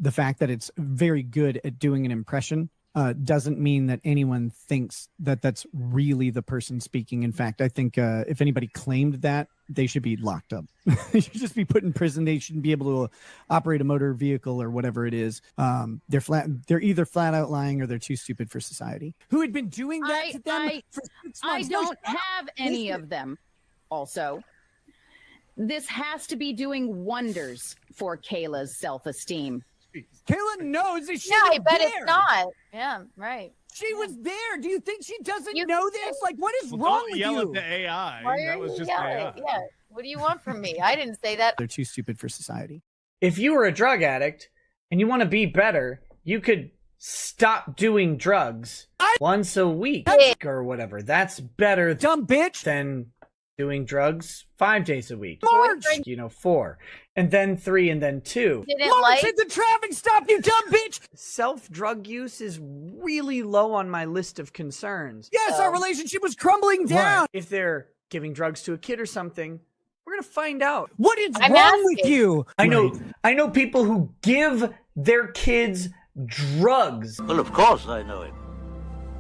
the fact that it's very good at doing an impression doesn't mean that anyone thinks that that's really the person speaking. In fact, I think if anybody claimed that, they should be locked up. They should just be put in prison. They shouldn't be able to operate a motor vehicle or whatever it is. They're either flat out lying or they're too stupid for society. Who had been doing that to them for 6 months? I don't have any of them. Also, this has to be doing wonders for Kayla's self-esteem. Kayla knows that she I bet there. it's not. Yeah, right. She was there. Do you think she doesn't know this? Like, what is wrong with yell you? At the AI. Why that are was you just yelling? AI. Yeah. What do you want from me? I didn't say that. They're too stupid for society. If you were a drug addict and you want to be better, you could stop doing drugs once a week or whatever. That's better, dumb bitch, than doing drugs 5 days a week. March! 4, and then 3, and then 2. March at the traffic stop, you dumb bitch! Self-drug use is really low on my list of concerns. Yes, our relationship was crumbling down. Right. If they're giving drugs to a kid or something, we're gonna find out. What is wrong with you? I know people who give their kids drugs. Well, of course I know him.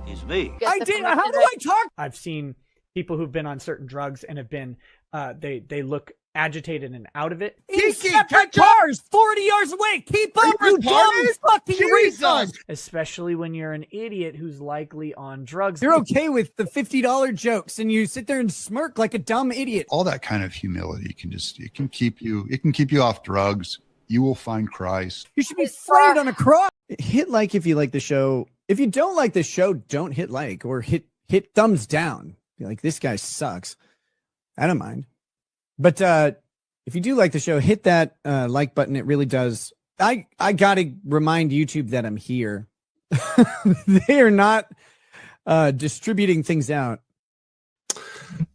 He's me. I did. How do I talk? I've seen people who've been on certain drugs and have been they look agitated and out of it. Separate cars 40 yards away. Keep up, you dumb fucking retard. Especially when you're an idiot who's likely on drugs. You're okay with the $50 jokes and you sit there and smirk like a dumb idiot. All that kind of humility it can keep you off drugs. You will find Christ. You should be flayed on a cross. Hit like if you like the show. If you don't like the show, don't hit like or hit thumbs down. Be like, this guy sucks. I don't mind. But if you do like the show, hit that like button. It really does. I got to remind YouTube that I'm here. They are not distributing things out.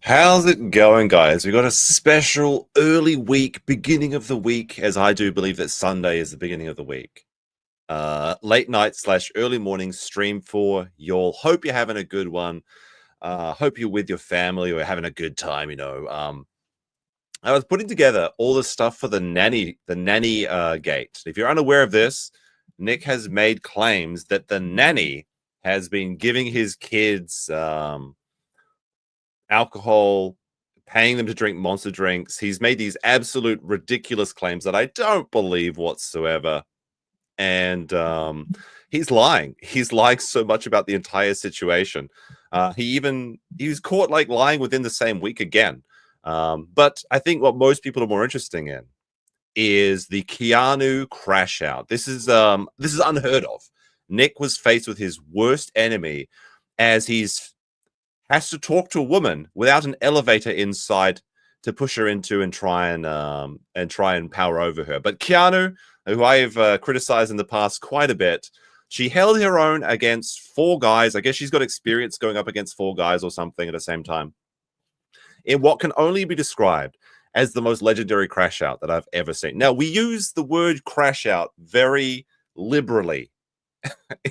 How's it going, guys? We got a special early week, beginning of the week, as I do believe that Sunday is the beginning of the week. Late night / early morning stream for y'all. Hope you're having a good one. Hope you're with your family or having a good time, I was putting together all the stuff for the nanny gate. If you're unaware of this, Nick has made claims that the nanny has been giving his kids alcohol, paying them to drink monster drinks. He's made these absolute ridiculous claims that I don't believe whatsoever. And he's lying. He's lying so much about the entire situation. He was caught like lying within the same week again. But I think what most people are more interested in is the Keanu crash out. This is unheard of. Nick was faced with his worst enemy as has to talk to a woman without an elevator inside to push her into and try and power over her. But Keanu, who I have criticized in the past quite a bit, she held her own against 4 guys. I guess she's got experience going up against 4 guys or something at the same time, in what can only be described as the most legendary crash out that I've ever seen. Now, we use the word crash out very liberally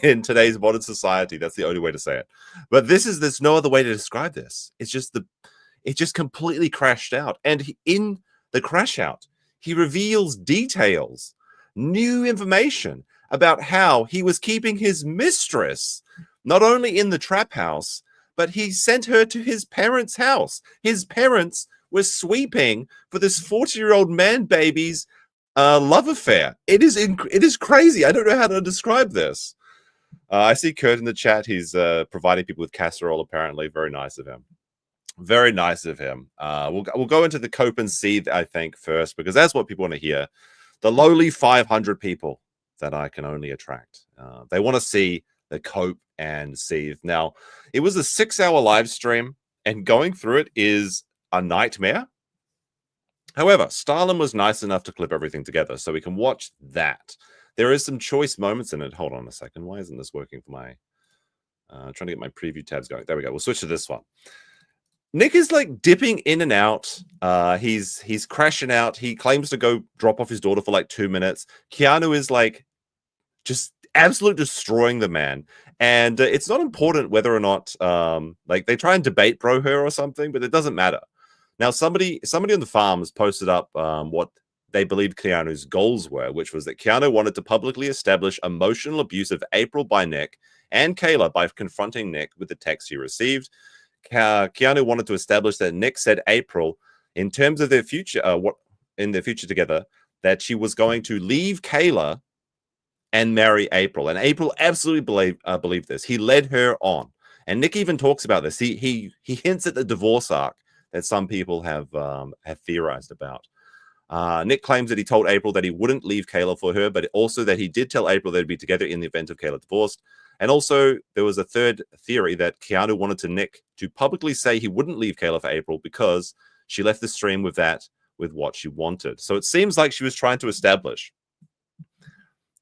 in today's modern society. That's the only way to say it. But there's no other way to describe this. It just completely crashed out. And in the crash out, he reveals details, new information about how he was keeping his mistress not only in the trap house, but he sent her to his parents' house. His parents were sweeping for this 40-year-old man baby's love affair. It is crazy. I don't know how to describe this. I see Kurt in the chat. He's providing people with casserole, apparently. Very nice of him. Very nice of him. We'll go into the cope and seethe, I think, first, because that's what people want to hear. The lowly 500 people that I can only attract. They want to see the cope and seethe. Now, it was a 6-hour live stream, and going through it is a nightmare. However, Stalin was nice enough to clip everything together, so we can watch that. There is some choice moments in it. Hold on a second. Why isn't this working for my... trying to get my preview tabs going. There we go. We'll switch to this one. Nick is like dipping in and out. He's crashing out. He claims to go drop off his daughter for like 2 minutes. Keanu is like just absolutely destroying the man. And it's not important whether or not like they try and debate bro her or something, but it doesn't matter. Now, somebody on the farm has posted up what they believed Keanu's goals were, which was that Keanu wanted to publicly establish emotional abuse of April by Nick and Kayla by confronting Nick with the text he received. Keanu wanted to establish that Nick said April, in terms of their future, in their future together, that she was going to leave Kayla and marry April. And April absolutely believed this. He led her on. And Nick even talks about this. He hints at the divorce arc that some people have theorized about. Nick claims that he told April that he wouldn't leave Kayla for her, but also that he did tell April they'd be together in the event of Kayla divorced. And also, there was a third theory that Keanu wanted Nick to publicly say he wouldn't leave Kayla for April because she left the stream with what she wanted. So it seems like she was trying to establish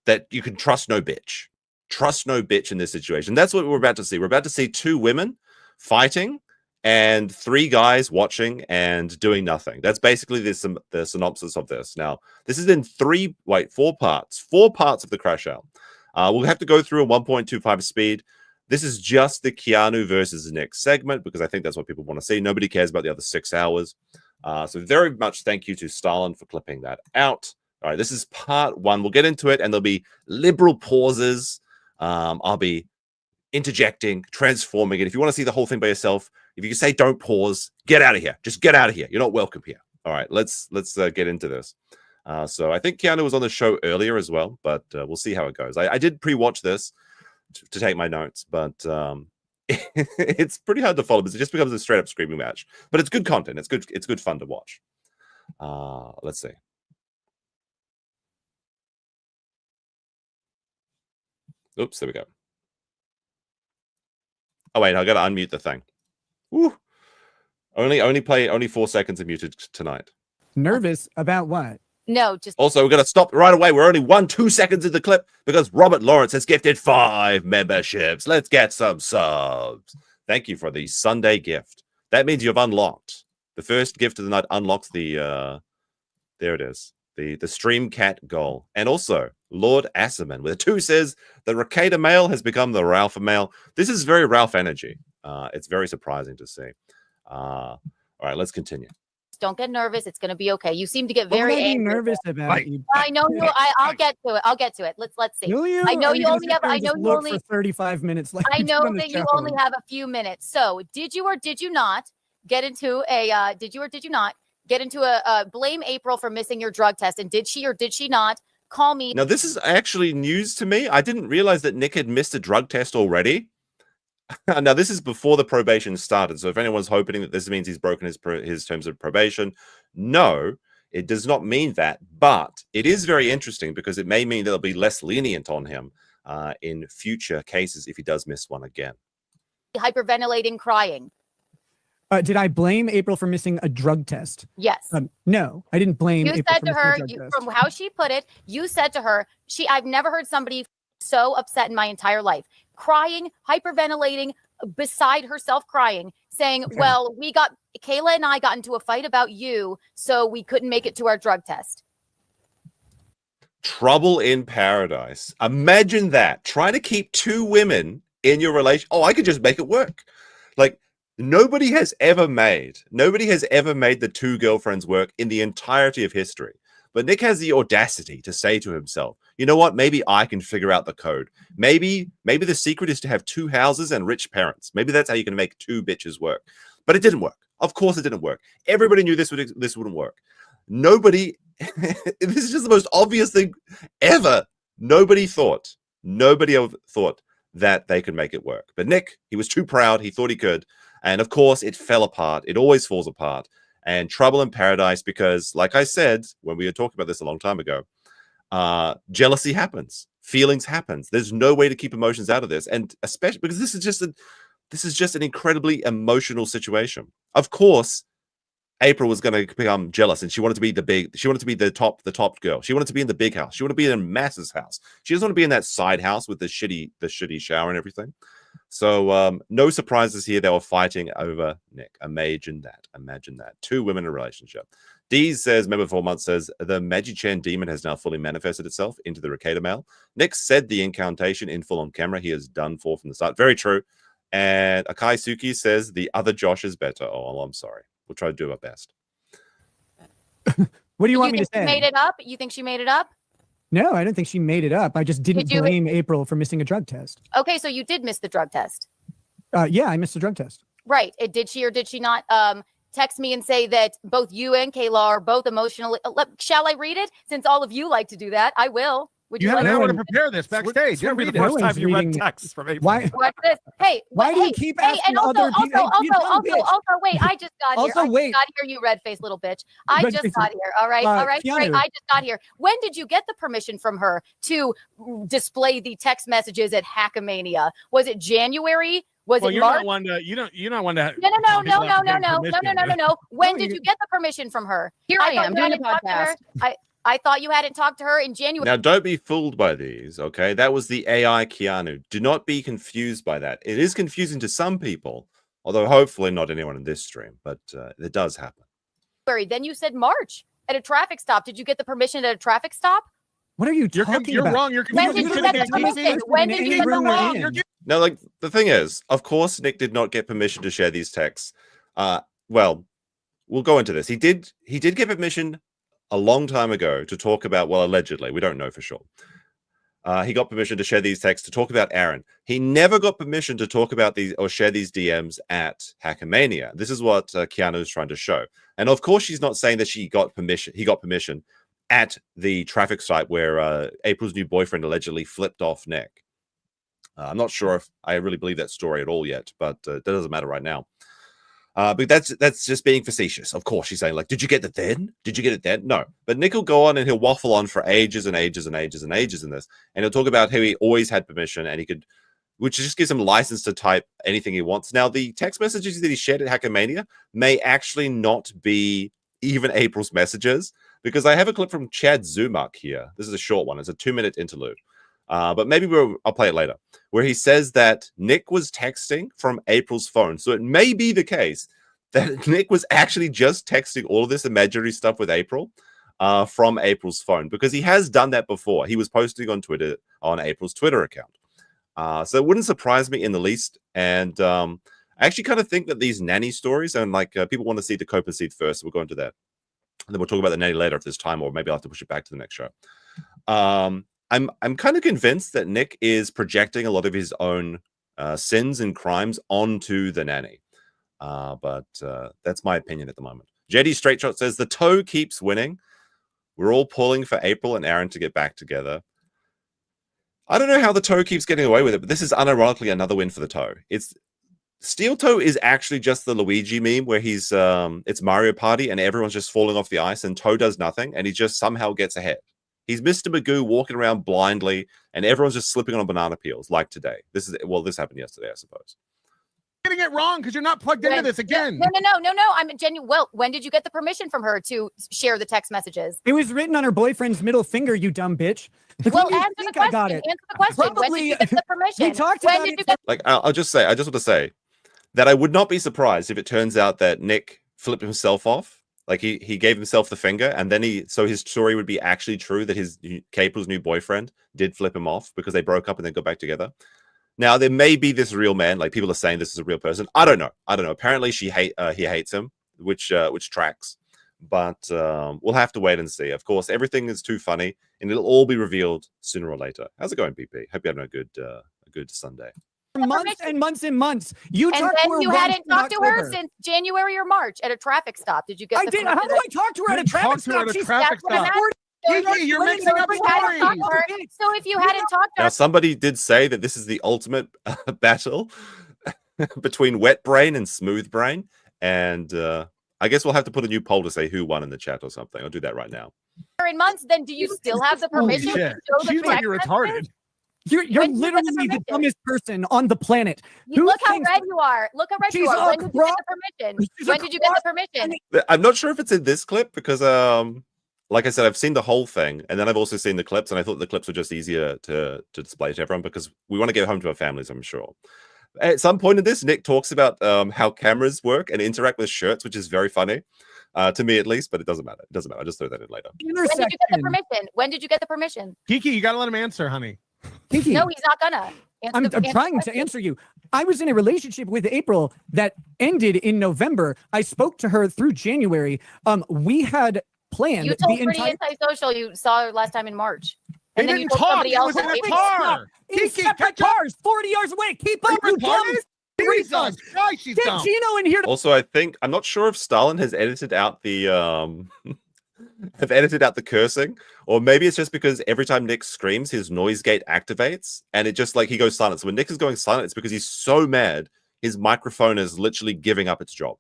that you can trust no bitch. Trust no bitch in this situation. That's what we're about to see. We're about to see 2 women fighting and 3 guys watching and doing nothing. That's basically the synopsis of this. Now, this is in 4 parts. 4 parts of the crash out. We'll have to go through a 1.25 speed. This is just the Keanu versus Nick segment because I think that's what people want to see. Nobody cares about the other 6 hours. So very much thank you to Stalin for clipping that out. All right, this is part 1. We'll get into it, and there'll be liberal pauses. I'll be interjecting, transforming it. If you want to see the whole thing by yourself, if you can say don't pause, get out of here. Just get out of here. You're not welcome here. All right, let's get into this. So I think Keanu was on the show earlier as well, but we'll see how it goes. I did pre-watch this to take my notes, but it's pretty hard to follow because it just becomes a straight-up screaming match. But it's good content. It's good fun to watch. Let's see. Oops, there we go. Oh wait, I gotta unmute the thing. Woo. Only 4 seconds are muted tonight. Nervous about what? No, just Also, we're gonna stop right away. We're only 2 seconds in the clip because Robert Lawrence has gifted 5 memberships. Let's get some subs. Thank you for the Sunday gift. That means you've unlocked. The first gift of the night unlocks the there it is. The Stream Cat goal. And also, Lord Asserman with a 2 says the Rekieta male has become the Ralph male. This is very Ralph energy. It's very surprising to see. All right, let's continue. don't get nervous. It's going to be okay. You seem to get What very am I being angry. nervous about? You? I know you. I'll get to it. I'll get to it. Let's see. Will you? I know Or are you gonna only sit have. there I and know just you look only. for 35 minutes. Like I you do know on the that you show? only have a few minutes. So, did you or did you not get into a? Did you or did you not get into a blame April for missing your drug test? And did she or did she not call me? Now, this is actually news to me. I didn't realize that Nick had missed a drug test already. Now, this is before the probation started. So if anyone's hoping that this means he's broken his terms of probation, no, it does not mean that. But it is very interesting because it may mean that they'll be less lenient on him in future cases if he does miss one again. Hyperventilating, crying. Did I blame April for missing a drug test? Yes. No, I didn't blame You April said for to missing her, a drug test. from how she put it, you said to her, I've never heard somebody so upset in my entire life. Crying, hyperventilating, beside herself crying, saying, Okay. well, Kayla and I got into a fight about you, so we couldn't make it to our drug test. Trouble in paradise. Imagine that. Trying to keep two women in your relation. Oh, I could just make it work. Like, nobody has ever made the two girlfriends work in the entirety of history. But Nick has the audacity to say to himself, you know what? Maybe I can figure out the code. Maybe the secret is to have two houses and rich parents. Maybe that's how you can make two bitches work. But it didn't work. Of course it didn't work. Everybody knew this wouldn't work. Nobody, this is just the most obvious thing ever. Nobody thought that they could make it work. But Nick, he was too proud. He thought he could. And of course, it fell apart. It always falls apart. And trouble in paradise because, like I said, when we were talking about this a long time ago, jealousy happens. Feelings happens. There's no way to keep emotions out of this. And especially because this is just an incredibly emotional situation. Of course, April was going to become jealous and she wanted to be the top girl. She wanted to be in the big house. She wanted to be in Mass's house. She doesn't want to be in that side house with the shitty shower and everything. So no surprises here. They were fighting over Nick. Imagine that. Two women in a relationship. Deez says, member 4 months says, the Magi-Chan demon has now fully manifested itself into the Rekieta male. Nick said the incantation in full on camera. He is done for from the start. Very true. And Akai Suki says the other Josh is better. Oh, I'm sorry. We'll try to do our best. What do you want me to think say? she made it up? You think she made it up? No, I don't think she made it up. I just didn't Did you- blame April for missing a drug test. Okay, so you did miss the drug test. Yeah, I missed a drug test. Right. Did she or did she not text me and say that both you and Kayla are both emotionally... shall I read it? Since all of you like to do that, I will. Would You have like an No hour to one- prepare this backstage. It's gonna be the No first time one's you read reading- texts from April. Why? Watch this. Hey, Why do you hey, keep hey, asking and also, other people? You dumb bitch. also, wait, I just got here. Also, I just wait. got here, you red-faced little bitch. I Red just face- got here. All right, great. Keanu. I just got here. When did you get the permission from her to display the text messages at Hackamania? Was it January? Was Well, it you're March? not one to you're not one to. No. When No, did you- you get the permission from her? Here I thought am you doing a hadn't talked to her. podcast. I thought you hadn't talked to her in January. Now, don't be fooled by these, okay? That was the AI Keanu. Do not be confused by that. It is confusing to some people, although hopefully not anyone in this stream, but it does happen. Then you said March at a traffic stop. Did you get the permission at a traffic stop? What are you You're talking you're about? wrong. You're When confusing did you two get the things. permission? When did you get the You're wrong. permission? You're Now, like, the thing is, of course, Nick did not get permission to share these texts. Well, we'll go into this. He did get permission a long time ago to talk about, well, allegedly, we don't know for sure. He got permission to share these texts to talk about Aaron. He never got permission to talk about these or share these DMs at Hackamania. This is what Keanu is trying to show. And of course, she's not saying that she got permission. He got permission at the traffic site where April's new boyfriend allegedly flipped off Nick. I'm not sure if I really believe that story at all yet, but that doesn't matter right now. But that's just being facetious. Of course, she's saying, like, did you get it then? Did you get it then? No. But Nick will go on and he'll waffle on for ages and ages and ages and ages in this. And he'll talk about how he always had permission and he could, which just gives him license to type anything he wants. Now, the text messages that he shared at Hackamania may actually not be even April's messages, because I have a clip from Chad Zumak here. This is a short one. It's a 2-minute interlude. But maybe I'll play it later, where he says that Nick was texting from April's phone. So it may be the case that Nick was actually just texting all of this imaginary stuff with April from April's phone, because he has done that before. He was posting on Twitter, on April's Twitter account. So it wouldn't surprise me in the least. And I actually kind of think that these nanny stories, and like people want to see the cope and seed first, so we'll go into that. And then we'll talk about the nanny later if there's time, or maybe I'll have to push it back to the next show. I'm kind of convinced that Nick is projecting a lot of his own sins and crimes onto the nanny. But that's my opinion at the moment. JD Straight Shot says the toe keeps winning. We're all pulling for April and Aaron to get back together. I don't know how the toe keeps getting away with it, but this is unironically another win for the toe. Steel Toe is actually just the Luigi meme where he's it's Mario Party and everyone's just falling off the ice and Toe does nothing and he just somehow gets ahead. He's Mr. Magoo walking around blindly and everyone's just slipping on banana peels like today. This happened yesterday, I suppose. You're getting it wrong because you're not plugged into this again. No. I'm genuine. Well, when did you get the permission from her to share the text messages? It was written on her boyfriend's middle finger, you dumb bitch. Well, answer the question. Answer the question. When did you get the permission? We talked when about did it. you get Like, I just want to say that I would not be surprised if it turns out that Nick flipped himself off. Like he gave himself the finger, and then so his story would be actually true that his April's new boyfriend did flip him off because they broke up and then got back together. Now there may be this real man, like people are saying this is a real person. I don't know. Apparently he hates him, which tracks. But we'll have to wait and see. Of course, everything is too funny, and it'll all be revealed sooner or later. How's it going, PP? Hope you're having a good Sunday. Months and months and months. You and talked to her then you once hadn't in talked to her October. since January or March at a traffic stop. Did you get I the did. How permission? do I talk to her at a traffic talked to her stop? at a She's traffic That's what I'm stop. asking. Kiki, you're mixing up So if you hadn't talked to her- stories. So if you hadn't talked to Now her, somebody did say that this is the ultimate battle between wet brain and smooth brain, and I guess we'll have to put a new poll to say who won in the chat or something. I'll do that right now. in months, then do you still have the Holy permission to shit. show the She's like you're text retarded. messages? You're When did you get the literally the permission? dumbest person on the planet. You Who look how thinks red you are. Look how red you She's are. a When did you get the permission? she's a When did you get the permission? I'm not sure if it's in this clip because, like I said, I've seen the whole thing, and then I've also seen the clips, and I thought the clips were just easier to display to everyone because we want to get home to our families, I'm sure. At some point in this, Nick talks about how cameras work and interact with shirts, which is very funny, to me at least, but it doesn't matter. It doesn't matter. I'll just throw that in later. When did you get the intersection. permission? When did you get the permission? Kiki, you gotta let him answer, honey. Kiki, No, he's not gonna. I'm trying to answer you. I was in a relationship with April that ended in November. I spoke to her through January. We had planned. You told the Pretty entire Antisocial you saw her last time in March. They And then you didn't told talk. somebody It else. was in that a they- car. in Kiki, separate catch up. cars, 40 yards away. Keep up, Are you you dumb retarded? retard. Jesus Christ, she's Get dumb. Gino in here to Also, I'm not sure if Stalin has edited out the have edited out the cursing, or maybe it's just because every time Nick screams, his noise gate activates, and it just like he goes silent. So when Nick is going silent, it's because he's so mad his microphone is literally giving up its job.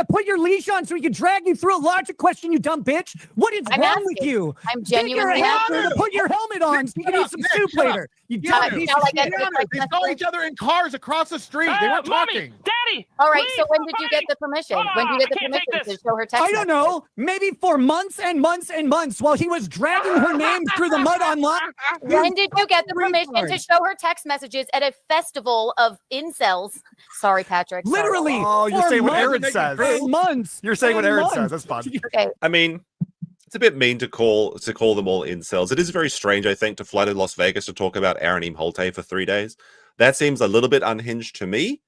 put your leash on so he can drag you through a logic question, you dumb bitch. What is I'm wrong with asking. you? I'm Get your genuinely hamster asking. to put your helmet on so you can eat some Nick, soup shut up. later. You Yeah, dumb piece now of like shit. They saw each other in cars across the street. They weren't talking. Daddy. All right, so please, when did you get the permission? When did you get the I can't take permission this. to show her text? I don't know. Maybe for months and months and months while he was dragging her name through the mud online. When did you get the permission to retard. show her text messages at a festival of incels? Sorry, Patrick. Sorry. Literally. Oh, you're for saying what months Aaron says. and months. You're saying what and Aaron months. says. That's fun. Okay. I mean, it's a bit mean to call them all incels. It is very strange, I think, to fly to Las Vegas to talk about Aaron Holte for 3 days. That seems a little bit unhinged to me.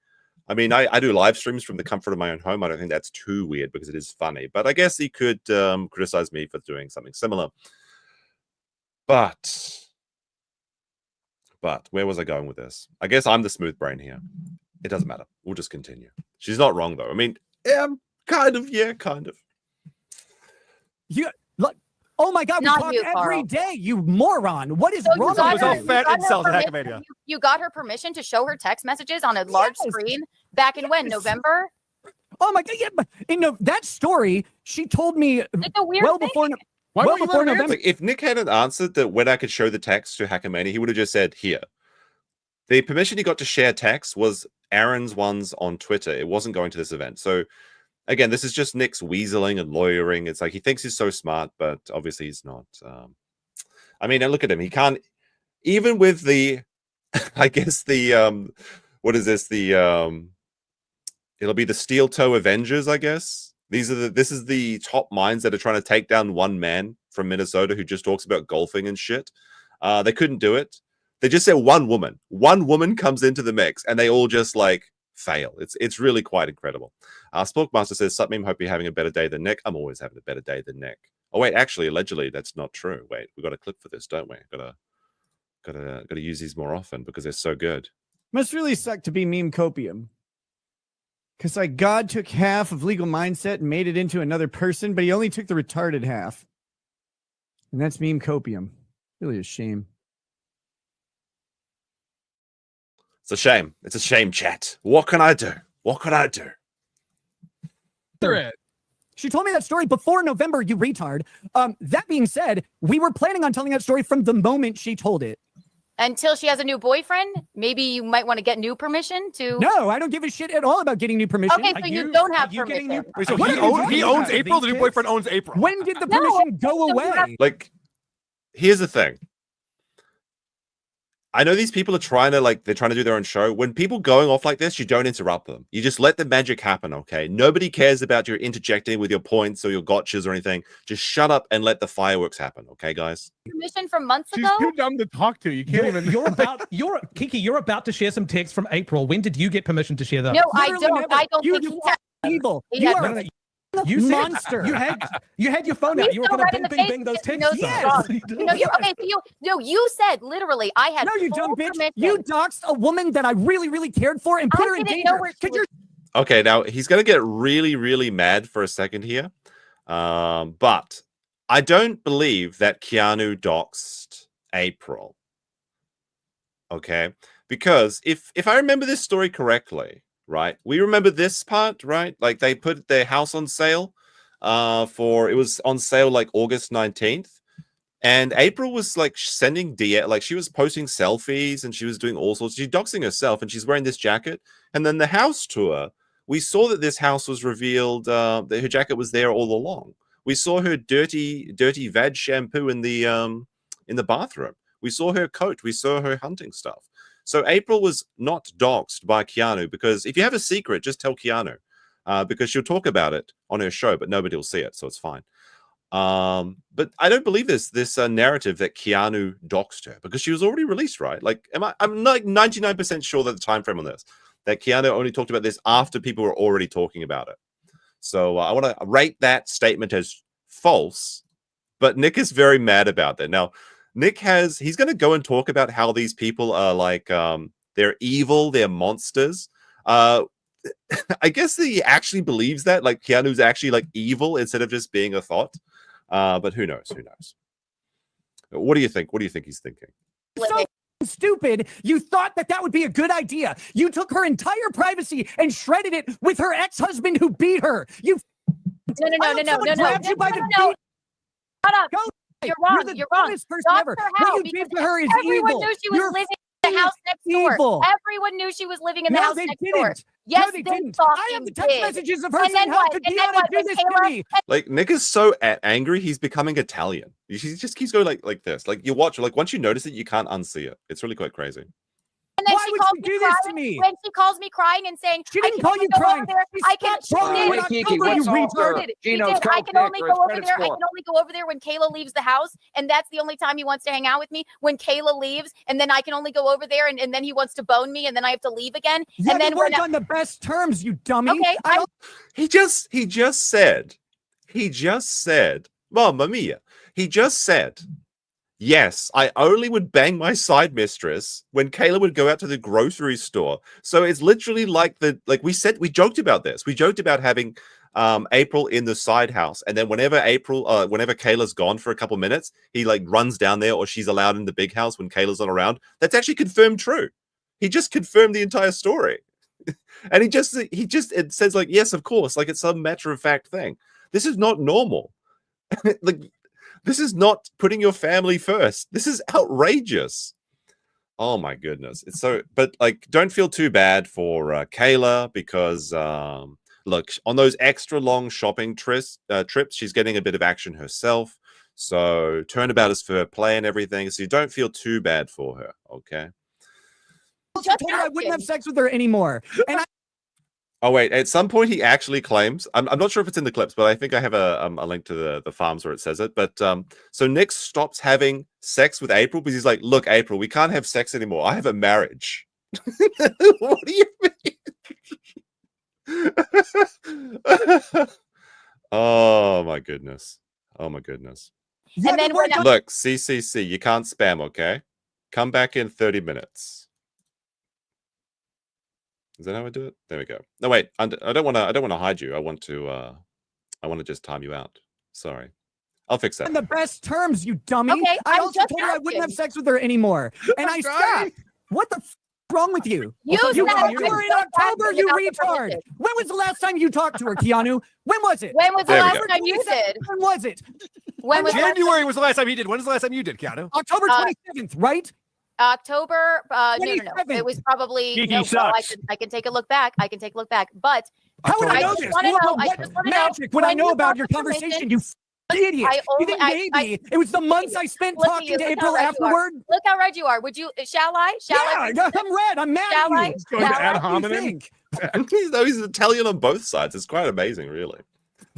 I mean, I do live streams from the comfort of my own home. I don't think that's too weird because it is funny. But I guess he could criticize me for doing something similar. But where was I going with this? I guess I'm the smooth brain here. It doesn't matter. We'll just continue. She's not wrong, though. I mean, kind of. You look. Oh my God, we Not talk you, every Carl. day, you moron. What is So you wrong got with was all her- you? fat got her incels at permission- Hackmania. You got her permission to show her text messages on a large Yes. screen back in when? Yes. November? Oh my God, yeah, but that story, she told me It's a weird well thing. before Why well won't you before let him answer? November. Like, if Nick hadn't answered that when I could show the text to Hackamania, he would have just said, here. The permission he got to share text was Aaron's ones on Twitter. It wasn't going to this event. So, again, this is just Nick's weaseling and lawyering. It's like he thinks he's so smart, but obviously he's not. I mean, and look at him. He can't, even with the, I guess the, what is this? The, it'll be the Steel Toe Avengers, I guess. This is the top minds that are trying to take down one man from Minnesota who just talks about golfing and shit. They couldn't do it. They just said one woman. One woman comes into the mix, and they all just like fail. It's really quite incredible. Sporkmaster says, "Sup, meme, hope you're having a better day than Nick." I'm always having a better day than Nick. Oh wait, actually, allegedly, that's not true. Wait, we got a clip for this, don't we? Gotta use these more often because they're so good. Must really suck to be meme copium. Because like God took half of legal mindset and made it into another person, but he only took the retarded half. And that's meme copium. Really a shame. It's a shame. It's a shame, chat. What can I do? What can I do? She told me that story before November, you retard. That being said, we were planning on telling that story from the moment she told it. Until she has a new boyfriend, maybe you might want to get new permission to. No, I don't give a shit at all about getting new permission. Okay, so you don't have permission. Wait, so What he, are you he talking owns about? April. The These new kids? boyfriend owns April. When did the No, permission go so you away? have- Like, here's the thing. I know these people are trying to do their own show. When people going off like this, you don't interrupt them. You just let the magic happen, okay? Nobody cares about your interjecting with your points or your gotchas or anything. Just shut up and let the fireworks happen, okay, guys? Permission from months She's ago? too dumb to talk to. You can't even. Kiki, you're about to share some text from April. When did you get permission to share that? No, I Literally don't. never. I don't You think he had. evil. He You had- are No, a no, you said- monster. You had your phone out. Please You were don't going write to in the bing, bing, face bing those that he texts. knows Yes. wrong. No, okay, so you said literally, I had No, you full dumb bitch. permission. You doxed a woman that I really, really cared for and put I her in didn't know danger. where she 'Cause was- you're Okay, now he's going to get really, really mad for a second here. But I don't believe that Keanu doxed April. Okay? Because if I remember this story correctly, right? We remember this part, right? Like they put their house on sale it was on sale like August 19th. And April was like sending like she was posting selfies and she was doing all sorts. She's doxing herself and she's wearing this jacket. And then the house tour, we saw that this house was revealed, that her jacket was there all along. We saw her dirty vag shampoo in the bathroom. We saw her coat. We saw her hunting stuff. So April was not doxed by Keanu because if you have a secret, just tell Keanu because she'll talk about it on her show, but nobody will see it, so it's fine. But I don't believe this narrative that Keanu doxed her because she was already released, right? Like, I'm like 99% sure that the time frame on this that Keanu only talked about this after people were already talking about it. So I want to rate that statement as false, but Nick is very mad about that. Now, he's going to go and talk about how these people are like, they're evil, they're monsters. I guess that he actually believes that, like Keanu's actually like evil instead of just being a thought. But who knows? Who knows? What do you think? What do you think he's thinking? So stupid. You thought that would be a good idea. You took her entire privacy and shredded it with her ex-husband who beat her. You No. grabbed you by the Shut up. Go. You're wrong. the You're wrong. dumbest person Stop ever. her What house you because did to her is everyone evil. knew she was You're living in the house next door. evil. Everyone knew she was living in the No, house they next didn't. door. Yes, No, they they didn't. fucking I have the text did. messages of her And saying, then how what? could And then Keanu what? do When this to Kayla- me? Like Nick is so angry, he's becoming Italian. He just keeps going like this. Like you watch, like once you notice it, you can't unsee it. It's really quite crazy. And then Why she would calls she me do this to crying. me? When she calls me crying and saying, She didn't I can call only you go crying. over there. She I can. stopped calling you in She October, you retard. did. She Gino's did. I coke can only picker, go it's over credit there. I score. can only go over there when Kayla leaves the house, and that's the only time he wants to hang out with me. When Kayla leaves, and then I can only go over there, and then he wants to bone me, and then I have to leave again. Yeah, and then they weren't on the best terms, you dummy. Okay, He just said, Mamma mia. He just said, yes, I only would bang my side mistress when Kayla would go out to the grocery store. So it's literally like we joked about this. We joked about having April in the side house, and then whenever Kayla's gone for a couple minutes, he like runs down there, or she's allowed in the big house when Kayla's not around. That's actually confirmed true. He just confirmed the entire story. And it says like, yes, of course, like it's some matter of fact thing. This is not normal. Like, this is not putting your family first. This is outrageous. Oh my goodness. It's so, but like, don't feel too bad for Kayla because look, on those extra long shopping trips, she's getting a bit of action herself. So turnabout is fair play and everything. So you don't feel too bad for her. Okay. I told her I wouldn't have sex with her anymore. And Oh wait, at some point he actually claims, I'm not sure if it's in the clips, but I think I have a link to the farms where it says it. But so Nick stops having sex with April because he's like, look, April, we can't have sex anymore. I have a marriage. What do you mean? Oh my goodness. Oh my goodness. And then when Look, CCC, you can't spam, okay? Come back in 30 minutes. Is that how I do it? There we go. No, wait. I don't want to hide you. I want to just time you out. Sorry. I'll fix that. on the best terms, you dummy. Okay, I I'm also just told her I wouldn't have asking. sex with her anymore. And I stopped. What the f is wrong with you? You You said talked to I her in was October, asking you about the retard. permission. When was the last time you talked to her, Keanu? When was it? When was the There we last go. time you did? When was it? When was the last January was the last time he did. When was the last time you did, Keanu? October 27th, right? October? No. 27th. It was probably. Kiki No, well, sucks. I can take a look back. But How would I I know just this? wanna know- What I just wanna know magic would I when know you about got your the permission- conversation, you idiot? I You only- think I- maybe it was the months I spent Look at talking you, to look April how red you are. afterward? look how red you are. Would you? Shall I? Shall I? Yeah, I'm red. I'm mad Shall at I? you. Going to Shall ad I? What do you hominem. think? He's Italian on both sides. It's quite amazing, really.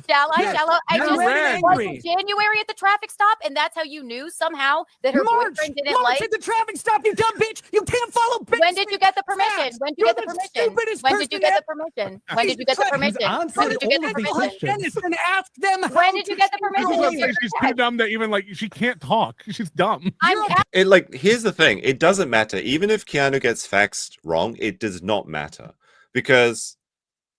Shall I? Yes, Shall I? I you're just red. was Angry. it January at the traffic stop, and that's how you knew somehow that her March boyfriend didn't March like. at the traffic stop, you dumb bitch. You can't follow When did you get the permission? facts. When did you You're get the the permission? stupidest When did you person get the permission? When did you get the permission? When did you get the permission? Dennis, and ask them how When did you get the to People permission? say she's too dumb that even like she can't talk. She's dumb. I'm It like here's the thing. It doesn't matter. Even if Keanu gets facts wrong, it does not matter. Because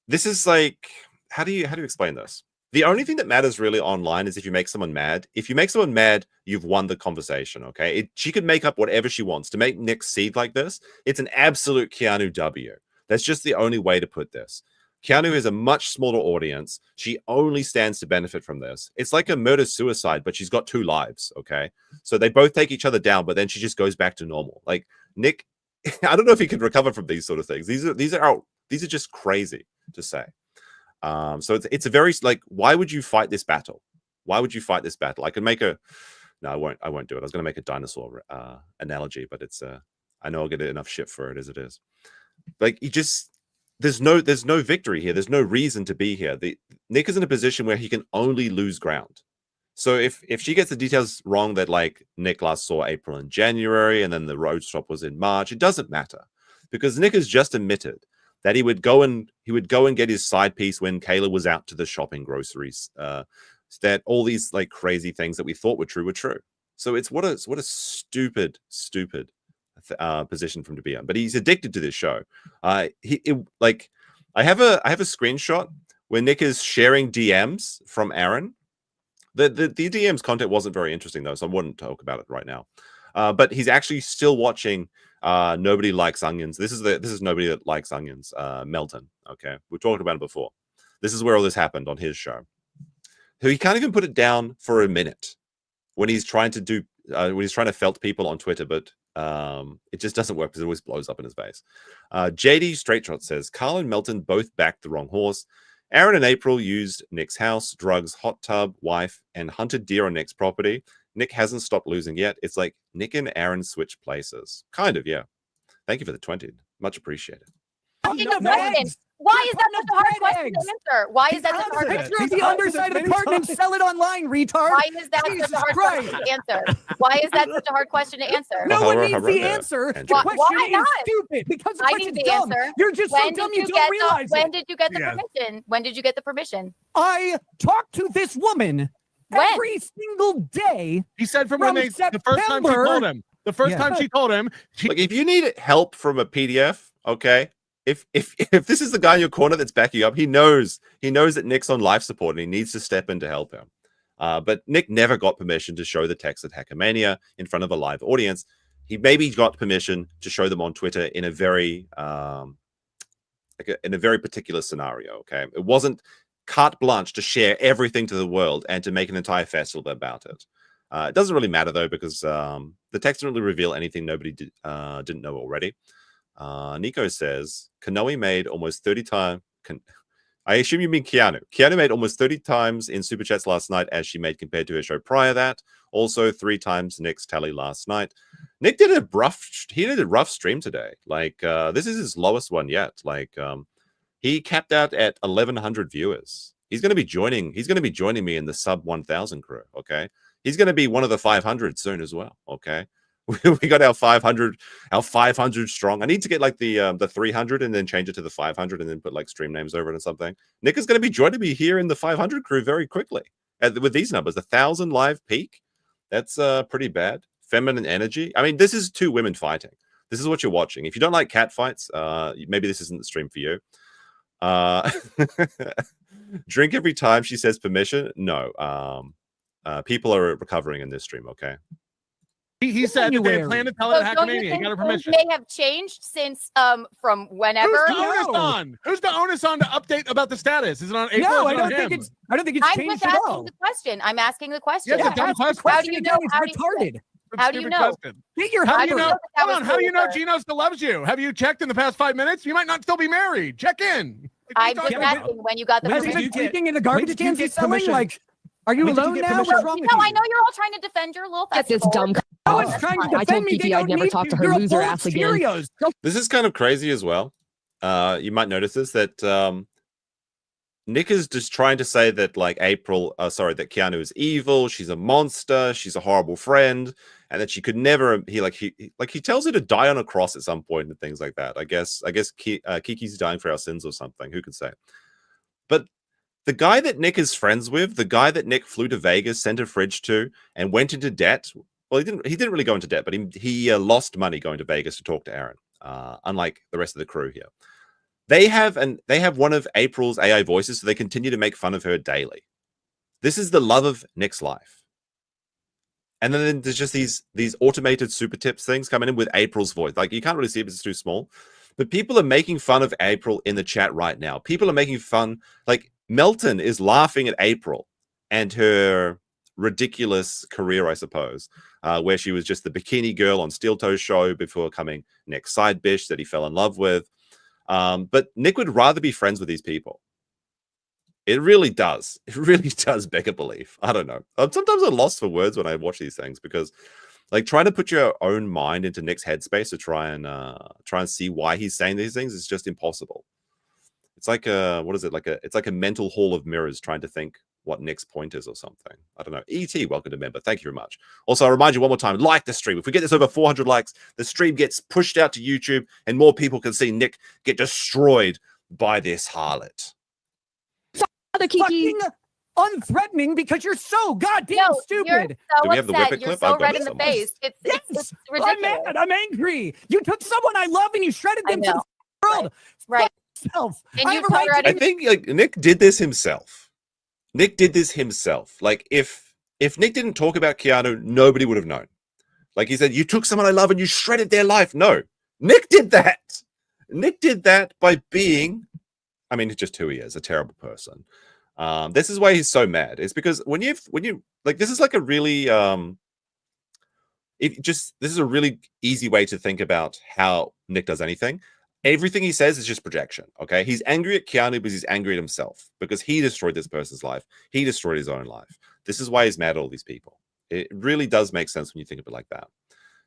this is like how do you explain this? The only thing that matters really online is if you make someone mad. If you make someone mad, you've won the conversation, okay? She could make up whatever she wants. To make Nick seed like this, it's an absolute Keanu W. That's just the only way to put this. Keanu is a much smaller audience. She only stands to benefit from this. It's like a murder-suicide, but she's got 2 lives, okay? So they both take each other down, but then she just goes back to normal. Like, Nick, I don't know if he can recover from these sort of things. These are just crazy to say. So it's a very like, why would you fight this battle? Why would you fight this battle? I can make a no, I won't do it. I was going to make a dinosaur analogy, but it's I know I'll get enough shit for it as it is. Like there's no victory here. There's no reason to be here. Nick is in a position where he can only lose ground. So if she gets the details wrong that like Nick last saw April in January and then the road stop was in March, it doesn't matter because Nick has just admitted that he would go and get his side piece when Kayla was out to the shopping groceries that all these like crazy things that we thought were true. So it's what a stupid position for him to be on. But he's addicted to this show. I have a screenshot where Nick is sharing DMs from Aaron. The DMs content wasn't very interesting though, so I wouldn't talk about it right now. But he's actually still watching Nobody Likes Onions. This is Nobody That Likes Onions, Melton. Okay, we talked about it before. This is where all this happened on his show. So he can't even put it down for a minute when he's trying to felt people on Twitter, but it just doesn't work because it always blows up in his face. JD Straight Shot says Carl and Melton both backed the wrong horse. Aaron and April used Nick's house, drugs, hot tub, wife, and hunted deer on Nick's property. Nick hasn't stopped losing yet. It's like Nick and Aaron switch places. Kind of, yeah. Thank you for the 20. Much appreciated. Why is that such a hard question to answer? Why is that such a hard question? Picture the underside of the carton and sell it online, retard. Why is that such a hard question to answer? Why is that such a hard question to answer? No one needs the answer. The question is stupid because the question's dumb. You're just so dumb you don't realize it. When did you get the permission? When did you get the permission? I talked to this woman every single day. He said from when the first time she told him. The first time she told him. Like, if you need help from a PDF, okay. If this is the guy in your corner that's backing up, he knows that Nick's on life support and he needs to step in to help him. But Nick never got permission to show the text at Hackermania in front of a live audience. He maybe got permission to show them on Twitter in a very particular scenario. Okay, it wasn't carte blanche to share everything to the world and to make an entire festival about it. It doesn't really matter though because the text didn't really reveal anything nobody didn't know already. Nico says Kanoe made almost 30 times. I assume you mean Keanu. Keanu made almost 30 times in super chats last night as she made compared to her show prior that. Also 3 times Nick's tally last night. Nick did a rough stream today. Like this is his lowest one yet. Like he capped out at 1,100 viewers. He's going to be joining me in the sub 1,000 crew. Okay, he's going to be one of the 500 soon as well. Okay. We got our 500 strong. I need to get like the 300 and then change it to the 500 and then put like stream names over it or something. Nick is going to be joining me here in the 500 crew very quickly with these numbers. 1,000 live peak. That's pretty bad. Feminine energy. I mean, this is 2 women fighting. This is what you're watching. If you don't like cat fights, maybe this isn't the stream for you. Drink every time she says permission. No. People are recovering in this stream. Okay. He said that they plan to tell it at Hackermania. He got her permission. May have changed since from whenever. Who's the onus on to update about the status? Is it on April? No, I don't think it's changed at all. I'm asking the question. Yeah, it's a dumb question. How do you know? How do you know? How do you know Gino still loves you? Have you checked in the past 5 minutes? You might not still be married. Check in. I'm just asking when you got the permission. Has he been sleeping in the garbage cans he's selling? Like, are you alone now? What's wrong with you? No, I know you're all trying to defend your little festival. This dumb. I was trying to defend me. Kiki I'd never talk to her loser ass again. This is kind of crazy as well. You might notice this that Nick is just trying to say that like that Keanu is evil. She's a monster. She's a horrible friend, and that she could never. He tells her to die on a cross at some point and things like that. I guess Kiki's dying for our sins or something. Who can say? But the guy that Nick is friends with, the guy that Nick flew to Vegas, sent a fridge to, and went into debt. Well, he didn't really go into debt, but he lost money going to Vegas to talk to Aaron. Unlike the rest of the crew here, they have one of April's AI voices, so they continue to make fun of her daily. This is the love of Nick's life. And then there's just these automated super tips things coming in with April's voice. Like you can't really see it because it's too small, but people are making fun of April in the chat right now. People are making fun. Like Melton is laughing at April and her ridiculous career, I suppose, where she was just the bikini girl on Steel Toe's show before coming Nick's side bitch that he fell in love with. But Nick would rather be friends with these people. It really does. It really does beg a belief. I don't know. Sometimes I'm lost for words when I watch these things because, like, trying to put your own mind into Nick's headspace to try and see why he's saying these things is just impossible. It's like it's like a mental hall of mirrors trying to think what Nick's point is or something. I don't know. ET, welcome to member. Thank you very much. Also, I remind you one more time, like the stream. If we get this over 400 likes, the stream gets pushed out to YouTube and more people can see Nick get destroyed by this harlot. Kiki. unthreatening because you're so goddamn stupid. You're so Do we have the upset. Whippet You're clip? so I've got red it in the somewhere. face. It's I'm ridiculous. mad. I'm angry. You took someone I love and you shredded them to the world. Right. Self. And I you have a right told her to I think like Nick did this himself. Nick did this himself. Like if Nick didn't talk about Keanu, nobody would have known. Like he said, you took someone I love and you shredded their life. No, Nick did that. Nick did that by being, I mean, just who he is, a terrible person. This is why he's so mad. It's because when you like, this is like a really, this is a really easy way to think about how Nick does anything. Everything he says is just projection. Okay, he's angry at Keanu because he's angry at himself because he destroyed this person's life. He destroyed his own life. This is why he's mad at all these people. It really does make sense when you think of it like that.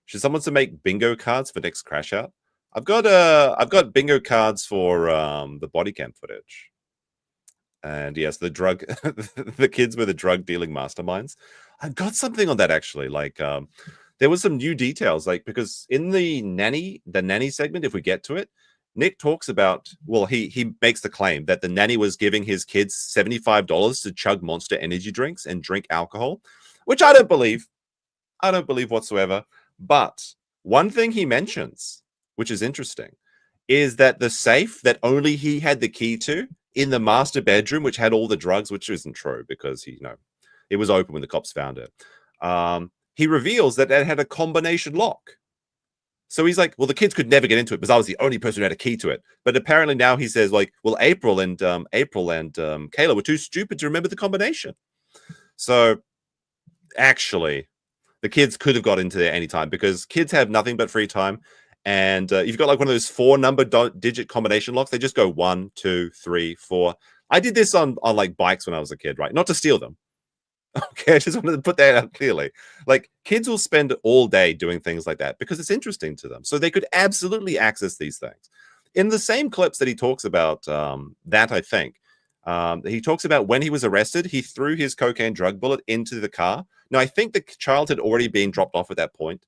Should someone to make bingo cards for next crash out? I've got bingo cards for the body cam footage. And yes, the drug, the kids were the drug dealing masterminds. I've got something on that actually. Like there was some new details, like because in the nanny segment, if we get to it, Nick talks about, well, he makes the claim that the nanny was giving his kids $75 to chug Monster energy drinks and drink alcohol, which I don't believe. I don't believe whatsoever. But one thing he mentions, which is interesting, is that the safe that only he had the key to in the master bedroom, which had all the drugs, which isn't true because it was open when the cops found it. He reveals that it had a combination lock. So he's like, well, the kids could never get into it because I was the only person who had a key to it. But apparently now he says, like, well, April and Kayla were too stupid to remember the combination. So actually, the kids could have got into there anytime because kids have nothing but free time. And you've got like one of those 4-number digit combination locks. They just go 1, 2, 3, 4. I did this on like bikes when I was a kid, right? Not to steal them. Okay, I just wanted to put that out clearly. Like kids will spend all day doing things like that because it's interesting to them. So they could absolutely access these things. In the same clips that he talks about that, I think, he talks about when he was arrested, he threw his cocaine drug bullet into the car. Now, I think the child had already been dropped off at that point.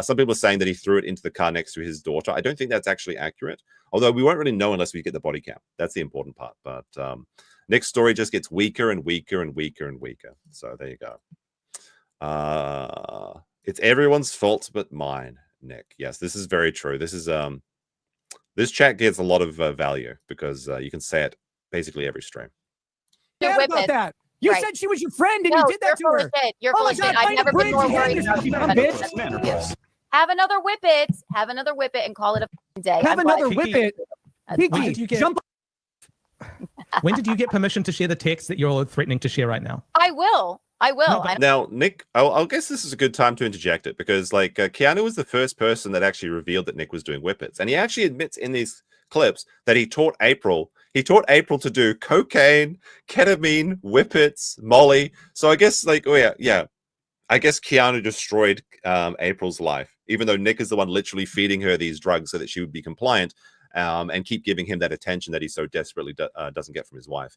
Some people are saying that he threw it into the car next to his daughter. I don't think that's actually accurate, although we won't really know unless we get the body cam. That's the important part. But Nick's story just gets weaker and weaker and weaker and weaker. So there you go. It's everyone's fault but mine, Nick. Yes, this is very true. This is this chat gets a lot of value because you can say it basically every stream. Yeah, about that. You said she was your friend and you did that to her. You're full of shit. I've never been more worried about you. Have another Whippet. Have another Whippet and call it a day. Have another Whippet. When did you get permission to share the text that you're threatening to share right now? I will. Now, Nick, I'll guess this is a good time to interject it because, like, Keanu was the first person that actually revealed that Nick was doing Whippets, and he actually admits in these clips that he taught April to do cocaine, ketamine, Whippets, Molly. So I guess, like, I guess Keanu destroyed April's life, even though Nick is the one literally feeding her these drugs so that she would be compliant and keep giving him that attention that he so desperately doesn't get from his wife.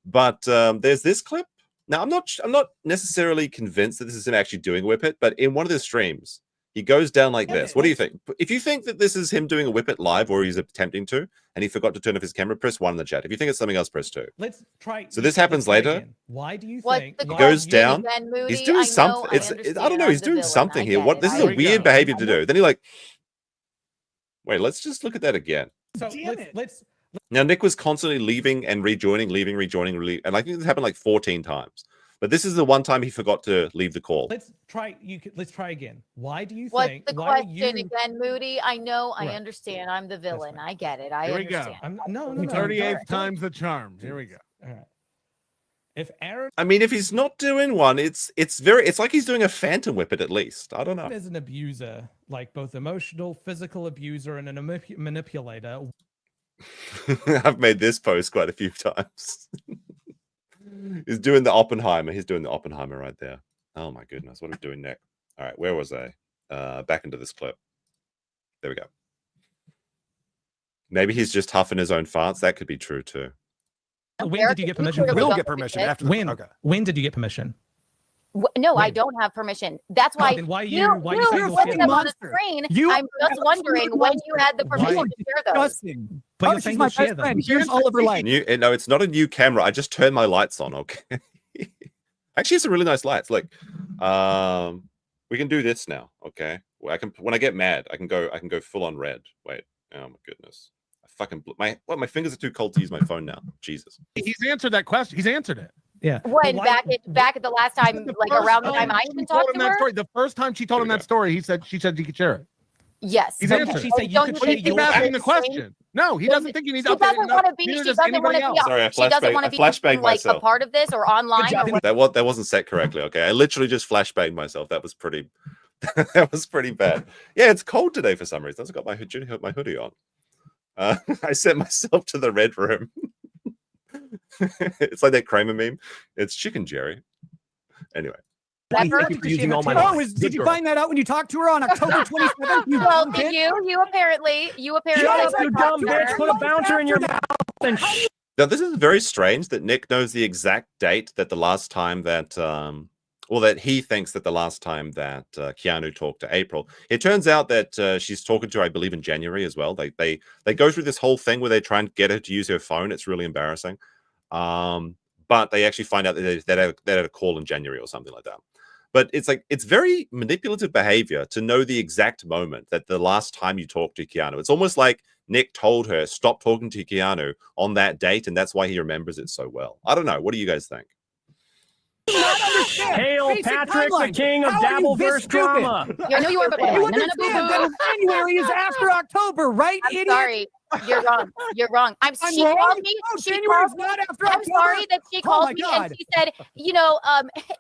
But there's this clip. Now, I'm not necessarily convinced that this is him actually doing a Whippet, but in one of the streams, he goes down like this. What do you think? If you think that this is him doing a Whippet live or he's attempting to, and he forgot to turn off his camera, press 1 in the chat. If you think it's something else, press 2. Let's try. So this happens later. Again. Why do you think? He goes down. He's doing something. I don't know. He's doing something here. This is a weird behavior to do. Then he like, wait, let's just look at that again. So let's Now, Nick was constantly leaving and rejoining, and I think this happened like 14 times. But this is the one time he forgot to leave the call. Let's try again. Why do you What's think? the question again, Moody? I know, I understand. I'm the villain. I get it. I understand. No. 38th time's the charm. Here we go. All right. If Aaron, I mean, if he's not doing one, it's like he's doing a phantom Whippet at least. I don't know. As an abuser, like both emotional, physical abuser, and a manipulator. I've made this post quite a few times. He's doing the Oppenheimer. He's doing the Oppenheimer right there. Oh my goodness. What are we doing next? All right. Where was I? Back into this clip. There we go. Maybe he's just huffing his own farts. That could be true too. When did you get permission? We'll get permission after. When did you get permission? No, I don't have permission. That's why. Why you're putting them on the screen. I'm just wondering when you had the permission to share those. But you're saying to share them. Here's all of her life. No, it's not a new camera. I just turned my lights on. Okay. Actually, it's a really nice lights. Like, we can do this now. Okay, well, I can. When I get mad, I can go full on red. Wait. Oh my goodness. I fucking my fingers are too cold to use my phone now. Jesus. He's answered that question. He's answered it. Yeah. When back at the last time, like around the time I even talked to her. Story, the first time she told him that story, she said he could share it. Yes. He's answered. She said you could share Keep asking the question. No, he doesn't think he needs to update. She doesn't want to be. She doesn't want to be. Sorry, I she doesn't want to be like myself. a part of this or online. Or That wasn't set correctly. Okay, I literally just flashbanged myself. That was pretty. That was pretty bad. Yeah, it's cold today for some reason. I've got my hoodie on. I sent myself to the red room. It's like that Kramer meme. It's chicken Jerry. Anyway. Did you find that out when you talked to her on October 27th? Well, you apparently. You dumb bitch, put a bouncer in your mouth and Now, this is very strange that Nick knows the exact date that the last time that, that he thinks that the last time that Keanu talked to April. It turns out that she's talking to her, I believe, in January as well. They go through this whole thing where they try and get her to use her phone. It's really embarrassing. But they actually find out that they had a call in January or something like that. But it's very manipulative behavior to know the exact moment that the last time you talked to Keanu. It's almost like Nick told her, stop talking to Keanu on that date, and that's why he remembers it so well. I don't know. What do you guys think? Hail Patrick, the king of Dabbleverse drama. I know you are, but January is after October, right? I'm sorry. You're wrong. You're wrong. She called me. January's not after October. I'm sorry that she called me and she said,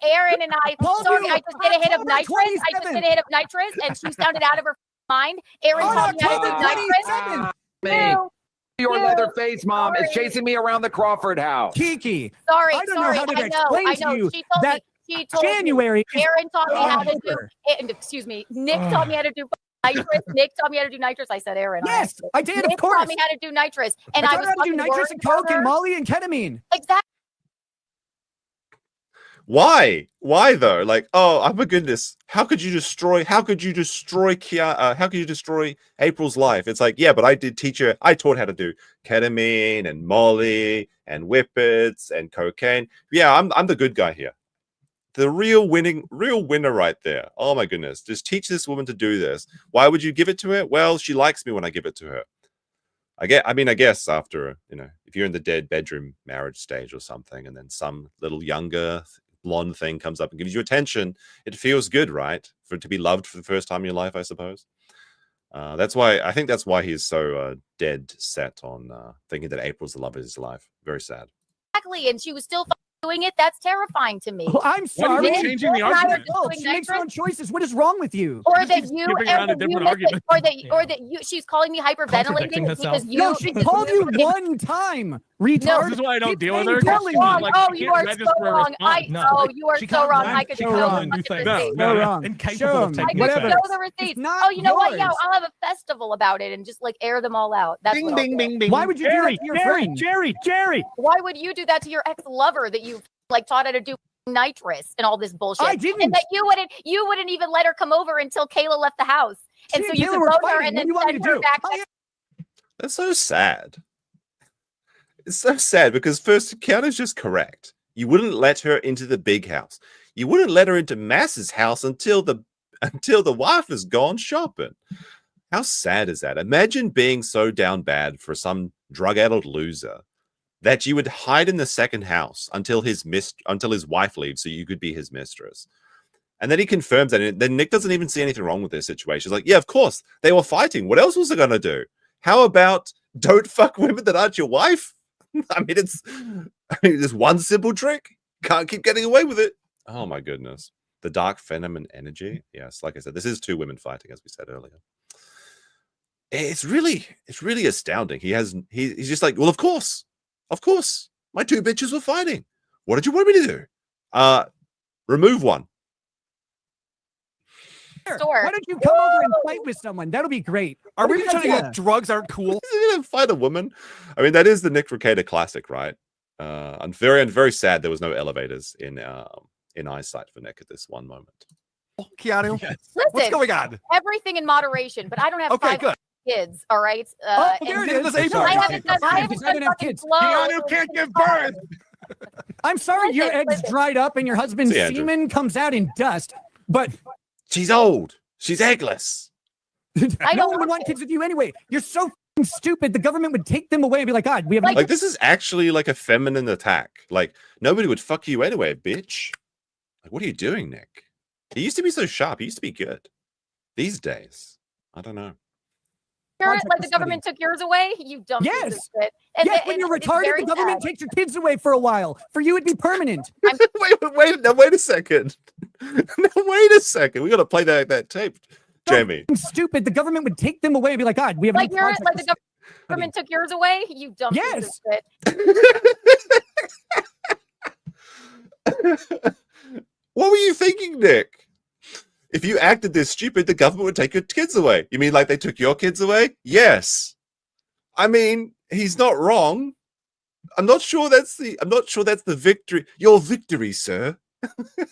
Aaron and I. Sorry, I just did a hit of nitrous. And she sounded out of her mind. Aaron taught me how to do nitrous. Your leather face mom is chasing me around the Crawford house. Kiki. Sorry, I don't know how to explain to you that she told January. Me. Aaron taught me how to do. Excuse me. Nick taught me how to do nitrous. Nick taught me how to do nitrous. I said Aaron. Yes, I did. Nick of course. taught me how to do nitrous, and I was how to do nitrous and coke and Molly and ketamine. Exactly. Why though? Like, oh my goodness, how could you destroy April's life? It's like, yeah, but I did teach her. I taught how to do ketamine and Molly and whippets and cocaine. Yeah, I'm the good guy here. The real winner right there. Oh my goodness, just teach this woman to do this. Why would you give it to her? Well, she likes me when I give it to her. I guess after, if you're in the dead bedroom marriage stage or something, and then some little younger blonde thing comes up and gives you attention, it feels good, right? For it to be loved for the first time in your life, I suppose. That's why he's so dead set on thinking that April's the love of his life. Very sad. Exactly, and she was still doing it. That's terrifying to me. Oh, I'm sorry. Why are you changing the argument? She makes her own choices. What is wrong with you? Or that she's calling me hyperventilating because you. No, she called you one time. Retard. This is why I don't deal with her. You are so wrong. You are so wrong. I could show them the receipts. No, wrong. Incapable of taking I could show the receipts. Oh, you know what? Yeah, I'll have a festival about it and just air them all out. That's bing, bing, bing, bing. Why would you do that to your friend? Jerry. Why would you do that to your ex-lover that you taught how to do nitrous and all this bullshit? I didn't. And that you wouldn't even let her come over until Kayla left the house. And so you could vote her and then send her back. That's so sad. It's so sad because first, Keanu's just correct. You wouldn't let her into the big house. You wouldn't let her into Mass's house until the wife has gone shopping. How sad is that? Imagine being so down bad for some drug-addled loser that you would hide in the second house until his wife leaves so you could be his mistress. And then he confirms that. And then Nick doesn't even see anything wrong with this situation. He's like, yeah, of course. They were fighting. What else was they going to do? How about don't fuck women that aren't your wife? It's one simple trick. Can't keep getting away with it. Oh, my goodness. The dark feminine energy. Yes, like I said, this is two women fighting, as we said earlier. It's really astounding. He's just like, well, of course, my two bitches were fighting. What did you want me to do? Remove one. Store. Why don't you come over and fight with someone? That'll be great. Are we pretending that drugs aren't cool? You're gonna fight a woman? I mean, that is the Nick Rekieta classic, right? I'm very sad there was no elevators in eyesight for Nick at this one moment. Keanu, Listen, what's going on? Everything in moderation, but I don't have five kids. All right. There it is. I haven't done Keanu can't give birth. I'm sorry your eggs dried up and your husband's See, Andrew. semen comes out in dust, but She's old. She's eggless. no one would want kids with you anyway. You're so f***ing stupid. The government would take them away and be like, God, we have Like, this is actually like a feminine attack. Like, nobody would fuck you anyway, bitch. Like, what are you doing, Nick? He used to be so sharp. He used to be good. These days, I don't know. Like the government took yours away? You dumb piece of shit. And when you're retarded, the government takes your kids away for a while. For you, it'd be permanent. wait a second. No, wait a second. We got to play that tape, Jamie. Stupid. The government would take them away and be like, God, we have like the government took yours away? You dumb piece of shit. What were you thinking, Nick? If you acted this stupid, the government would take your kids away. You mean like they took your kids away? Yes. I mean, he's not wrong. I'm not sure that's the victory. Your victory, sir.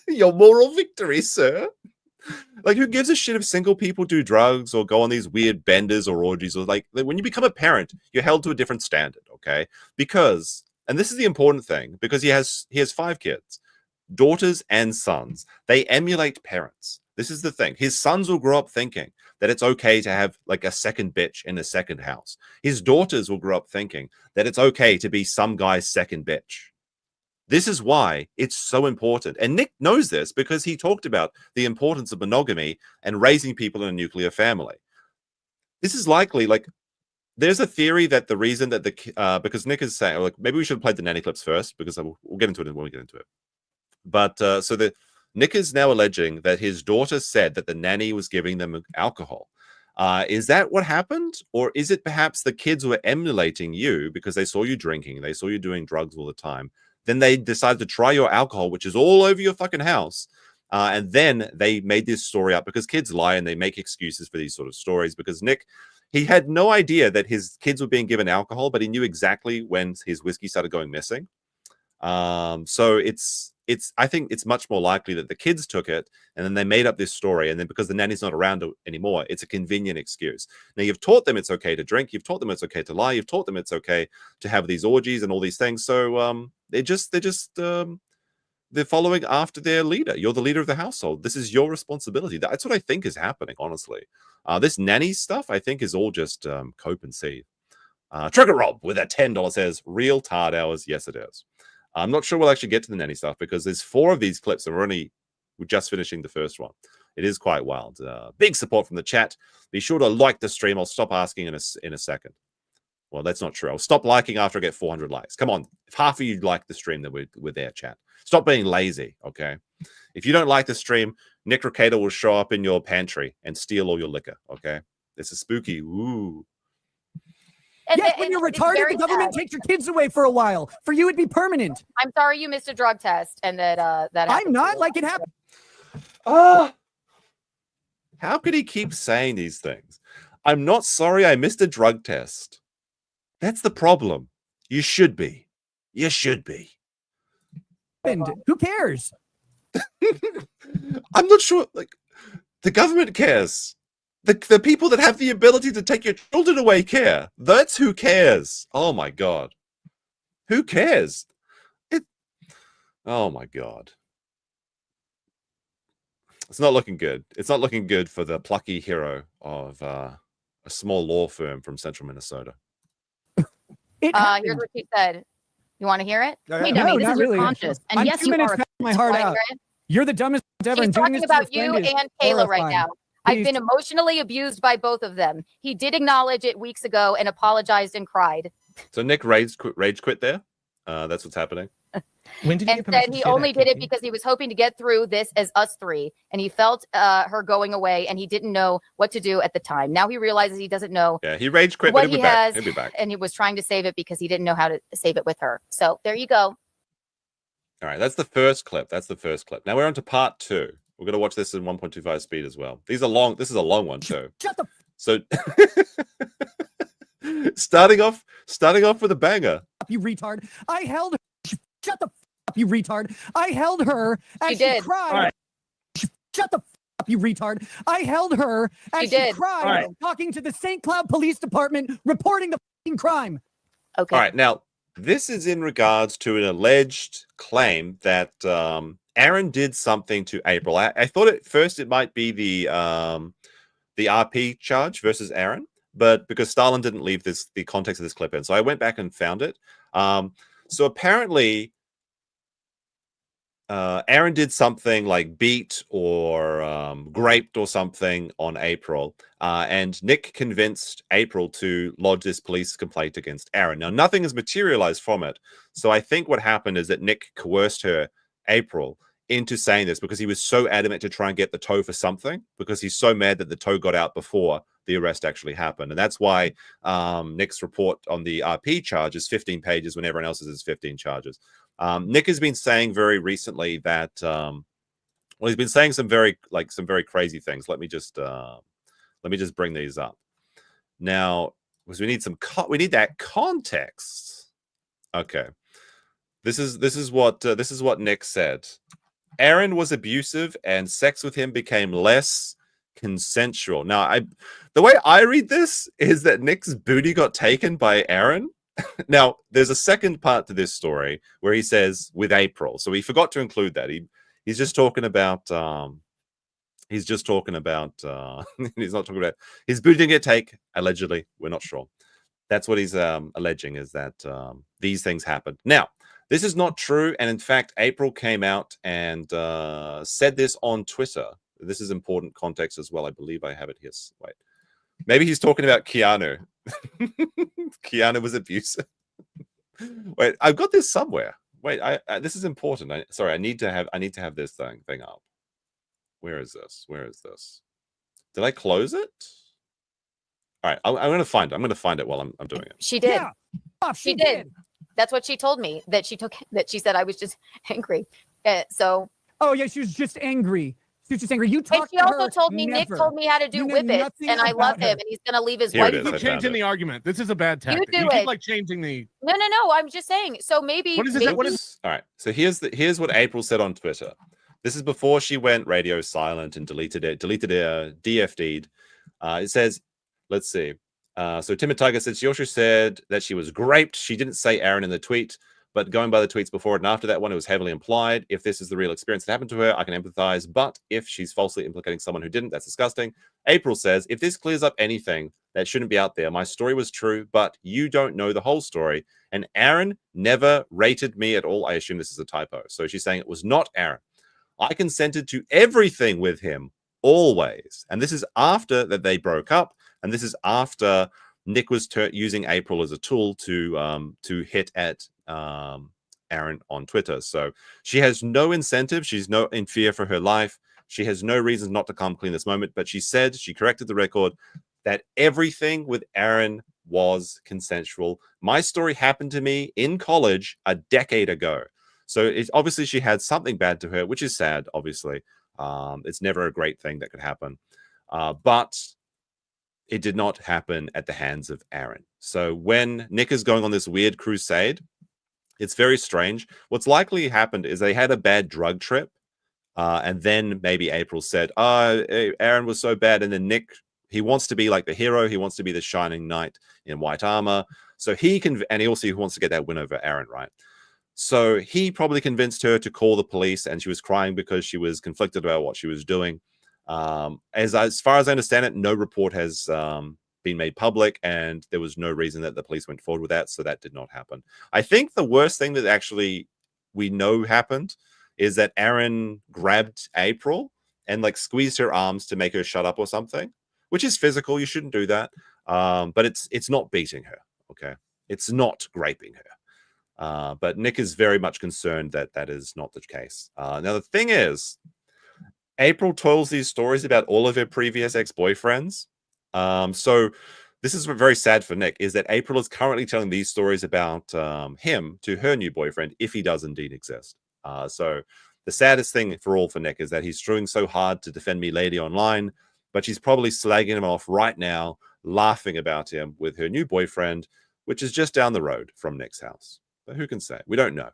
Your moral victory, sir. Like, who gives a shit if single people do drugs or go on these weird benders or orgies? Or like, when you become a parent, you're held to a different standard, okay? Because, and this is the important thing, because he has 5 kids, daughters and sons. They emulate parents. This is the thing. His sons will grow up thinking that it's okay to have like a second bitch in a second house. His daughters will grow up thinking that it's okay to be some guy's second bitch. This is why it's so important. And Nick knows this because he talked about the importance of monogamy and raising people in a nuclear family. This is likely, like, there's a theory that the reason that because Nick is saying, like, maybe we should have played the nanny clips first because we'll get into it when we get into it. But Nick is now alleging that his daughter said that the nanny was giving them alcohol. Is that what happened? Or is it perhaps the kids were emulating you because they saw you drinking, they saw you doing drugs all the time. Then they decided to try your alcohol, which is all over your fucking house. And then they made this story up because kids lie and they make excuses for these sort of stories. Because Nick, he had no idea that his kids were being given alcohol, but he knew exactly when his whiskey started going missing. So I think it's much more likely that the kids took it and then they made up this story. And then because the nanny's not around anymore, it's a convenient excuse. Now, you've taught them it's okay to drink. You've taught them it's okay to lie. You've taught them it's okay to have these orgies and all these things. So they're following after their leader. You're the leader of the household. This is your responsibility. That's what I think is happening, honestly. This nanny stuff, I think, is all just cope and seethe. Trigger Rob with a $10 says, real tard hours. Yes, it is. I'm not sure we'll actually get to the nanny stuff because there's 4 of these clips and we're just finishing the first one. It is quite wild. Big support from the chat. Be sure to like the stream. I'll stop asking in a second. Well, that's not true. I'll stop liking after I get 400 likes. Come on. If half of you like the stream, then we're there, chat. Stop being lazy, okay? If you don't like the stream, Nick Rekieta will show up in your pantry and steal all your liquor, okay? This is spooky. Ooh. When you're retarded, the government takes your kids away for a while. For you, it'd be permanent. I'm sorry you missed a drug test and that I'm not like it happened. How could he keep saying these things? I'm not sorry I missed a drug test. That's the problem. You should be. You should be. Who cares? I'm not sure. Like, the government cares. The people that have the ability to take your children away care. That's who cares. Oh my God. Who cares? Oh my God. It's not looking good. It's not looking good for the plucky hero of a small law firm from central Minnesota. Here's what she said. You want to hear it? Hey, Dummy, this is your conscious. And yes, you are. My heart out. You're the dumbest ever. She's talking about you and Kayla right now. I've been emotionally abused by both of them. He did acknowledge it weeks ago and apologized and cried. So Nick rage quit there. That's what's happening. When did and said he only did it because he was hoping to get through this as us 3, and he felt her going away, and he didn't know what to do at the time. Now he realizes he doesn't know. Yeah, he rage quit, what but he has, he'll be back. And he was trying to save it because he didn't know how to save it with her. So there you go. All right, that's the first clip. Now we're on to part 2. We're going to watch this in 1.25 speed as well. These are long. This is a long one too. So starting off with a banger. You retard. I held her. Shut the up, you retard. I held her as she cried. Right. Shut the up, you retard. I held her as she cried, talking to the St. Cloud Police Department, reporting the crime. Okay. All right, now This is in regards to an alleged claim that Aaron did something to April. I thought at first it might be the RP charge versus Aaron, but because Stalin didn't leave the context of this clip in, so I went back and found it. So apparently, Aaron did something like beat or graped or something on April, and Nick convinced April to lodge this police complaint against Aaron. Now, nothing has materialized from it, so I think what happened is that Nick coerced her, April, into saying this because he was so adamant to try and get the tow for something, because he's so mad that the tow got out before the arrest actually happened. And that's why Nick's report on the RP charge is 15 pages when everyone else's is 15 charges. Nick has been saying very recently that well, he's been saying some very crazy things. Let me just bring these up now, because we need that context. Okay, this is what Nick said. Aaron was abusive and sex with him became less consensual. Now, the way I read this is that Nick's booty got taken by Aaron. Now, there's a second part to this story where he says with April. So he forgot to include that. He's just talking about he's not talking about his booty didn't get taken, allegedly. We're not sure. That's what he's alleging, is that these things happened. Now, this is not true, and in fact, April came out and said this on Twitter. This is important context as well. I believe I have it here. Wait. Maybe he's talking about Keanu. Keanu was abusive. Wait, I've got this somewhere. Wait, this is important. Sorry, I need to have this thing up. Where is this? Did I close it? All right, I'm going to find it. I'm going to find it while I'm doing it. She did. Yeah. Oh, she did. That's what she told me. That she said I was just angry. So. Oh yeah, she was just angry. She was just angry. You talked. And she also told me Nick told me how to do Whippet, and I love him, and he's gonna leave his wife. Keep changing the argument. This is a bad tactic. You keep like changing the. No. I'm just saying. So maybe. What is this? What is? All right. So here's what April said on Twitter. This is before she went radio silent and deleted DFD'd. It says, let's see. So Timid Tiger said she also said that she was raped. She didn't say Aaron in the tweet, but going by the tweets before it and after that one, it was heavily implied. If this is the real experience that happened to her, I can empathize. But if she's falsely implicating someone who didn't, that's disgusting. April says, if this clears up anything that shouldn't be out there, my story was true, but you don't know the whole story. And Aaron never rated me at all. I assume this is a typo. So she's saying it was not Aaron. I consented to everything with him, always. And this is after that they broke up. And this is after Nick was using April as a tool to hit at Aaron on Twitter. So she has no incentive. She's in fear for her life. She has no reason not to come clean this moment. But she said, she corrected the record, that everything with Aaron was consensual. My story happened to me in college a decade ago. So obviously she had something bad to her, which is sad, obviously. It's never a great thing that could happen. But it did not happen at the hands of Aaron. So when Nick is going on this weird crusade, it's very strange. What's likely happened is they had a bad drug trip. And then maybe April said, Aaron was so bad. And then Nick, he wants to be like the hero. He wants to be the shining knight in white armor. So and he also wants to get that win over Aaron, right? So he probably convinced her to call the police, and she was crying because she was conflicted about what she was doing. As far as I understand it, no report has been made public, and there was no reason that the police went forward with that, so that did not happen. I think the worst thing that actually we know happened is that Aaron grabbed April and like squeezed her arms to make her shut up or something, which is physical. You shouldn't do that. But it's not beating her. Okay. It's not raping her. But Nick is very much concerned that that is not the case. Now, the thing is, April tells these stories about all of her previous ex-boyfriends. So this is very sad for Nick, is that April is currently telling these stories about him to her new boyfriend, if he does indeed exist. So the saddest thing for Nick is that he's trying so hard to defend me lady online, but she's probably slagging him off right now, laughing about him with her new boyfriend, which is just down the road from Nick's house. But who can say? We don't know.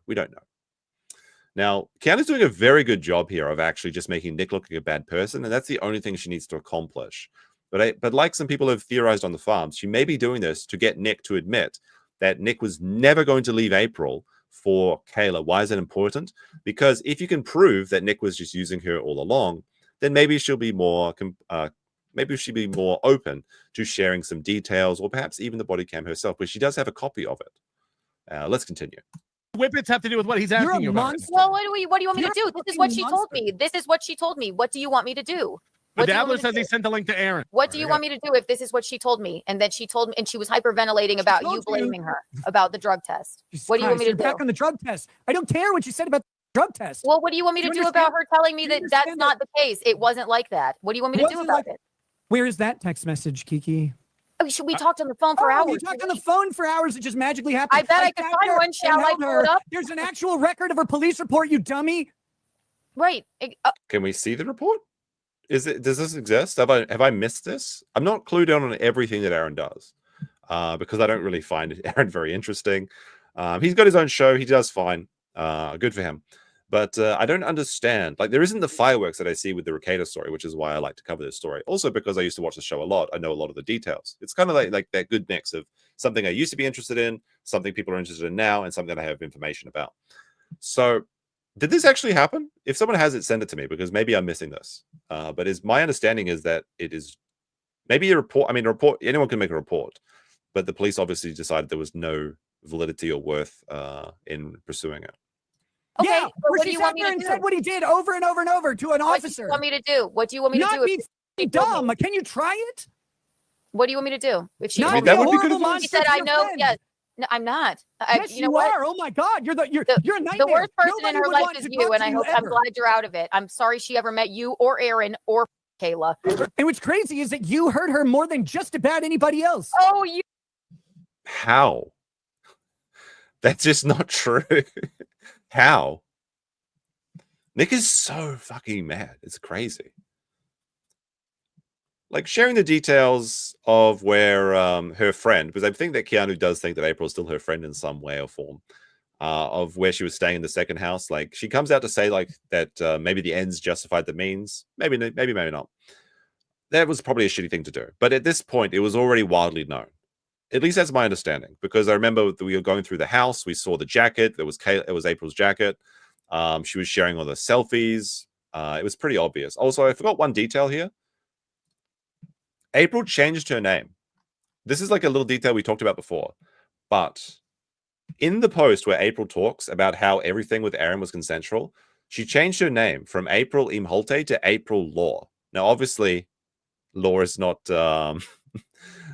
Now, Keanu's doing a very good job here of actually just making Nick look like a bad person, and that's the only thing she needs to accomplish. But like some people have theorized on the farms, she may be doing this to get Nick to admit that Nick was never going to leave April for Kayla. Why is that important? Because if you can prove that Nick was just using her all along, then maybe she'll be more open to sharing some details, or perhaps even the body cam herself, but she does have a copy of it. Let's continue. Whippets have to do with what he's asking you about. Well, what do you want me to do? This is what she told me. This is what she told me. What do you want me to do? The Dabbler says he sent the link to Aaron. What do you want me to do if this is what she told me? And then she told me, and she was hyperventilating about you blaming her about the drug test. What do you want me to do? Back on the drug test. I don't care what you said about the drug test. Well, what do you want me to do about her telling me that that's not the case? It wasn't like that. What do you want me to do about it? Where is that text message, Kiki? Oh, we talked on the phone for hours. We talked on the phone for hours. It just magically happened. I bet I could find one. Shall I pull it up? There's an actual record of her police report, you dummy. Right. Can we see the report? Does this exist? Have I missed this? I'm not clued in on everything that Aaron does, because I don't really find Aaron very interesting. He's got his own show. He does fine. Good for him. But I don't understand. Like, there isn't the fireworks that I see with the Rekieta story, which is why I like to cover this story. Also, because I used to watch the show a lot, I know a lot of the details. It's kind of like that good mix of something I used to be interested in, something people are interested in now, and something I have information about. So, did this actually happen? If someone has it, send it to me, because maybe I'm missing this. But my understanding is that it is maybe a report. I mean, a report. Anyone can make a report, but the police obviously decided there was no validity or worth in pursuing it. Okay, yeah, what do you want me to do? Said what he did over and over and over to an officer. What do you want me to do? What do you want me to do? Not be dumb. Can you try it? What do you want me to do? If she not be a horrible monster. She said, "I know." Yes. No, I'm not. Yes, you are. Oh my God, you're a nightmare. The worst person in her life is you, and I'm glad you're out of it. I'm sorry she ever met you or Aaron or Kayla. And what's crazy is that you hurt her more than just about anybody else. Oh, you. How? That's just not true. How? Nick is so fucking mad. It's crazy. Like, sharing the details of where her friend, because I think that Keanu does think that April is still her friend in some way or form, of where she was staying in the second house. Like, she comes out to say like that maybe the ends justified the means. Maybe not. That was probably a shitty thing to do. But at this point, it was already widely known. At least that's my understanding, because I remember that we were going through the house. We saw the jacket. It was April's jacket. She was sharing all the selfies. It was pretty obvious. Also, I forgot one detail here. April changed her name. This is like a little detail we talked about before. But in the post where April talks about how everything with Aaron was consensual, she changed her name from April Imholte to April Law. Now, obviously, Law is not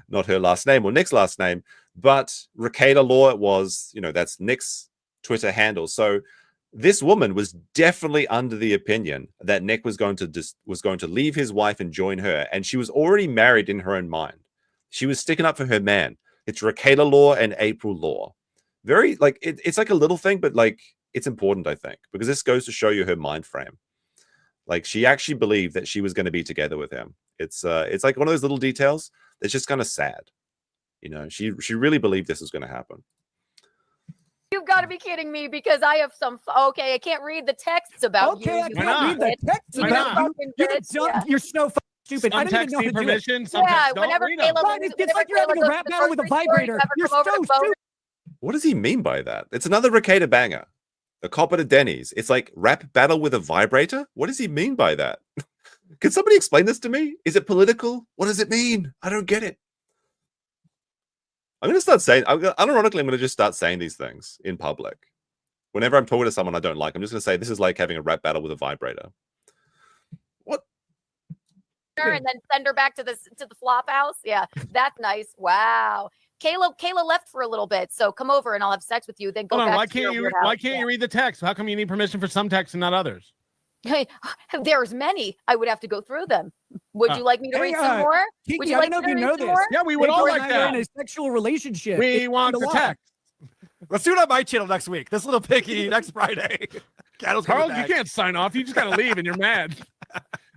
not her last name or Nick's last name, but Rekieta Law was, that's Nick's Twitter handle. So this woman was definitely under the opinion that Nick was going to leave his wife and join her, and she was already married in her own mind. She was sticking up for her man. It's Rekieta Law and April Law. Very it's like a little thing, but like it's important, I think, because this goes to show you her mind frame. Like, she actually believed that she was going to be together with him. It's like one of those little details that's just kind of sad. She really believed this was going to happen. You've got to be kidding me, because I have some. Okay, I can't read the texts about you. Okay, I can't read the texts about you. You're dumb. Yeah. You're so fucking stupid. I don't even know permission. Yeah, whenever Kayla, it's like you're having a rap battle with a vibrator. You're so stupid. What does he mean by that? It's another Rekieta banger. A cop at a Denny's. It's like rap battle with a vibrator? What does he mean by that? Can somebody explain this to me? Is it political? What does it mean? I don't get it. I'm going to start saying, unironically, I'm going to just start saying these things in public. Whenever I'm talking to someone I don't like, I'm just going to say, this is like having a rap battle with a vibrator. What? And then send her back to the flop house. Yeah, that's nice. Wow. Kayla left for a little bit, so come over and I'll have sex with you. Then go back. Why can't you read the text? How come you need permission for some texts and not others? There's many. I would have to go through them. Would you like me to read some more? Kiki, would you like I don't know if you know this. More? Yeah, we would all like that. We're in a sexual relationship. We want the text. Let's do it on my channel next week. This little picky next Friday. Carl, you can't sign off. You just got to leave and you're mad.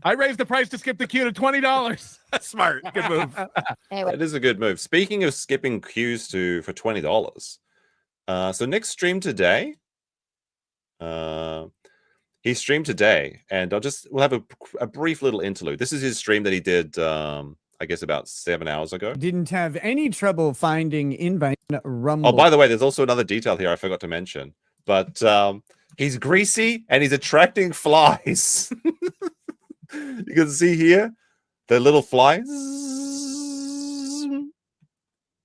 I raised the price to skip the queue to $20. That's smart. Good move. Anyway. It is a good move. Speaking of skipping queues for $20, so Nick streamed today. He streamed today, and we'll have a brief little interlude. This is his stream that he did, I I guess about 7 hours ago. Didn't have any trouble finding invite Rumble. Oh, by the way, there's also another detail here I forgot to mention. But he's greasy and he's attracting flies. You can see here the little flies.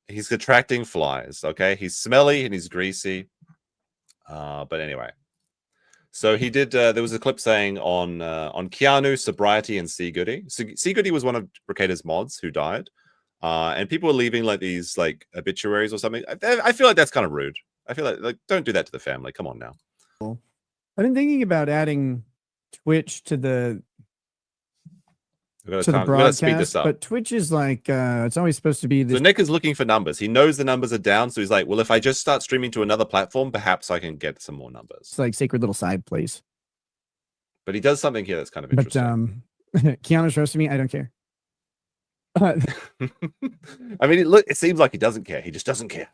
He's attracting flies. Okay, he's smelly and he's greasy. But anyway, so he did. There was a clip saying on Keanu, sobriety, and C Goody. So C Goody was one of Rekieta's mods who died, and people were leaving like these like obituaries or something. I feel like that's kind of rude. I feel like don't do that to the family. Come on now. I've been thinking about adding Twitch to the broadcast, but Twitch is like it's always supposed to be this. So Nick is looking for numbers. He knows the numbers are down, so he's like, well, if I just start streaming to another platform, perhaps I can get some more numbers. It's like sacred little side place. But he does something here that's kind of interesting. But Keanu's roasting me. I don't care. I mean, it seems like he doesn't care. He just doesn't care.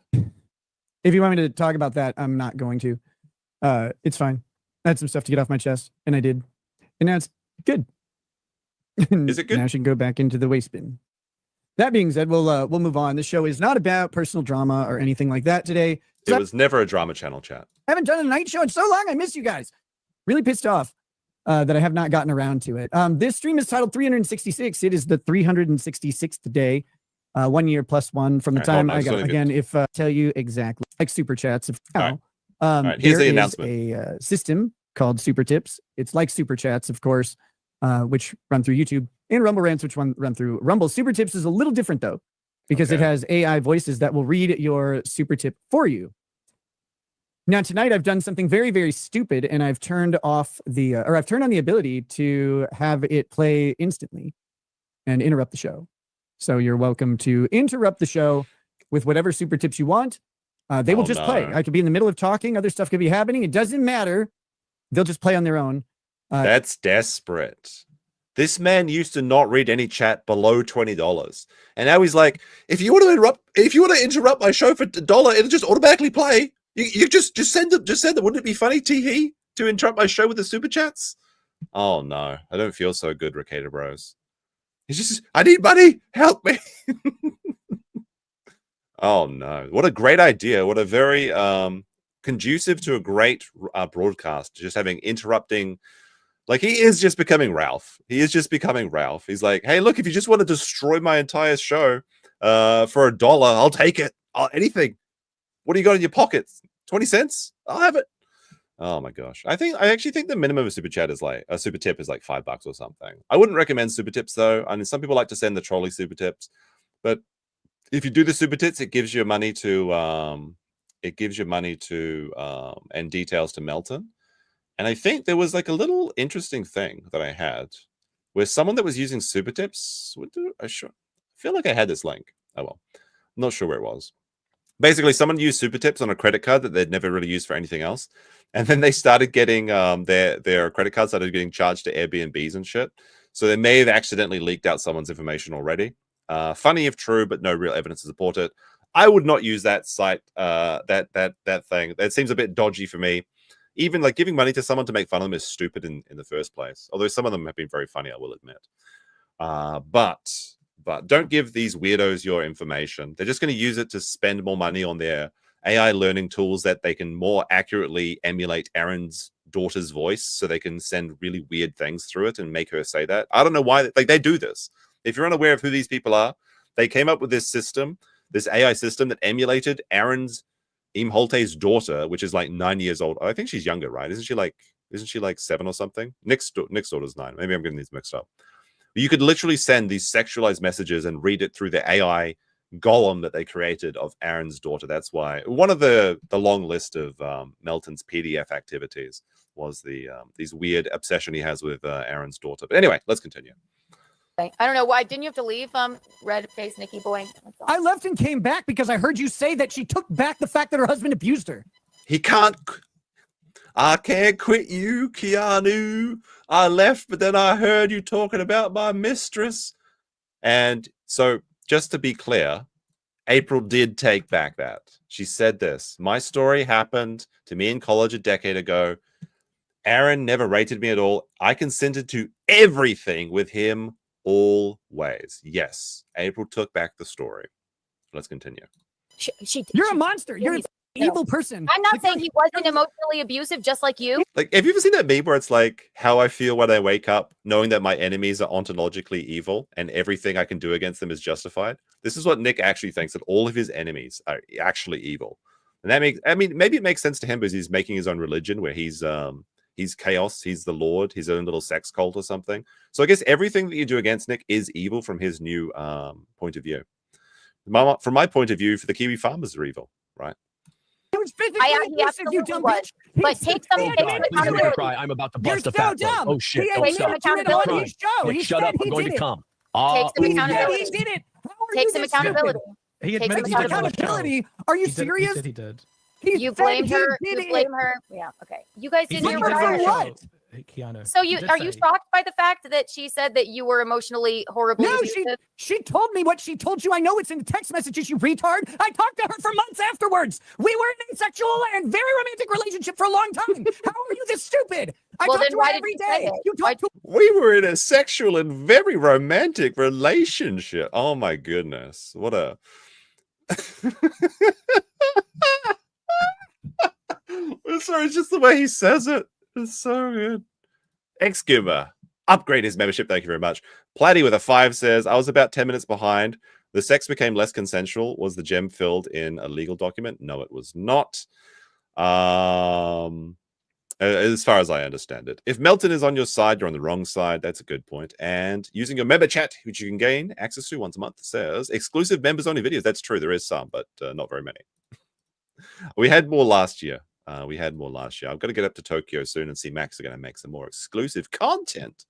If you want me to talk about that, I'm not going to. It's fine. I had some stuff to get off my chest, and I did. And now it's good. Is it good? Now I should go back into the waste bin. That being said, we'll move on. This show is not about personal drama or anything like that today. It was never a drama channel chat. I haven't done a night show in so long. I miss you guys. Really pissed off that I have not gotten around to it. This stream is titled 366. It is the 366th day. 1 year plus one from the time I got. Again, if tell you exactly like super chats. All right. Here's the announcement. A system called Super Tips. It's like super chats, of course, which run through YouTube, and Rumble Rants, which run through Rumble. Super Tips is a little different though, because it has AI voices that will read your super tip for you. Now tonight I've done something very, very stupid, and I've turned off the I've turned on the ability to have it play instantly and interrupt the show. So you're welcome to interrupt the show with whatever super tips you want. They will just play. I could be in the middle of talking. Other stuff could be happening. It doesn't matter. They'll just play on their own. That's desperate. This man used to not read any chat below $20, and now he's like, if you want to interrupt my show for $1, it'll just automatically play. You just send them. Wouldn't it be funny, Teehee, to interrupt my show with the super chats? Oh no, I don't feel so good, Rekieta Bros. He's just, I need money. Help me. Oh no, what a great idea. What a very conducive to a great broadcast. Just having interrupting, like he is just becoming Ralph. He is just becoming Ralph. He's like, hey, look, if you just want to destroy my entire show for $1, I'll take it. Anything. What do you got in your pockets? 20 cents? I'll have it. Oh my gosh. I actually think the minimum of super chat is like a super tip is like $5 or something. I wouldn't recommend super tips though. I mean, some people like to send the trolley super tips, but if you do the super tips, it gives you money to and details to Melton. And I think there was like a little interesting thing that I had where someone that was using super tips I feel like I had this link. Oh well, I'm not sure where it was. Basically, someone used super tips on a credit card that they'd never really used for anything else, and then they started getting their credit card started getting charged to Airbnbs and shit. So they may have accidentally leaked out someone's information already. Funny if true, but no real evidence to support it. I would not use that site. That thing. That seems a bit dodgy for me. Even like giving money to someone to make fun of them is stupid in the first place. Although some of them have been very funny, I will admit. But don't give these weirdos your information. They're just going to use it to spend more money on their AI learning tools that they can more accurately emulate Aaron's daughter's voice, so they can send really weird things through it and make her say that. I don't know why they do this. If you're unaware of who these people are, they came up with this system, this AI system that emulated Aaron's Imholte's daughter, which is like 9 years old. I think she's younger, right? Isn't she like 7 or something? Nick's daughter's 9. Maybe I'm getting these mixed up. You could literally send these sexualized messages and read it through the AI golem that they created of Aaron's daughter. That's why one of the long list of Melton's PDF activities was these weird obsession he has with Aaron's daughter. But anyway, let's continue. I don't know why. Didn't you have to leave, red face Nikki boy? I left and came back because I heard you say that she took back the fact that her husband abused her. He can't. I can't quit you, Keanu. I left, but then I heard you talking about my mistress. And so, just to be clear, April did take back that. She said this. My story happened to me in college a decade ago. Aaron never rated me at all. I consented to everything with him Always. Yes. April took back the story. Let's continue. You're a monster. You're an evil person. I'm not saying he wasn't emotionally abusive, just like you. Like, have you ever seen that meme where it's like how I feel when I wake up, knowing that my enemies are ontologically evil and everything I can do against them is justified? This is what Nick actually thinks, that all of his enemies are actually evil. And that makes, I mean, maybe it makes sense to him because he's making his own religion where he's chaos, he's the Lord, his own little sex cult or something. So I guess everything that you do against Nick is evil from his new point of view. From my point of view, for the Kiwi farmers are evil, right? He absolutely was. But take some accountability. I'm about to bust a so fat dumb. Oh shit! He Take some accountability. Shut up! I'm going to come. Take some He accountability. did it. Take some accountability. He Take admitted some he did it. Accountability? Are you serious? He said he did. You blame her. You blame her. Yeah. Okay. You guys didn't hear what I heard. Keanu. So are you shocked by the fact that she said that you were emotionally horribly abusive? She told me what she told you. I know it's in the text messages, you retard. I talked to her for months afterwards. We were in a sexual and very romantic relationship for a long time. How are you this stupid? I talk to her every day. We were in a sexual and very romantic relationship. Oh my goodness. What a sorry, it's just the way he says it. It's so good. Excumer, upgrade his membership. Thank you very much. Platty with a 5 says, I was about 10 minutes behind. The sex became less consensual. Was the gem filled in a legal document? No, it was not. As far as I understand it. If Melton is on your side, you're on the wrong side. That's a good point. And using your member chat, which you can gain access to once a month, says exclusive members only videos. That's true. There is some, but not very many. We had more last year. I've got to get up to Tokyo soon and see Max are going to make some more exclusive content.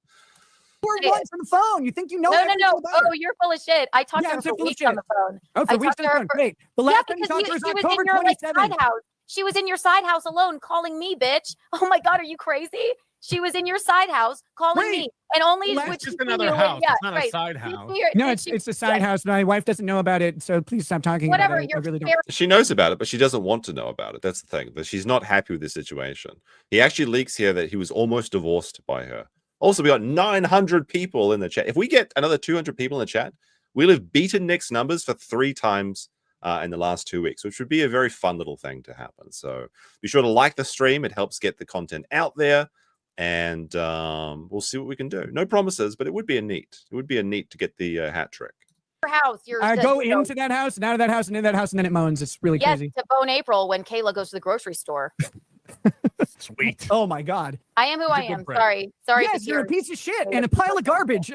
We're once on the phone. You think you know? No. Oh, you're full of shit. I talked to her for weeks on the phone. Oh, for weeks on the phone. Great. The last time you talked to her was October 27th. She was in your side house alone calling me, bitch. Oh my God, are you crazy? She was in your side house calling me. And only it's just another house. It's not a side house. No, it's a side house. My wife doesn't know about it, so please stop talking about it. I really don't. She knows about it, but she doesn't want to know about it. That's the thing. That she's not happy with this situation. He actually leaks here that he was almost divorced by her. Also, we got 900 people in the chat. If we get another 200 people in the chat, we'll have beaten Nick's numbers for 3 times in the last 2 weeks, which would be a very fun little thing to happen. So be sure to like the stream. It helps get the content out there. And we'll see what we can do. No promises, but it would be a neat. It would be a neat to get the hat trick. House. I go into that house and out of that house and in that house and then it moans. It's really crazy. To bone April when Kayla goes to the grocery store. Sweet. Oh my God. I am who I am. Sorry. Yes, you're a piece of shit and a pile of garbage.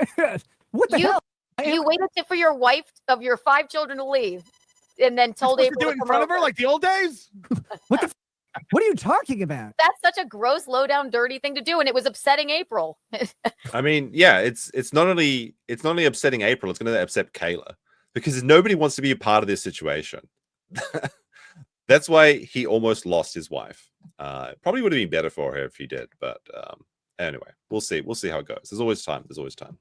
What the hell? You waited for your wife of your 5 children to leave, and then told April to do it in front of her like the old days. What the? What are you talking about? That's such a gross, low down, dirty thing to do, and it was upsetting April. I mean, yeah, it's not only upsetting April, it's going to upset Kayla because nobody wants to be a part of this situation. That's why he almost lost his wife. Probably would have been better for her if he did, but anyway, we'll see. We'll see how it goes. There's always time.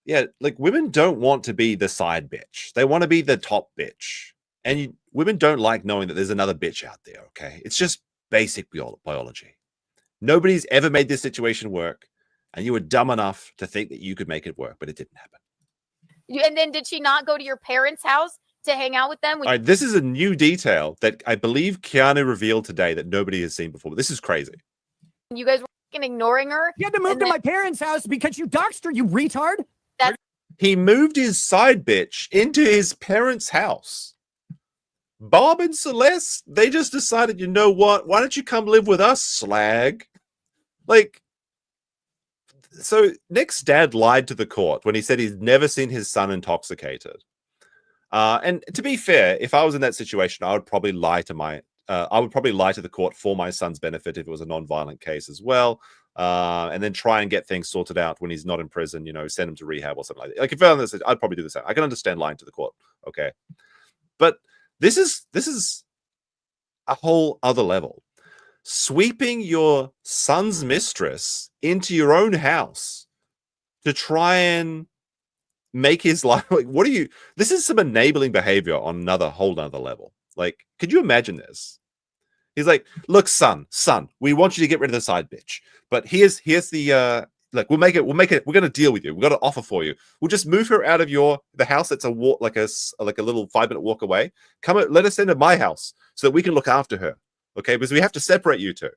Yeah, like women don't want to be the side bitch. They want to be the top bitch. And women don't like knowing that there's another bitch out there, okay? It's just basic biology. Nobody's ever made this situation work, and you were dumb enough to think that you could make it work, but it didn't happen. And then did she not go to your parents' house to hang out with them? All right, this is a new detail that I believe Keanu revealed today that nobody has seen before. But this is crazy. You guys were ignoring her? You had to move to my parents' house because you doxed her, you retard. He moved his side bitch into his parents' house. Bob and Celeste, they just decided, you know what? Why don't you come live with us, slag? Like, so Nick's dad lied to the court when he said he's never seen his son intoxicated. And to be fair, if I was in that situation, I would probably lie to the court for my son's benefit if it was a non-violent case as well. And then try and get things sorted out when he's not in prison, you know, send him to rehab or something like that. Like if I was, I'd probably do the same. I can understand lying to the court. Okay. But this is a whole other level. Sweeping your son's mistress into your own house to try and make his life like, what are you? This is some enabling behavior on whole nother level. Like, could you imagine this? He's like, look, son, we want you to get rid of the side bitch, but here's the Like we'll make it. We're going to deal with you. We've got an offer for you. We'll just move her out of the house that's a walk, like a little 5-minute walk away. Let us into my house so that we can look after her. Okay, because we have to separate you two.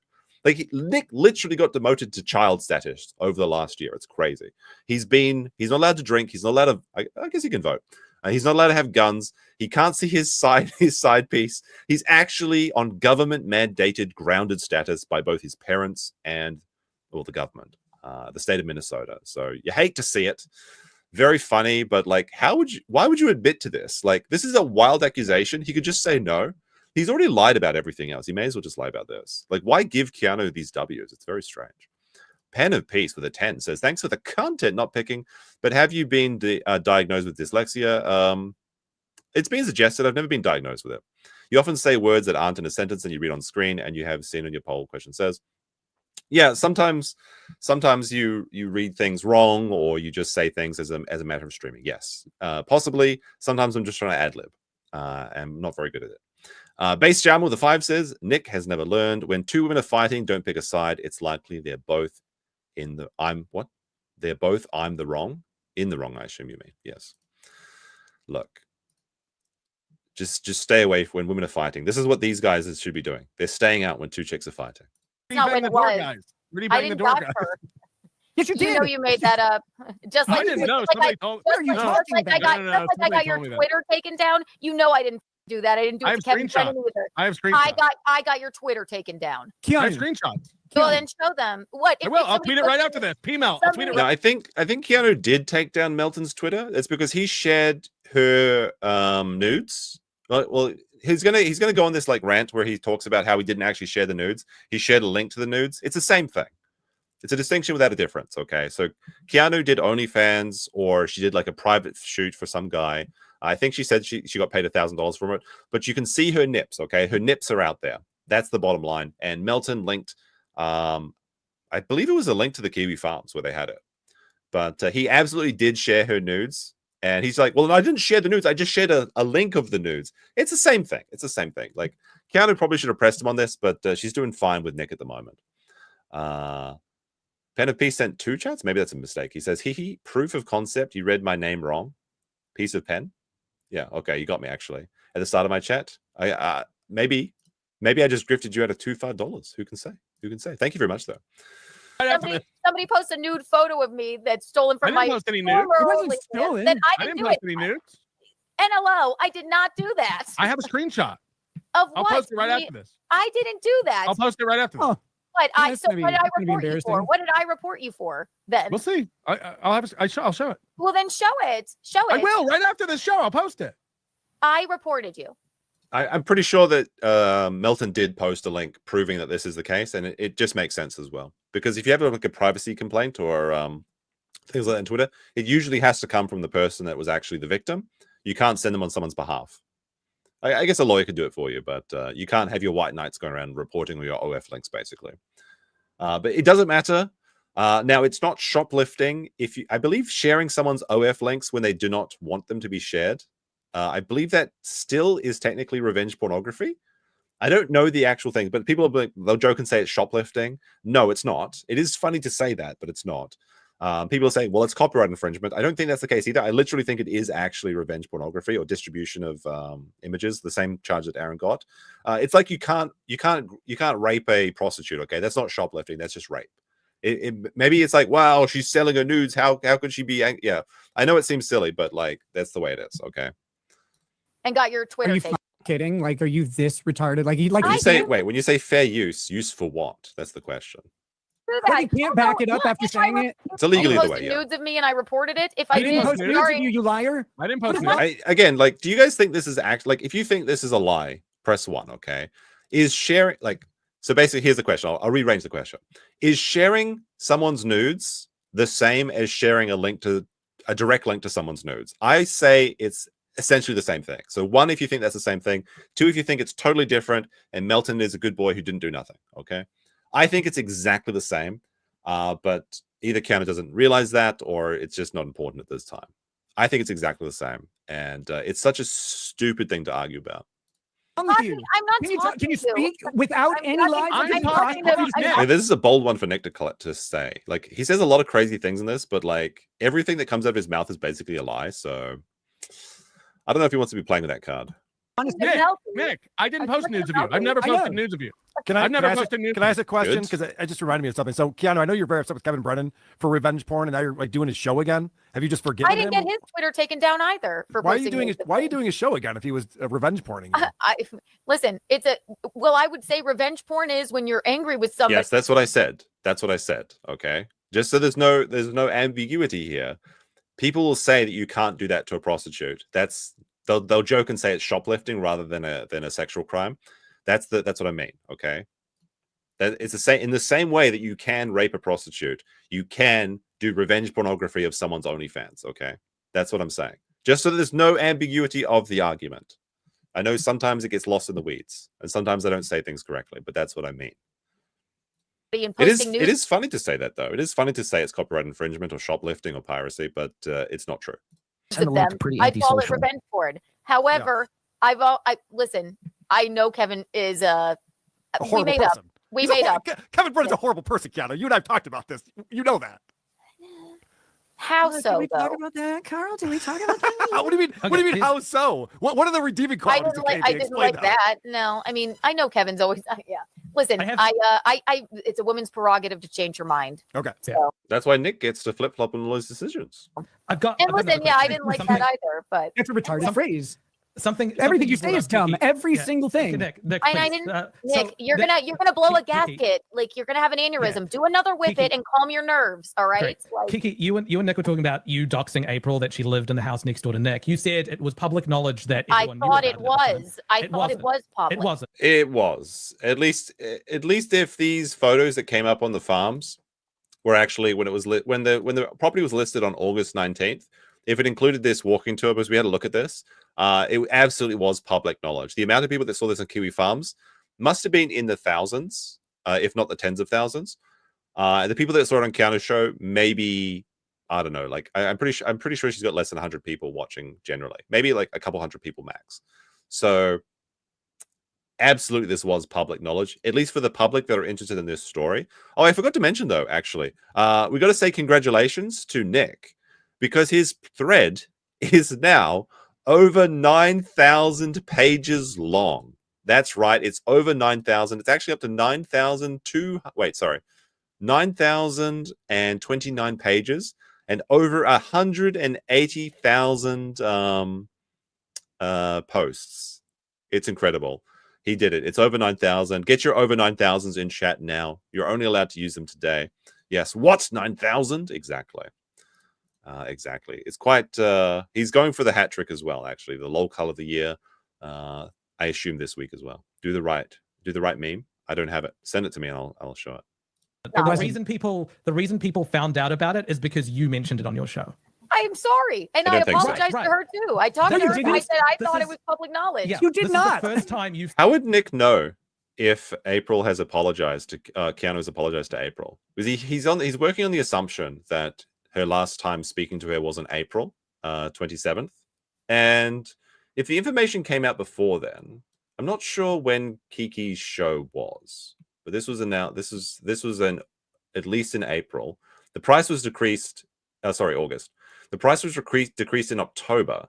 Like Nick literally got demoted to child status over the last year. It's crazy. He's not allowed to drink. He's not allowed to. I guess he can vote. He's not allowed to have guns. He can't see his side piece. He's actually on government mandated grounded status by both his parents and the government, the state of Minnesota. So you hate to see it. Very funny, but like, why would you admit to this? Like, this is a wild accusation. He could just say no. He's already lied about everything else. He may as well just lie about this. Like, why give Keanu these W's? It's very strange. Pen of Peace with a 10 says, thanks for the content, not picking, but have you been diagnosed with dyslexia? It's been suggested. I've never been diagnosed with it. You often say words that aren't in a sentence and you read on screen, and you have seen on your poll question says, yeah, sometimes you read things wrong, or you just say things as a matter of streaming. Yes, possibly. Sometimes I'm just trying to ad-lib. I'm not very good at it. Base Jam with a 5 says, Nick has never learned. When two women are fighting, don't pick a side. It's likely they're both in the wrong. In the wrong, I assume you mean. Yes. Look. Just stay away when women are fighting. This is what these guys should be doing. They're staying out when two chicks are fighting. Not when it was. I didn't got her. Yes, you did. You know you made that up. Just like I didn't know. Somebody told What are you talking about? I got your Twitter taken down. You know I didn't do that. I didn't do it to Kevin Brennan either. I have screenshots. I got your Twitter taken down. I have screenshots. Well, then show them. What? I will. I'll tweet it right after this. P-Mel. I'll tweet it right. I think Keanu did take down Melton's Twitter. It's because he shared her nudes. Well, he's gonna go on this like rant where he talks about how he didn't actually share the nudes. He shared a link to the nudes. It's the same thing. It's a distinction without a difference. Okay, so Keanu did OnlyFans, or she did like a private shoot for some guy. I think she said she got paid $1,000 from it, but you can see her nips. Okay, her nips are out there. That's the bottom line. And Melton linked, I believe it was a link to the Kiwi Farms where they had it. But he absolutely did share her nudes. And he's like, well, no, I didn't share the nudes. I just shared a link of the nudes. It's the same thing. It's the same thing. Like, Keanu probably should have pressed him on this, but she's doing fine with Nick at the moment. Pen of Peace sent 2 chats. Maybe that's a mistake. He says, hee, proof of concept. You read my name wrong. Piece of pen. Yeah, okay, you got me actually. At the start of my chat. Maybe I just grifted you out of $2 Who can say? Who can say? Thank you very much, though. Somebody post a nude photo of me that's stolen from my post any nudes. It wasn't stolen. Then I didn't post any nudes. NLO, I did not do that. I have a screenshot. Of I'll what? post it right after this. I didn't do that. I'll post it right after this. Oh. What? Yeah, What did I report you for? What did I report you for then? We'll see. I'll show it. Well, then show it. Show it. I will right after this show. I'll post it. I reported you. I'm pretty sure that Melton did post a link proving that this is the case, and it just makes sense as well. Because if you have like a privacy complaint or things like that on Twitter, it usually has to come from the person that was actually the victim. You can't send them on someone's behalf. I guess a lawyer could do it for you, but you can't have your white knights going around reporting your OF links, basically. But it doesn't matter. Now, it's not shoplifting. I believe sharing someone's OF links when they do not want them to be shared, I believe that still is technically revenge pornography. I don't know the actual thing, but people they'll joke and say it's shoplifting. No, it's not. It is funny to say that, but it's not. People are saying, well, it's copyright infringement. I don't think that's the case either. I literally think it is actually revenge pornography or distribution of images, the same charge that Aaron got. It's like you can't rape a prostitute. Okay, that's not shoplifting. That's just rape. Maybe it's like, wow, she's selling her nudes. How could she be? Yeah, I know it seems silly, but like that's the way it is. Okay. And got your Twitter. Are you kidding? Like, are you this retarded? Like, when you say fair use for what? That's the question. You can't back it up after saying it. It's illegal either way. Nudes of me and I reported it. If I didn't post nudes of you, you liar. I didn't post nudes. Again, like, do you guys think this is if you think this is a lie, press 1. Okay, is sharing so basically here's the question. I'll rearrange the question. Is sharing someone's nudes the same as sharing a direct link to someone's nudes? I say it's essentially the same thing. So 1, if you think that's the same thing. 2, if you think it's totally different and Melton is a good boy who didn't do nothing. Okay. I think it's exactly the same, but either Keanu doesn't realize that or it's just not important at this time. I think it's exactly the same, and it's such a stupid thing to argue about. I'm not Can you talking speak without any lies? I mean, this is a bold one for Nick to say. Like, he says a lot of crazy things in this, but like everything that comes out of his mouth is basically a lie. So I don't know if he wants to be playing with that card. Nick, I didn't post nudes of you. I've never posted nudes of you. Can I ask a question? Because it just reminded me of something. So, Keanu, I know you're very upset with Kevin Brennan for revenge porn, and now you're like doing his show again. Have you just forgiven him? I didn't get his Twitter taken down either. For why are you doing his show again if he was revenge porning you? Listen, I would say revenge porn is when you're angry with somebody. Yes, that's what I said. Okay, just so there's no ambiguity here. People will say that you can't do that to a prostitute. They'll joke and say it's shoplifting rather than a sexual crime. That's what I mean. Okay, that it's the same in the same way that you can rape a prostitute, you can do revenge pornography of someone's OnlyFans. Okay, that's what I'm saying. Just so there's no ambiguity of the argument. I know sometimes it gets lost in the weeds, and sometimes I don't say things correctly, but that's what I mean. It is funny to say that, though. It is funny to say it's copyright infringement or shoplifting or piracy, but it's not true. I call it revenge porn. However, listen. I know Kevin is a horrible person. We made up. Kevin Brennan's a horrible person, Keanu. You and I have talked about this. You know that. How so? Did we talk about that, Carl? Did we talk about that? What do you mean? What do you mean? How so? What are the redeeming qualities of KP? I didn't like that. No, I mean, I know Kevin's always. Yeah. Listen, it's a woman's prerogative to change her mind. Okay. So. That's why Nick gets to flip flop on all his decisions. I didn't like that either. But it's a retarded phrase. Everything you say is dumb. Every single thing. Nick, you're gonna blow a gasket. Like you're gonna have an aneurysm. Yeah. Do another Whippet and calm your nerves. All right. Like, Kiki, you and Nick were talking about you doxing April, that she lived in the house next door to Nick. You said it was public knowledge that I thought it was. I thought it was public. It wasn't. It was. At least if these photos that came up on the farms were actually when the property was listed on August 19th. If it included this walking tour, because we had a look at this, it absolutely was public knowledge. The amount of people that saw this on Kiwi Farms must have been in the thousands, if not the tens of thousands. The people that saw it on Keanu's show, maybe, I don't know, like I'm pretty sure she's got less than 100 people watching generally, maybe like a couple hundred people max. So absolutely, this was public knowledge, at least for the public that are interested in this story. Oh, I forgot to mention though, actually, we got to say congratulations to Nick, because his thread is now over 9,000 pages long. That's right. It's over 9,000. It's actually up to 9,029 pages and over 180,000 posts. It's incredible. He did it. It's over 9,000. Get your over 9,000s in chat now. You're only allowed to use them today. Yes. What? 9,000? Exactly. Exactly. It's quite he's going for the hat trick as well, actually. The lol color of the year. I assume this week as well. Do the right meme. I don't have it. Send it to me and I'll show it. The reason people found out about it is because you mentioned it on your show. I'm sorry. And I apologize to her too. I talked to her and I said I thought it was public knowledge. Yeah, you did not. The first time you How would Nick know if April has apologized to Keanu has apologized to April? Because he's working on the assumption that her last time speaking to her was on April 27th. And if the information came out before then, I'm not sure when Kiki's show was, but this was announced. This was at least in April. The price was decreased. August. The price was decreased in October.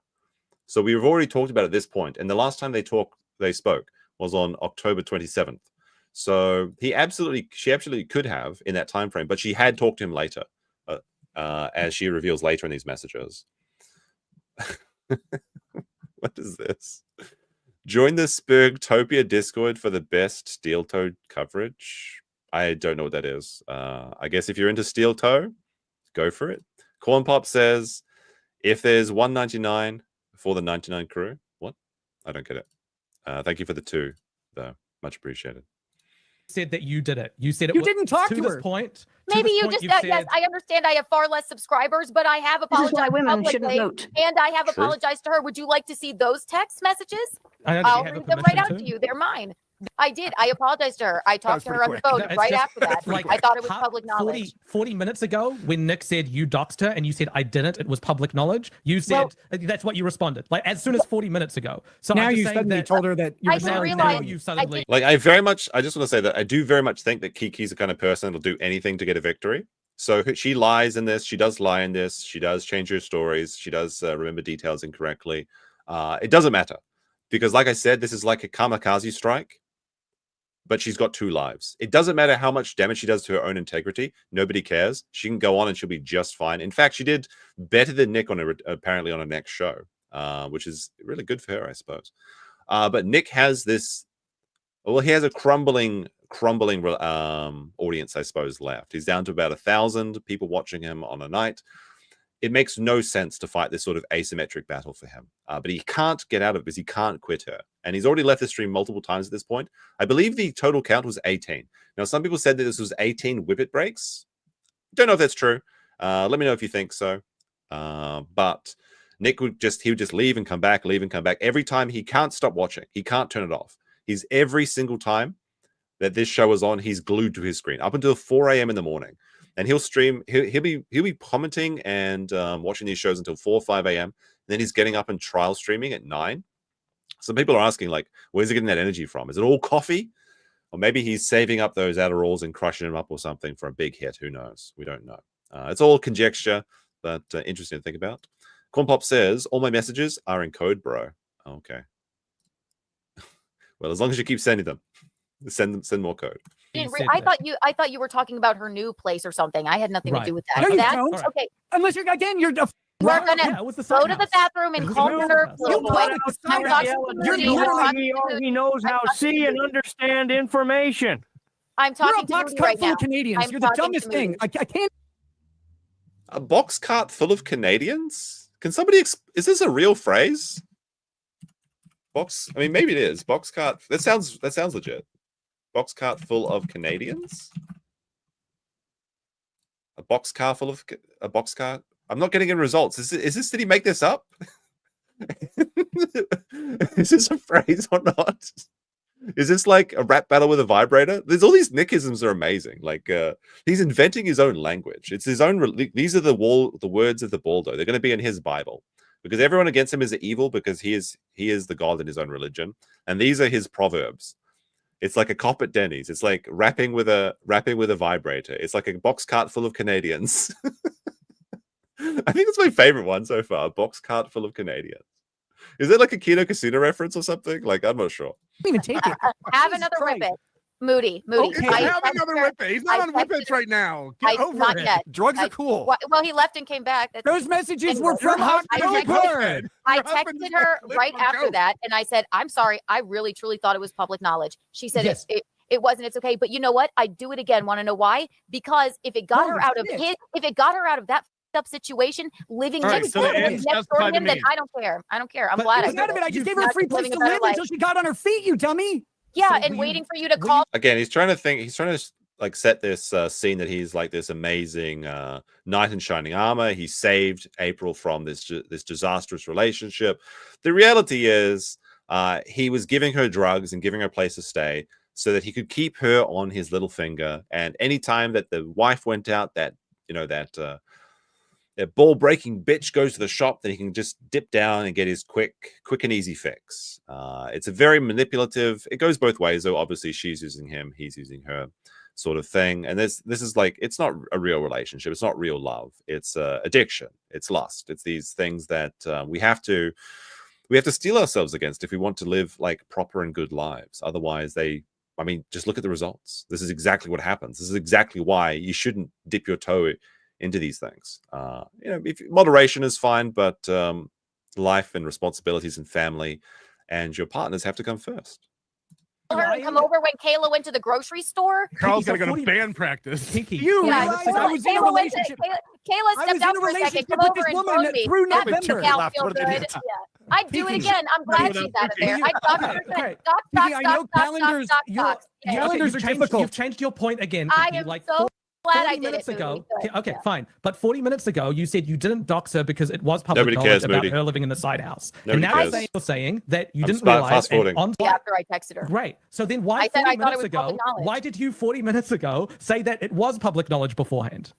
So we've already talked about it at this point. And the last time they spoke was on October 27th. So she absolutely could have in that time frame, but she had talked to him later. As she reveals later in these messages. What is this? Join the Spurgtopia Discord for the best steel toe coverage. I don't know what that is. I guess if you're into steel toe, go for it. Corn Pop says, if there's $1.99 for the 99 crew. What? I don't get it. Thank you for the 2, though. Much appreciated. Said that you did it. You said it. You didn't talk to her. This point. Maybe you just yes, I understand I have far less subscribers, but I have apologized publicly, and I have apologized to her. Would you like to see those text messages? I'll read them right out to you. They're mine. I did. I apologized to her. I talked to her on the phone No, right just, after that. like, I thought it was public knowledge. 40 minutes ago, when Nick said you doxed her and you said I didn't, it was public knowledge. You said that's what you responded. Like as soon as 40 minutes ago. So now I'm just you saying suddenly that, told her that you I were didn't now realize. you suddenly. Like I just want to say that I do very much think that Kiki's the kind of person that'll do anything to get a victory. So she lies in this. She does lie in this. She does change her stories. She does remember details incorrectly. It doesn't matter because, like I said, this is like a kamikaze strike. But she's got 2 lives. It doesn't matter how much damage she does to her own integrity. Nobody cares. She can go on and she'll be just fine. In fact, she did better than Nick apparently on her next show, which is really good for her, I suppose. But Nick has this. Well, he has a crumbling audience, I suppose, left. He's down to about 1,000 people watching him on a night. It makes no sense to fight this sort of asymmetric battle for him. But he can't get out of it because he can't quit her. And he's already left the stream multiple times at this point. I believe the total count was 18. Now, some people said that this was 18 Whippet breaks. Don't know if that's true. Let me know if you think so. But Nick would just leave and come back, leave and come back. Every time he can't stop watching. He can't turn it off. He's every single time that this show is on, he's glued to his screen up until 4 a.m. in the morning. And he'll stream, he'll be commenting and watching these shows until 4 or 5 a.m. Then he's getting up and trial streaming at 9. Some people are asking, like, where's he getting that energy from? Is it all coffee? Or maybe he's saving up those Adderalls and crushing them up or something for a big hit. Who knows? We don't know. It's all conjecture, but interesting to think about. Corn Pop says, all my messages are in code, bro. Okay. Well, as long as you keep sending them. Send more code. I thought you were talking about her new place or something. I had nothing to do with that. No, you That- don't. Okay. Unless you're again, you're. We're gonna go to the bathroom and call her little boy. He knows how to see and understand information. I'm talking You're a box to Moody cart right full now. of Canadians. I'm You're the talking dumbest to thing. Moody. I can't. A box cart full of Canadians? Can somebody is this a real phrase? I mean, maybe it is. Box cart. That sounds legit. Box cart full of Canadians? A box cart. I'm not getting any results. Is this, did he make this up? Is this a phrase or not? Is this like a rap battle with a vibrator? There's all these Nickisms are amazing. Like he's inventing his own language. It's his own. These are the words of the Baldo. They're going to be in his Bible because everyone against him is evil because he is the god in his own religion, and these are his proverbs. It's like a cop at Denny's. It's like rapping with a vibrator. It's like a box cart full of Canadians. I think it's my favorite one so far. Box cart full of Canadians. Is it like a Keanu Casino reference or something? Like, I'm not sure. Even take it. Have another Whippet. Moody. Okay, have another Whippet. He's not on Whippets right now. Get over not it. yet. Drugs are cool. Well, he left and came back. Those messages were from I I texted her right after that, and I said, "I'm sorry. I really, truly thought it was public knowledge." She said, Yes. It wasn't. It's okay. But you know what? I'd do it again. Want to know why? Because if it got her out of that up situation, living next door to him, then I don't care. I'm glad I did I just gave her a free place to live until she got on her feet, you dummy. Yeah, and waiting for you to call. Again, he's trying to like set this scene that he's like this amazing knight in shining armor. He saved April from this disastrous relationship. The reality is he was giving her drugs and giving her a place to stay so that he could keep her on his little finger. And anytime that the wife went out, that ball breaking bitch goes to the shop, that he can just dip down and get his quick and easy fix. It's a very manipulative. It goes both ways, though. Obviously, she's using him, he's using her, sort of thing. And this is like, it's not a real relationship. It's not real love. It's addiction. It's lust. It's these things that we have to steel ourselves against if we want to live like proper and good lives. Otherwise, just look at the results. This is exactly what happens. This is exactly why you shouldn't dip your toe into these things. Moderation is fine, but life and responsibilities and family and your partners have to come first. Her to come over when Kayla went to the grocery store. Carl's gonna go to band practice. You realize I was in a relationship. Kayla stepped out for a second. Come over and phone me. Through That November. makes Cal feel good. Yeah. I'd do it again. I'm glad she's out of there. I'd talk to her. I know calendars. Calendars are difficult. You've changed your point again. I Kiki, am like so glad I 40 did minutes it. ago. Moody. Okay, Yeah. fine. But 40 minutes ago, you said you didn't dox her because it was public Nobody knowledge cares, about Moody. her living in the side house. Nobody and now cares. you're saying that you I'm didn't fast realize. forwarding. After I texted her. Great. So then why I said 40 I thought it minutes was ago? public knowledge. Why did you 40 minutes ago say that it was public knowledge beforehand?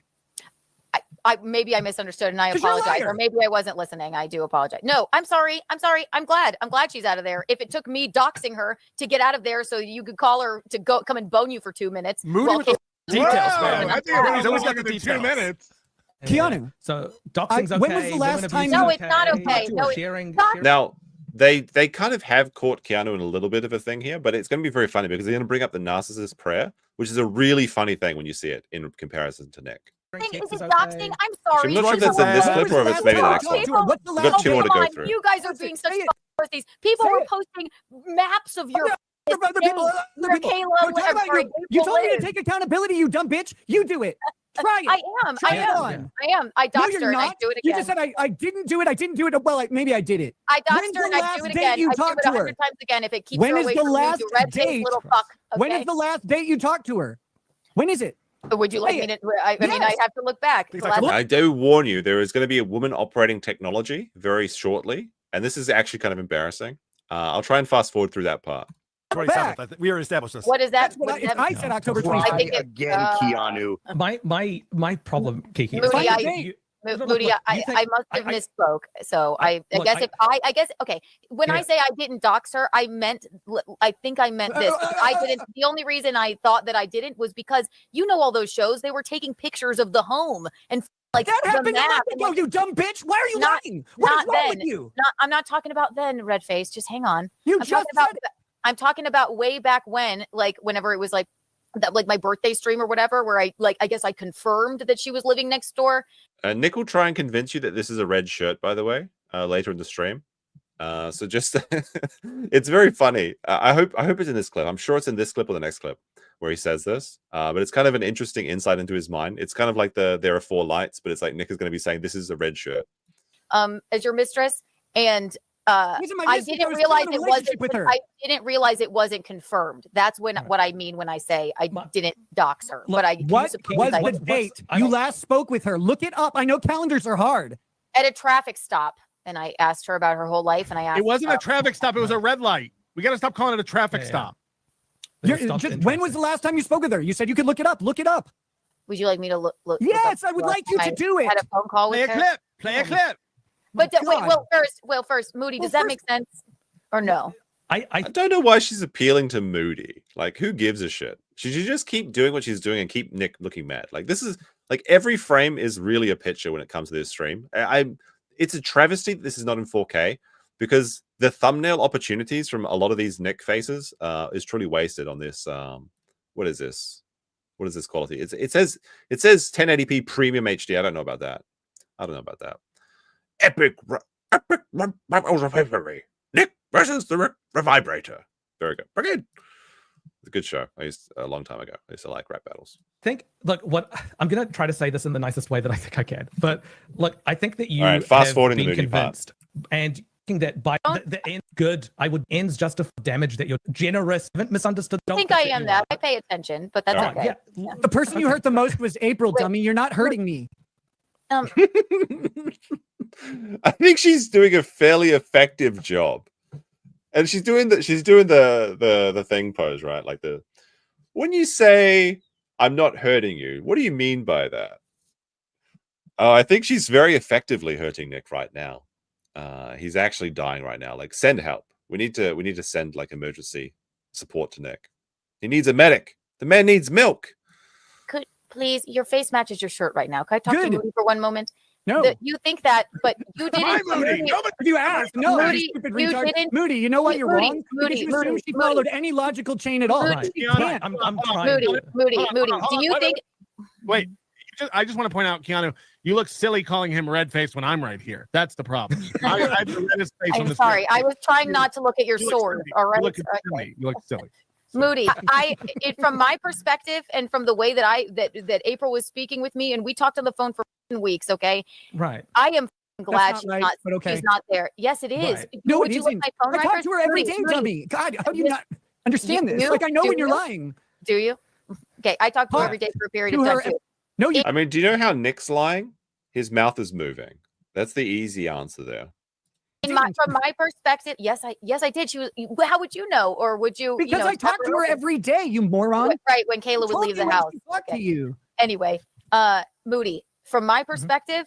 Maybe I misunderstood and I 'Cause you're a apologize. liar. Or maybe I wasn't listening. I do apologize. No, I'm sorry. I'm sorry. I'm glad she's out of there. If it took me doxing her to get out of there so you could call her to come and bone you for 2 minutes. Moody with the details, man. I think He's always got the 2 details. minutes. Keanu. So doxing's okay. when was the last time? No, it's not okay. No, it's sharing. Now, they kind of have caught Keanu in a little bit of a thing here, but it's going to be very funny because they're going to bring up the narcissist prayer, which is a really funny thing when you see it in comparison to Nick. Is it doxing? I'm sorry. I'm not sure if that's in this clip or if it's maybe the next one. We've got 2 more to go through. You guys are being such pussies. People were posting maps of your You told me to take accountability, you dumb bitch. You do it. Try it. I am. I doxed No, her you're and I not. do it You again. just said I didn't do it. I didn't do it. Well, maybe I did it. I When's doxed her the and I last do it date again. you I do talked it to her? 100 times again if it keeps When her is away the from last me, you red-faced date? little fuck. When okay? is the last date you talked to her? When is it? Would you like me to? I mean, I have to look back. The last- I do warn you, there is going to be a woman operating technology very shortly, and this is actually kind of embarrassing. I'll try and fast forward through that part. 27th. I think we already established this. What is that? I said October I 27th. think Keanu. My problem, Kiki. Moody, Look, Moody, you I think- must have misspoke. So I Look, guess I guess okay. When I say I didn't dox her, I think I meant this. I didn't. The only reason I thought that I didn't was because you know all those shows they were taking pictures of the home and like That the happened a map month and, ago, like, you dumb bitch. Why are you not- lying? What is not wrong then. with you? I'm not talking about then, red face. Just hang on. You I'm just talking about. said I'm talking about way back when, like whenever it was like that, like my birthday stream or whatever, where I guess I confirmed that she was living next door. Nick will try and convince you that this is a red shirt, by the way, later in the stream. So just it's very funny. I hope it's in this clip. I'm sure it's in this clip or the next clip where he says this. But it's kind of an interesting insight into his mind. It's kind of like there are 4 lights, but it's like Nick is going to be saying this is a red shirt. As your mistress, and I didn't realize it wasn't. I didn't realize it wasn't confirmed. That's when what I mean when I say I didn't dox her. But I What was the date you last spoke with her? Look it up. I know calendars are hard. At a traffic stop, and I asked her about her whole life, and I asked. It wasn't a traffic stop. It was a red light. We got to stop calling it a traffic stop. When was the last time you spoke with her? You said you could look it up. Look it up. Would you like me to look? Yes, I would like you to do it. Had a phone call with her. Play a clip. But wait, first, Moody, does that make sense or no? I don't know why she's appealing to Moody. Like, who gives a shit? She should just keep doing what she's doing and keep Nick looking mad. Like, this is like every frame is really a picture when it comes to this stream. It's a travesty that this is not in 4K because the thumbnail opportunities from a lot of these Nick faces is truly wasted on this. What is this? What is this quality? It says 1080p premium HD. I don't know about that. Epic Nick versus the vibrator. Very good. It's a good show. A long time ago. I used to like rap battles. Look, what I'm gonna try to say this in the nicest way that I think I can. But look, I think that you all right, fast have forwarding the been movie convinced and thinking that by the end good, I would ends justify damage that you're generous. I haven't misunderstood. I think I am that. I pay attention, but that's okay. Yeah. The person you hurt the most was April, dummy. You're not hurting me. I think she's doing a fairly effective job. And she's doing the thing pose, right? Like when you say I'm not hurting you, what do you mean by that? I think she's very effectively hurting Nick right now. He's actually dying right now. Like, send help. We need to send like emergency support to Nick. He needs a medic. The man needs milk. Could please, your face matches your shirt right now. Can I talk to Moody for one moment? No. You think that, but you didn't. Moody. You asked. No, Moody, stupid you retard. didn't. Moody, you know why you're wrong? Moody, Because you assume she followed any logical chain at all. Moody, She can't. I'm trying. Moody. Do you think? Wait. I just want to point out, Keanu, you look silly calling him red face when I'm right here. That's the problem. I have the reddest face on I'm the sorry. screen. I was trying not to look at your sword. All right. You look silly. Moody, from my perspective and from the way that April was speaking with me, and we talked on the phone for weeks. Okay. Right. I am glad That's not right, but okay. she's not there. Yes, it is. Right. No, Would it you like isn't. my phone I talk records? to her every Moody, day, dummy. God, how do you not understand this? You? Like, I know Do when you're you? lying. Do you? Okay, I talk to her every day for a period of time too. No, you. I mean, do you know how Nick's lying? His mouth is moving. That's the easy answer there. From my perspective, yes, I did. She was. How would you know, or would you? Because I talk to her every day, you moron. Right when Kayla would leave the house. Talk to you. Anyway, Moody. From my perspective,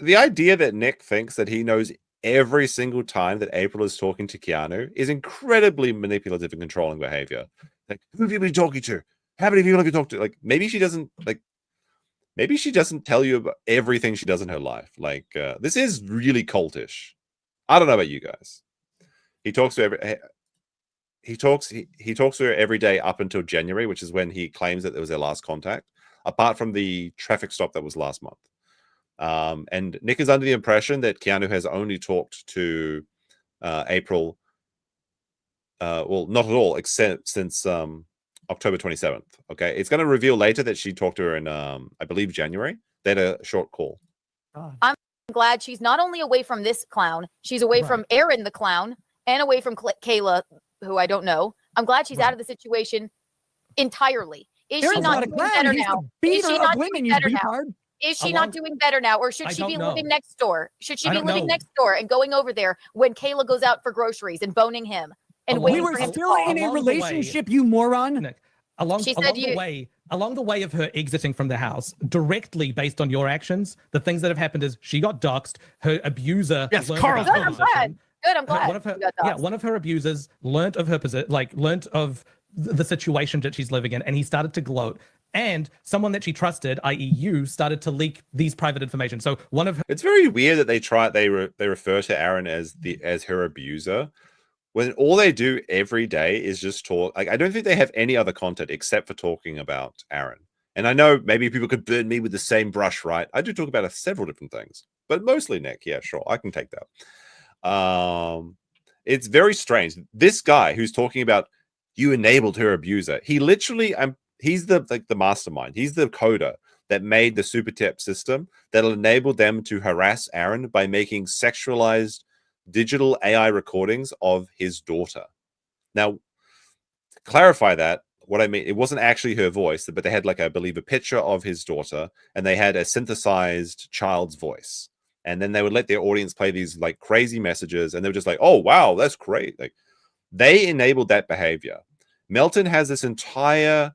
the idea that Nick thinks that he knows every single time that April is talking to Keanu is incredibly manipulative and controlling behavior. Like, who have you been talking to? How many people have you talked to? Like, maybe she doesn't tell you about everything she does in her life. Like, this is really cultish. I don't know about you guys. He talks to her every day up until January, which is when he claims that there was their last contact, apart from the traffic stop that was last month. And Nick is under the impression that Keanu has only talked to April, well, not at all, except since October 27th. Okay, it's going to reveal later that she talked to her in, I believe, January. They had a short call. I'm glad she's not only away from this clown, she's away from Aaron the clown, and away from Kayla, who I don't know. I'm glad she's out of the situation entirely. Is she not doing better now? Is she not doing better now? Is she not doing better now, or should she be living next door? Should she be living next door and going over there when Kayla goes out for groceries and boning him and waiting for him? We were still in a relationship, you moron. Nick, along the way of her exiting from the house, directly based on your actions, the things that have happened is she got doxxed. Her abuser. Yes, Carl's. Good, I'm glad. One of her abusers learnt of her position, learnt of the situation that she's living in, and he started to gloat. And someone that she trusted, i.e., you, started to leak these private information. So one of her. It's very weird that they refer to Aaron as her abuser, when all they do every day is just talk. Like, I don't think they have any other content except for talking about Aaron. And I know maybe people could burn me with the same brush, right? I do talk about several different things, but mostly Nick. Yeah, sure, I can take that. It's very strange. This guy who's talking about you enabled her abuser. He literally, he's the mastermind. He's the coder that made the super tip system that'll enable them to harass Aaron by making sexualized digital AI recordings of his daughter. Now, to clarify that, what I mean, it wasn't actually her voice, but they had, like, I believe, a picture of his daughter, and they had a synthesized child's voice. And then they would let their audience play these like crazy messages, and they were just like, oh, wow, that's great. Like, they enabled that behavior. Melton has this entire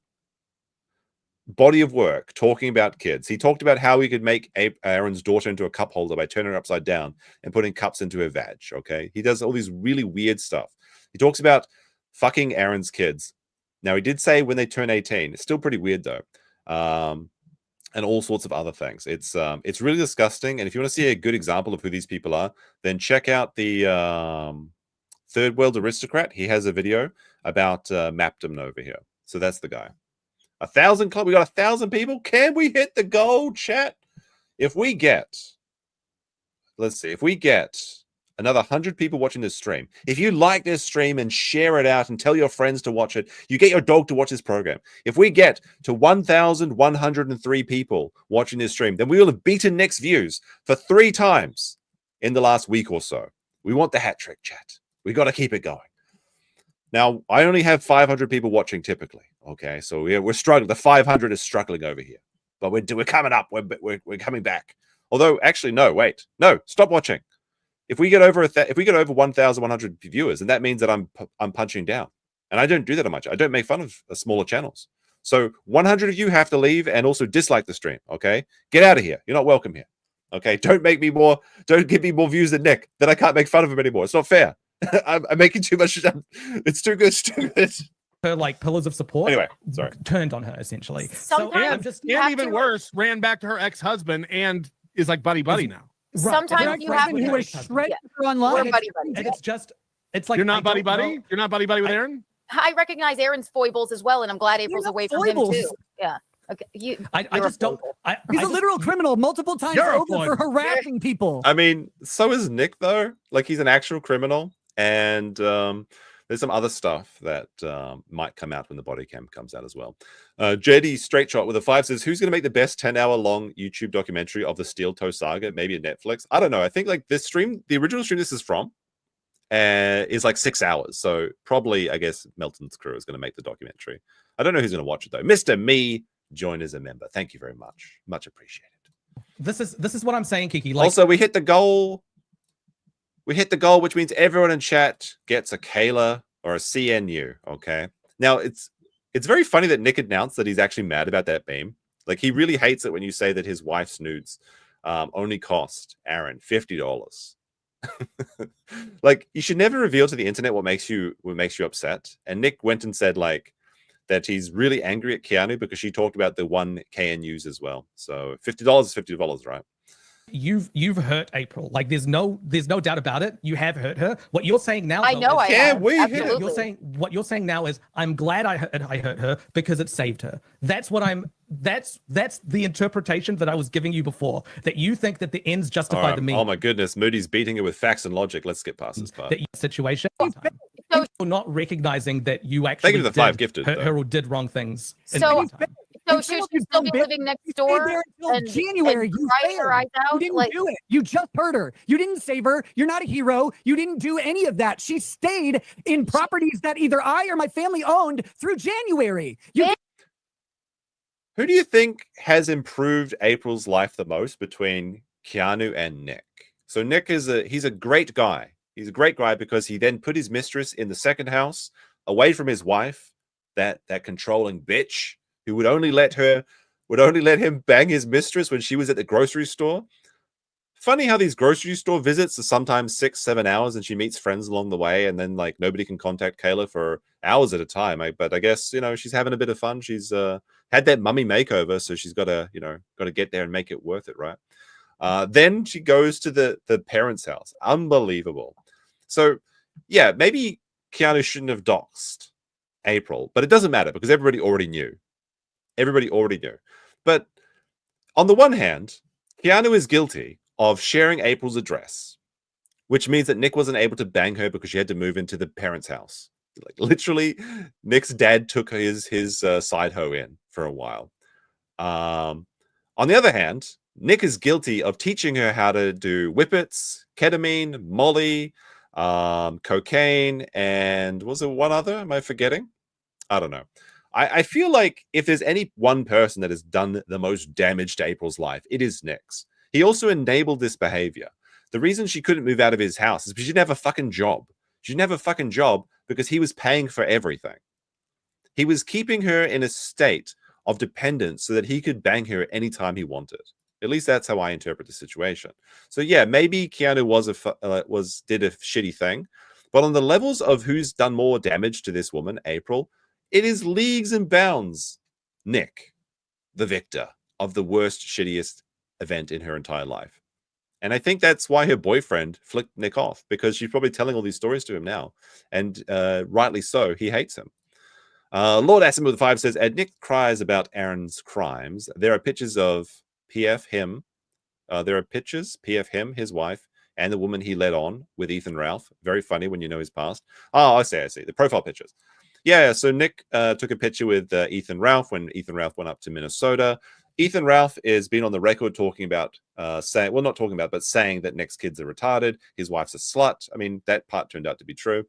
body of work talking about kids. He talked about how he could make Aaron's daughter into a cup holder by turning her upside down and putting cups into her vag. Okay, he does all these really weird stuff. He talks about fucking Aaron's kids. Now, he did say when they turn 18. It's still pretty weird though, and all sorts of other things. It's really disgusting. And if you want to see a good example of who these people are, then check out the Third World Aristocrat. He has a video about Mapdom over here. So that's the guy. 1,000 club. We got 1,000 people. Can we hit the goal, chat? If we get, let's see, if we get another 100 people watching this stream, if you like this stream and share it out and tell your friends to watch it, you get your dog to watch this program. If we get to 1,103 people watching this stream, then we will have beaten Nick's views for 3 times in the last week or so. We want the hat trick, chat. We got to keep it going. Now, I only have 500 people watching typically. Okay, so we're struggling. The 500 is struggling over here, but we're coming up. We're coming back. Although, actually, no, wait, no, stop watching. If we get over 1,100 viewers, then that means that I'm punching down, and I don't do that much. I don't make fun of smaller channels. So 100 of you have to leave and also dislike the stream. Okay, get out of here. You're not welcome here. Okay, don't give me more views than Nick. Then I can't make fun of him anymore. It's not fair. I'm making too much. It's too good. Her like pillars of support. Anyway, sorry. Turned on her essentially. Sometimes and even worse, ran back to her ex-husband and is like buddy now. Sometimes you have to shred her online. And it's like you're not buddy. You're not buddy with Aaron. I recognize Aaron's foibles as well, and I'm glad April's away from him too. Yeah. Okay. I just don't. He's a literal criminal multiple times over for harassing people. I mean, so is Nick though. Like, he's an actual criminal, and there's some other stuff that might come out when the body cam comes out as well. JD Straight Shot with a 5 says, who's going to make the best 10-hour long YouTube documentary of the Steel Toe saga? Maybe a Netflix. I don't know. I think like this stream, the original stream this is from, is like 6 hours. So probably, I guess, Melton's crew is going to make the documentary. I don't know who's going to watch it though. Mr. Me join as a member. Thank you very much. Much appreciated. This is what I'm saying, Kiki. Like, also, we hit the goal. We hit the goal, which means everyone in chat gets a Kayla or a CNU. Okay. Now it's very funny that Nick announced that he's actually mad about that meme. Like, he really hates it when you say that his wife's nudes only cost Aaron $50. Like, you should never reveal to the internet what makes you upset. And Nick went and said like that he's really angry at Keanu because she talked about the 1 KNUs as well. So $50 is $50, right? You've hurt April. Like, there's no doubt about it. You have hurt her. What you're saying now, I know I have. Absolutely. What you're saying now is, I'm glad I hurt her because it saved her. That's the interpretation that I was giving you before. That you think that the ends justify the means. Oh my goodness, Moody's beating her with facts and logic. Let's get past this part. That situation. So you're not recognizing that you actually thank you to the 5 gifted hurt her or did wrong things. So should she still be living next door? And January, and you crying her eyes out? You didn't do it. You just hurt her. You didn't save her. You're not a hero. You didn't do any of that. She stayed in properties that either I or my family owned through January. Who do you think has improved April's life the most between Keanu and Nick? So Nick he's a great guy. He's a great guy because he then put his mistress in the second house, away from his wife, that controlling bitch who would only let him bang his mistress when she was at the grocery store. Funny how these grocery store visits are sometimes 6-7 hours, and she meets friends along the way, and then like nobody can contact Kayla for hours at a time. But I guess, you know, she's having a bit of fun. She's had that mummy makeover, so she's got to get there and make it worth it, right? Then she goes to the parents' house. Unbelievable. So yeah, maybe Keanu shouldn't have doxed April, but it doesn't matter because everybody already knew. But on the one hand, Keanu is guilty of sharing April's address, which means that Nick wasn't able to bang her because she had to move into the parents' house. Like, literally, Nick's dad took his side hoe in for a while. On the other hand, Nick is guilty of teaching her how to do whippets, ketamine, molly, cocaine, and was there one other? Am I forgetting? I don't know. I feel like if there's any one person that has done the most damage to April's life, it is Nick's. He also enabled this behavior. The reason she couldn't move out of his house is because she didn't have a fucking job. She didn't have a fucking job because he was paying for everything. He was keeping her in a state of dependence so that he could bang her any time he wanted. At least that's how I interpret the situation. So yeah, maybe Keanu did a shitty thing, but on the levels of who's done more damage to this woman, April, it is leagues and bounds Nick, the victor of the worst, shittiest event in her entire life. And I think that's why her boyfriend flicked Nick off, because she's probably telling all these stories to him now. And rightly so, he hates him. Lord Asim with 5 says, Ed Nick cries about Aaron's crimes. There are pictures of PF him. PF him, his wife, and the woman he led on with Ethan Ralph. Very funny when you know his past. Oh, I see. The profile pictures. Yeah, so Nick took a picture with Ethan Ralph when Ethan Ralph went up to Minnesota. Ethan Ralph has been on the record talking about, saying that Nick's kids are retarded. His wife's a slut. I mean, that part turned out to be true.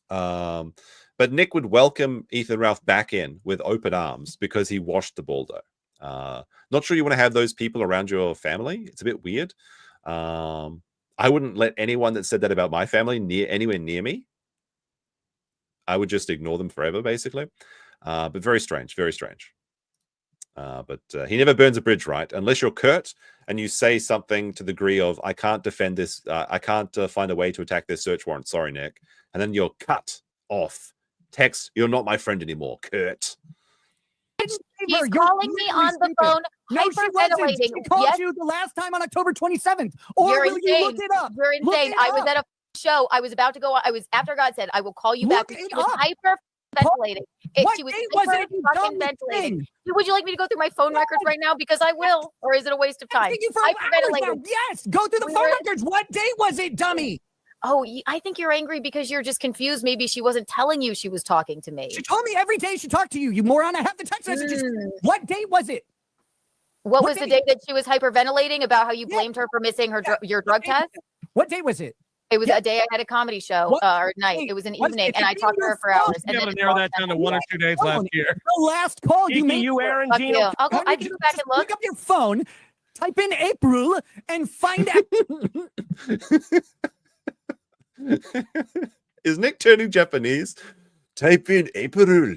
But Nick would welcome Ethan Ralph back in with open arms because he washed the baldo. Not sure you want to have those people around your family. It's a bit weird. I wouldn't let anyone that said that about my family anywhere near me. I would just ignore them forever, basically. But very strange, very strange. But he never burns a bridge, right? Unless you're Kurt and you say something to the degree of, I can't defend this. I can't find a way to attack this search warrant. Sorry, Nick. And then you're cut off. Text, you're not my friend anymore, Kurt. He's calling me on the phone, hyperventilating. She called you the last time on October 27th. Or You're will insane. you look it up? You're insane. I was at a show. I was about to go. I was after God said, I will call you back. She was hyperventilating. She was hyperventilating. Would you like me to go through my phone records right now? Because I will. Or is it a waste of time? Hyperventilating. Yes, go through the phone records. What date was it, dummy? Oh, I think you're angry because you're just confused. Maybe she wasn't telling you she was talking to me. She told me every day she talked to you. You moron. I have the text messages. What date was it? What was the day that she was hyperventilating about how you blamed her for missing your drug test? What day was it? It was a day I had a comedy show or night. It was an evening, and I talked to her for hours. And then narrow that down to 1 or 2 days last year. The last call you made. You, Aaron, Fuck Gino. you. I can go back and look. Pick up your phone, type in April, and find out. Is Nick turning Japanese? Type in April.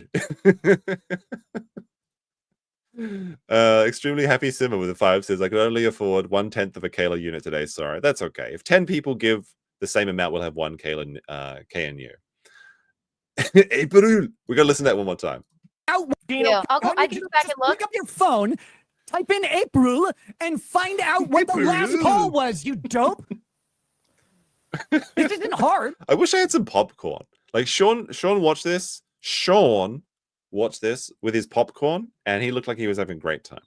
Extremely happy Simmer with a 5 says, I could only afford 1/10 of a Kayla unit today. Sorry, that's okay. If 10 people give the same amount, we'll have 1 Kayla KNU. April. We gotta listen to that one more time. Yeah, I can go back and look. Pick up your phone, type in April, and find out what the last call was, you dope. This isn't hard. I wish I had some popcorn. Like Sean watched this. Sean watched this with his popcorn, and he looked like he was having a great time.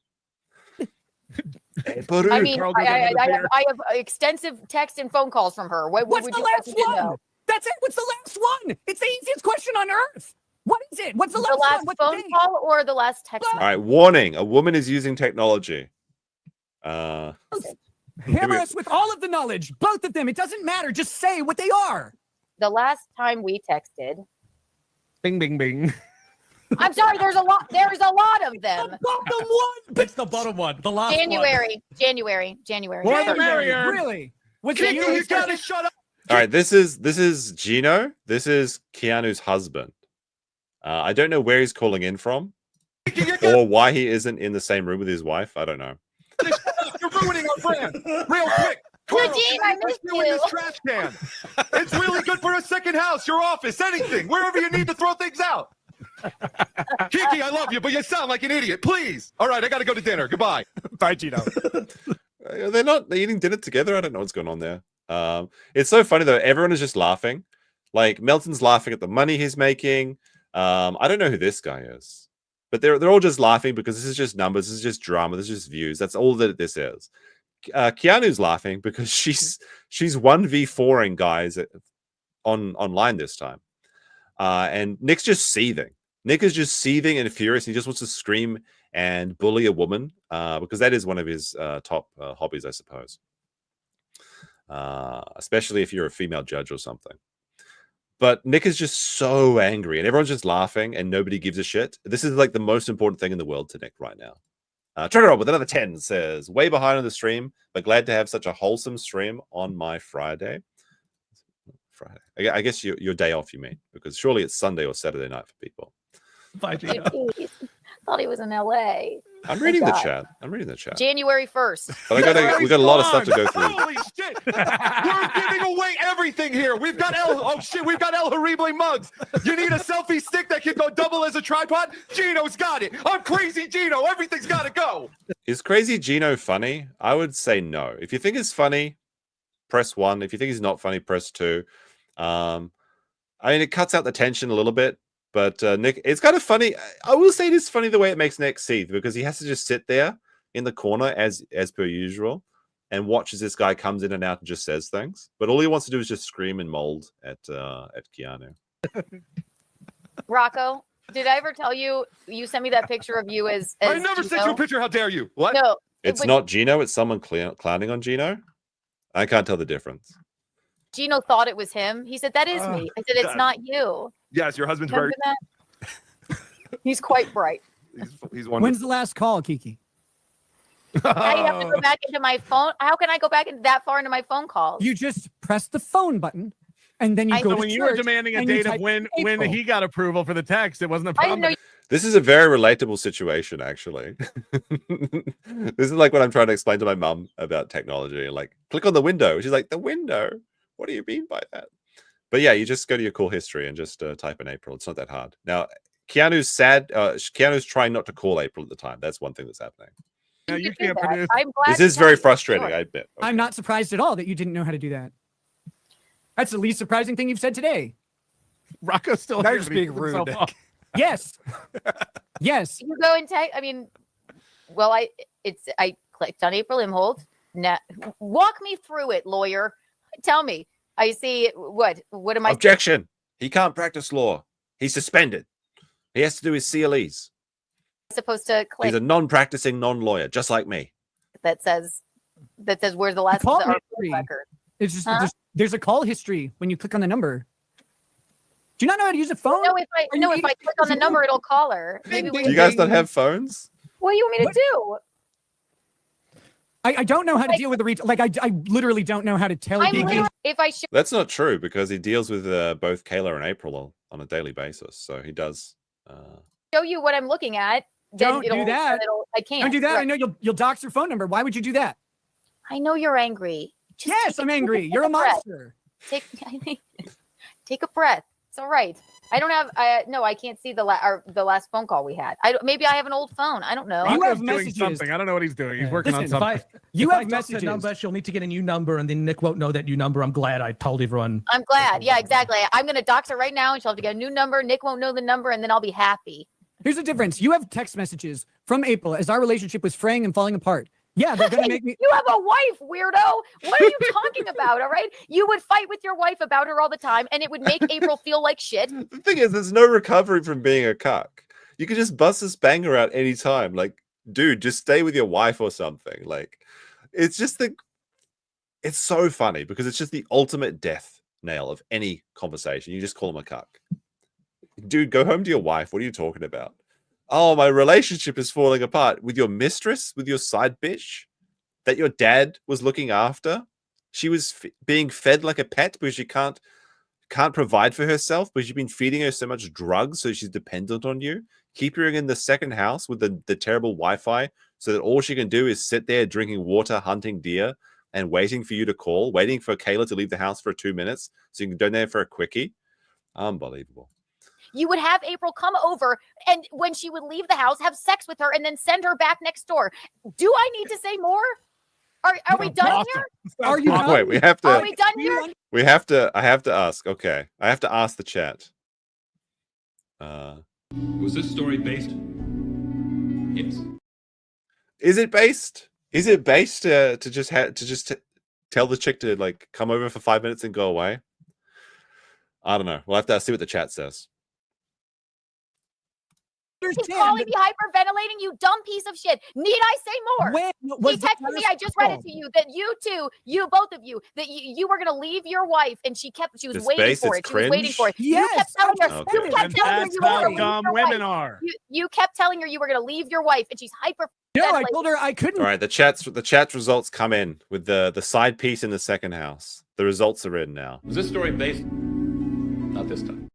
I mean, I have extensive text and phone calls from her. What What's would the you last like to one? know? That's it. What's the last one? It's the easiest question on earth. What is it? What's the last, The last one? What's the phone date? call or the last text All message? right, warning: a woman is using technology. Hammer us with all of the knowledge, both of them. It doesn't matter. Just say what they are. The last time we texted. Bing, bing, bing. I'm sorry. There's a lot. There's a lot of them. The bottom one. It's the bottom one. The last January. More the merrier. Really? Was Kiki, it you? you gotta shut up. All right, this is Gino. This is Keanu's husband. I don't know where he's calling in from, or why he isn't in the same room with his wife. I don't know. You're ruining our brand. Real quick. Carl, Eugene, can I you missed throw in you. this trash can? It's really good for a second house, your office, anything, wherever you need to throw things out. Kiki, I love you, but you sound like an idiot. Please. All right, I got to go to dinner. Goodbye. Bye, Gino. They're eating dinner together. I don't know what's going on there. It's so funny though. Everyone is just laughing. Like Melton's laughing at the money he's making. I don't know who this guy is, but they're all just laughing because this is just numbers. This is just drama. This is just views. That's all that this is. Keanu's laughing because she's 1v4ing guys online this time, and Nick's just seething. Nick is just seething and furious. And he just wants to scream and bully a woman because that is one of his top hobbies, I suppose. Especially if you're a female judge or something. But Nick is just so angry and everyone's just laughing and nobody gives a shit. This is like the most important thing in the world to Nick right now. Trigger Rob with another 10 says, way behind on the stream, but glad to have such a wholesome stream on my Friday. I guess your day off, you mean, because surely it's Sunday or Saturday night for people. Bye, Gino. Thought he was in LA. I'm reading the chat. I'm reading the chat. January 1st. But we got a lot of stuff to go through. Holy shit! We're giving away everything here. We've got we've got El Horrible mugs. You need a selfie stick that can go double as a tripod? Gino's got it. I'm crazy Gino. Everything's got to go. Is Crazy Gino funny? I would say no. If you think it's funny, press 1. If you think he's not funny, press 2. I mean, it cuts out the tension a little bit. But Nick, it's kind of funny. I will say it is funny the way it makes Nick seethe because he has to just sit there in the corner as per usual and watch as this guy comes in and out and just says things. But all he wants to do is just scream and mold at Keanu. Rocco, did I ever tell you sent me that picture of you as I never sent you a picture. How dare you? What? No. It's not Gino. It's someone clowning on Gino. I can't tell the difference. Gino thought it was him. He said, that is me. I said, it's not you. Yes, your husband's Remember that? He's quite bright. He's wonderful. When's the last call, Kiki? I have to go back into my phone. How can I go back that far into my phone calls? You just press the phone button, and then you go So to when you were search, demanding a and you date of type when April. he got approval for the text, it wasn't a I didn't problem. know This is a very relatable situation, actually. This is like what I'm trying to explain to my mum about technology. Like, click on the window. She's like, the window? What do you mean by that? But yeah, you just go to your call history and just type in April. It's not that hard. Now, Keanu's sad. Keanu's trying not to call April at the time. That's one thing that's happening. Yeah, you could do can't that. produce. I'm glad This is you very know. frustrating, Sure. I admit. Okay. I'm not surprised at all that you didn't know how to do that. That's the least surprising thing you've said today. Rocco's still Now here, you're just but he being took rude, himself Nick. off. Yes. Yes. You go and type. I mean, well, I clicked on April Imhold. Now, walk me through it, lawyer. Tell me. I see what am I? Objection. He can't practice law. He's suspended. He has to do his CLEs. supposed to click? He's a non-practicing non-lawyer, just like me. that says where's the last Call the history. record? It's just Huh? There's a call history when you click on the number. Do you not know how to use a phone? No, if I click on the number, it'll call her. Maybe Do you guys not have phones? What do you want me to do? I don't know how to deal with the reach. Like I literally don't know how to tell you. If I show That's not true because he deals with both Kayla and April on a daily basis. So he does. you what I'm looking at, then Don't do that. I can't. Don't do that. Right. I know you'll dox your phone number. Why would you do that? I know you're angry. Just yes, I'm angry. You're a monster. Take a breath. It's all right. I don't have. No, I can't see the last phone call we had. Maybe I have an old phone. I don't know. You have doing something. I don't know what he's doing. He's working on something. If I text her number, she'll need to get a new number, and then Nick won't know that new number. I'm glad I told everyone. I'm glad. Yeah, exactly. I'm gonna dox her right now, and she'll have to get a new number. Nick won't know the number, and then I'll be happy. Here's the difference. You have text messages from April as our relationship was fraying and falling apart. Yeah, they're gonna make me. You have a wife, weirdo. What are you talking about? All right, you would fight with your wife about her all the time, and it would make April feel like shit. The thing is, there's no recovery from being a cuck. You can just bust this banger out anytime. Like, dude, just stay with your wife or something. Like, it's just it's so funny because it's just the ultimate death nail of any conversation. You just call him a cuck. Dude, go home to your wife. What are you talking about? Oh, my relationship is falling apart with your mistress, with your side bitch that your dad was looking after. She was being fed like a pet because she can't provide for herself because you've been feeding her so much drugs, so she's dependent on you. Keep her in the second house with the terrible Wi-Fi so that all she can do is sit there drinking water, hunting deer, and waiting for you to call, waiting for Kayla to leave the house for 2 minutes so you can go there for a quickie. Unbelievable. You would have April come over, and when she would leave the house, have sex with her, and then send her back next door. Do I need to say more? Are we done here? Are you done? Wait, we have to. Are we done here? I have to ask. Okay, I have to ask the chat. Was this story based? Yes. Is it based? Is it based to just tell the chick to like come over for 5 minutes and go away? I don't know. We'll have to see what the chat says. He's calling me hyperventilating, you dumb piece of shit. Need I say more? He texted me, I just read it to you, that you two, both of you, that you were going to leave your wife, and she was waiting for it. She was waiting for it. Yes. You kept telling her, Okay. you kept telling her you were going to leave your women wife. are. You kept telling her you were going to leave your wife, and she's hyper. No, I told her I couldn't. All right, the chat's results come in with the side piece in the second house. The results are in now. Was this story based? Not this time.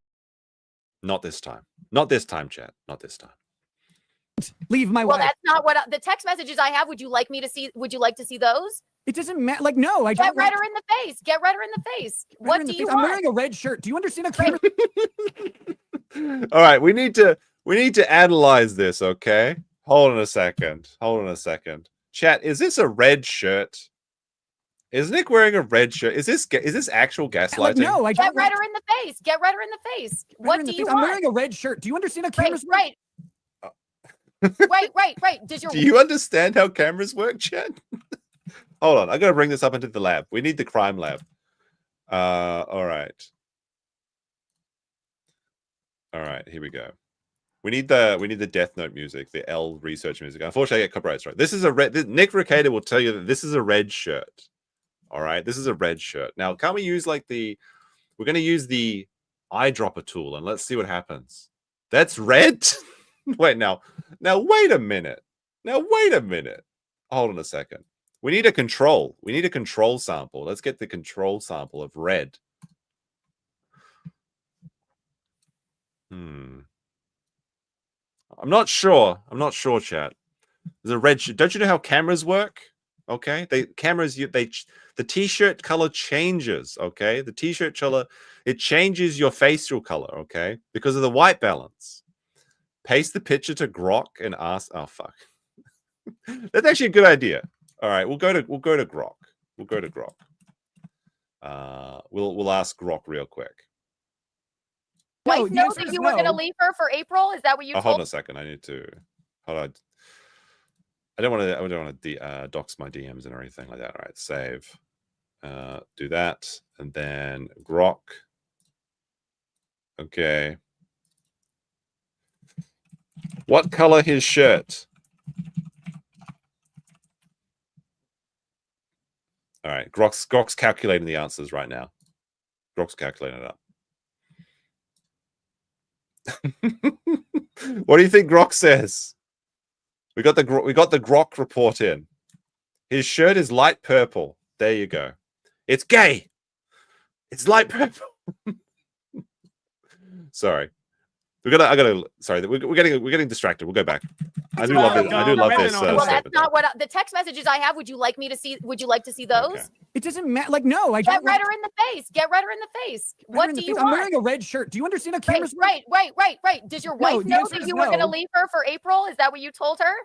Not this time. Not this time, chat. Not this time. Leave my Well, wife. that's not what the text messages I have. Would you like me to see? Would you like to see those? It doesn't matter. Like, no, I don't. Get redder in the face. Get redder in the face. What do you I'm want? wearing a red shirt. Do you understand how camera? All right, we need to analyze this, okay? Hold on a second. Chat, is this a red shirt? Is Nick wearing a red shirt? Is this actual gaslighting? Like, no, I don't. Get redder in the face. Get redder in the face. What do you want? I'm wearing a red shirt. Do you understand how cameras work? Right. Right. Does your Do you understand how cameras work, chat? Hold on, I gotta bring this up into the lab. We need the crime lab. All right, here we go. We need the Death Note music, the L research music. Unfortunately, I get copyright strike. This is a red. Nick Rekieta will tell you that this is a red shirt. All right, this is a red shirt. Now, can't we use like we're gonna use the eyedropper tool and let's see what happens. That's red. Wait, now wait a minute. Hold on a second. We need a control. We need a control sample. Let's get the control sample of red. I'm not sure, chat. There's a red shirt. Don't you know how cameras work? Okay, the t-shirt color changes. Okay, the t-shirt color, it changes your facial color. Okay, because of the white balance. Paste the picture to Grok and ask. Oh fuck, that's actually a good idea. All right, we'll go to Grok. We'll ask Grok real quick. Wife knows that you were going to leave her for April. Is that what you told? Hold on a second. I need to. Hold on. I don't want to dox my DMs and everything like that. All right, save. Do that, and then Grok. Okay. What color his shirt? All right, Grok's calculating the answers right now. Grok's calculating it up. What do you think Grok says? We got the Grok report in. His shirt is light purple. There you go. It's gay. It's light purple. Sorry. Sorry, we're getting distracted. We'll go back. I do love it. I do love this. Well, that's not what the text messages I have. Would you like to see those? Okay. It doesn't matter. Like, no, I get redder in the face. Get redder in the face. What do you want? I'm wearing a red shirt. Do you understand how cameras work? Right. Does your wife know that you were going to leave her for April? Is that what you told her?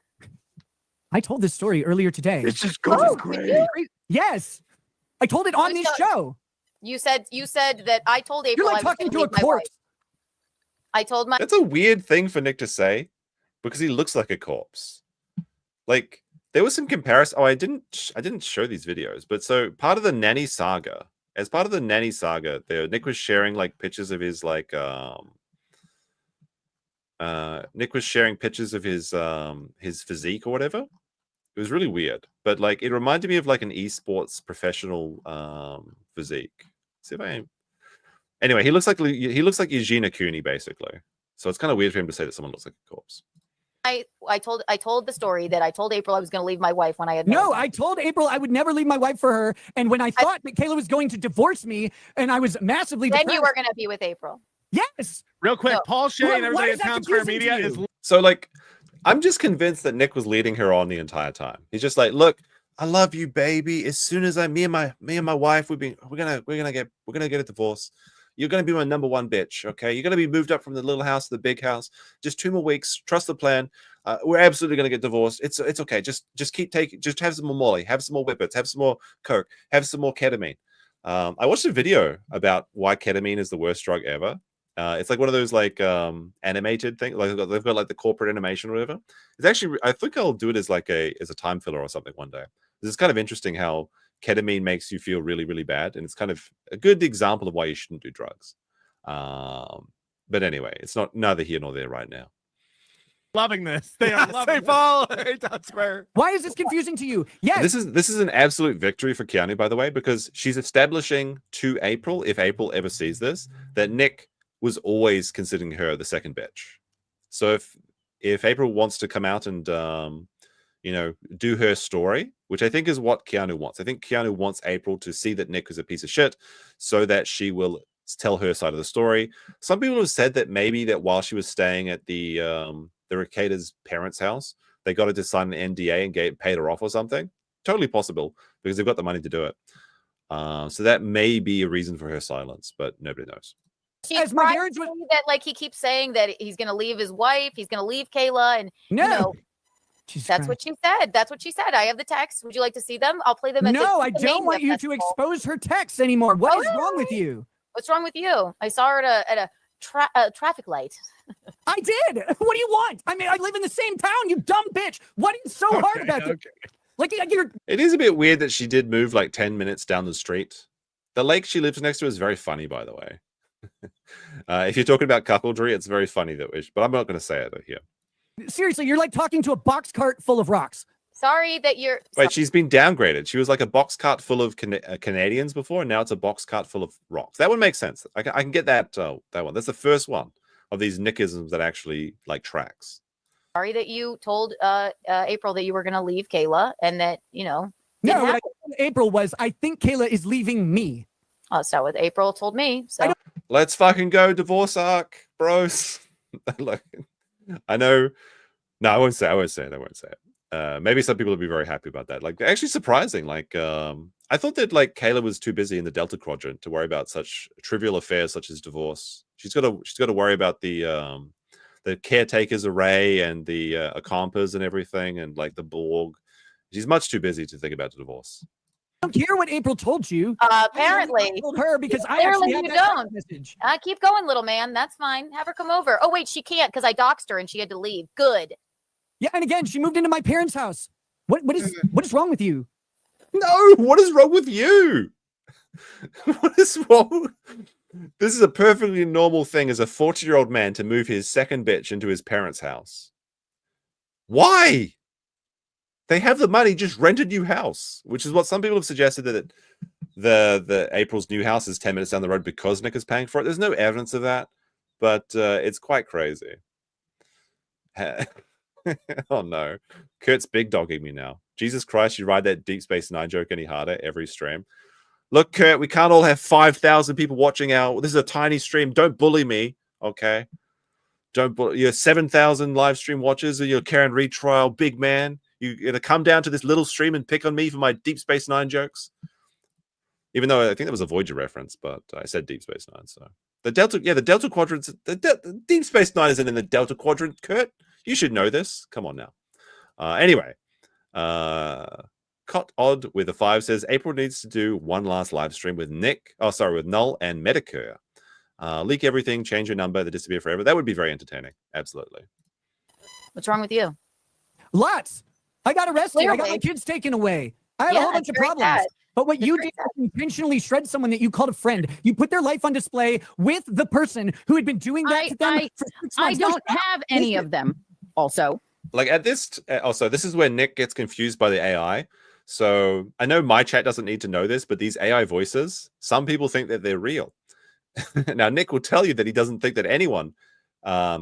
I told this story earlier today. It's just going great. Yes, I told it on this show. You said that I told April. You're like talking to a corpse. I told my. That's a weird thing for Nick to say, because he looks like a corpse. Like, there was some comparison. Oh, I didn't show these videos, but so part of the Nanny saga, Nick was sharing like pictures of his Nick was sharing pictures of his physique or whatever. It was really weird, but like it reminded me of like an esports professional physique. See if I. Anyway, he looks like Eugenia Cooney basically. So it's kind of weird for him to say that someone looks like a corpse. I told the story that I told April I was going to leave my wife when I had no. I told April I would never leave my wife for her, and when I thought that Kayla was going to divorce me, and I was massively then depressed, you were going to be with April. Yes. Real quick, No. Paul Shea and everybody at Town Square Media is. So like, I'm just convinced that Nick was leading her on the entire time. He's just like, look, I love you, baby. As soon as me and my wife, we're gonna get a divorce. You're gonna be my number one bitch, okay? You're gonna be moved up from the little house to the big house. Just 2 more weeks. Trust the plan. We're absolutely gonna get divorced. It's okay. Just keep taking. Just have some more Molly. Have some more Whippets. Have some more Coke. Have some more ketamine. I watched a video about why ketamine is the worst drug ever. It's like one of those like animated things. Like they've got like the corporate animation or whatever. It's actually, I think I'll do it as like as a time filler or something one day. This is kind of interesting how ketamine makes you feel really, really bad, and it's kind of a good example of why you shouldn't do drugs. But anyway, it's neither here nor there right now. Loving this. They are loving Paul. Why is this confusing to you? Yes. This is an absolute victory for Keanu, by the way, because she's establishing to April, if April ever sees this, that Nick was always considering her the second bitch. So if April wants to come out and do her story, which I think is what Keanu wants. I think Keanu wants April to see that Nick is a piece of shit so that she will tell her side of the story. Some people have said that maybe that while she was staying at the Rekieta's parents' house, they got her to sign an NDA and paid her off or something. Totally possible, because they've got the money to do it. So that may be a reason for her silence, but nobody knows. She's that like he keeps saying that he's going to leave his wife, he's going to leave Kayla, and that's what she said. That's what she said. I have the text. Would you like to see them? I'll play them. No, I don't want you to expose her texts anymore. What is wrong with you? What's wrong with you? I saw her at a traffic light. I did. What do you want? I mean, I live in the same town. You dumb bitch. What is so hard about it? Like you're. It is a bit weird that she did move like 10 minutes down the street. The lake she lives next to is very funny, by the way. If you're talking about cuckoldry, it's very funny but I'm not going to say it here. Seriously, you're like talking to a box cart full of rocks. Sorry that you're. Wait, she's been downgraded. She was like a box cart full of Canadians before, and now it's a box cart full of rocks. That one makes sense. I can get that one. That's the first one of these Nickisms that actually like tracks. Sorry that you told April that you were going to leave Kayla, and that No, what I told April was I think Kayla is leaving me. Oh, so what April told me. So Let's fucking go, divorce arc, bros. I know. No, I won't say it. Maybe some people will be very happy about that. Like, actually surprising. Like, I thought that like Kayla was too busy in the Delta Quadrant to worry about such trivial affairs such as divorce. She's got to worry about the caretakers array and the Acampas and everything, and like the Borg. She's much too busy to think about the divorce. I don't care what April told you. Apparently, I told her because I clearly actually you had don't. Message. Keep going, little man. That's fine. Have her come over. Oh wait, she can't because I doxed her and she had to leave. Good. Yeah, and again, she moved into my parents' house. What is wrong with you? No, what is wrong with you? What is wrong? This is a perfectly normal thing as a 40-year-old man to move his second bitch into his parents' house. Why? They have the money, just rent a new house, which is what some people have suggested, that the April's new house is 10 minutes down the road because Nick is paying for it. There's no evidence of that, but it's quite crazy. Oh no, Kurt's big dogging me now. Jesus Christ, you ride that Deep Space Nine joke any harder every stream. Look, Kurt, we can't all have 5,000 people watching out. This is a tiny stream. Don't bully me, okay? Don't bully your 7,000 live stream watchers or your Karen retrial big man. You're gonna come down to this little stream and pick on me for my Deep Space Nine jokes. Even though I think that was a Voyager reference, but I said Deep Space Nine, so the Delta Quadrant's the Deep Space Nine isn't in the Delta Quadrant, Kurt. You should know this. Come on now. Anyway, Cot Odd with a 5 says April needs to do one last live stream with with Null and Medicare. Leak everything, change your number, they disappear forever. That would be very entertaining. Absolutely. What's wrong with you? Lots. I got arrested. Clearly. I got my kids taken away. I had a whole bunch of very problems. sad. But what you did was intentionally shred someone that you called a friend. You put their life on display with the person who had been doing that to them for 6 months. I don't have any of them. Also, like at this, also this is where Nick gets confused by the AI. So I know my chat doesn't need to know this, but these AI voices, some people think that they're real. Now Nick will tell you that he doesn't think that anyone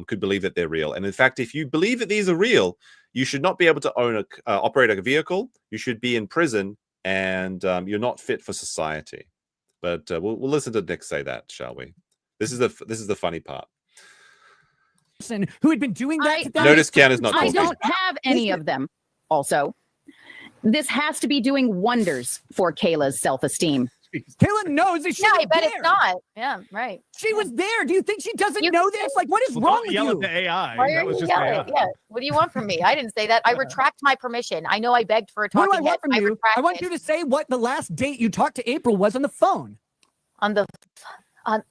could believe that they're real. And in fact, if you believe that these are real, you should not be able to operate a vehicle. You should be in prison, and you're not fit for society. But we'll listen to Nick say that, shall we? This is the funny part. Who had been doing that to them. Notice Keanu's not I talking. don't have any of them. Also, this has to be doing wonders for Kayla's self-esteem. Kayla knows that she Yeah, was I bet there. it's not. Yeah, right. She was there. Do you think she doesn't know this? Like, what is wrong with Yell you? at the AI. Why That are was you just yelling? AI. Yeah. What do you want from me? I didn't say that. I retract my permission. I know I begged for a What do I talking want head. from you? retract I want it. you to say what the last date you talked to April was on the phone. On the phone. I'm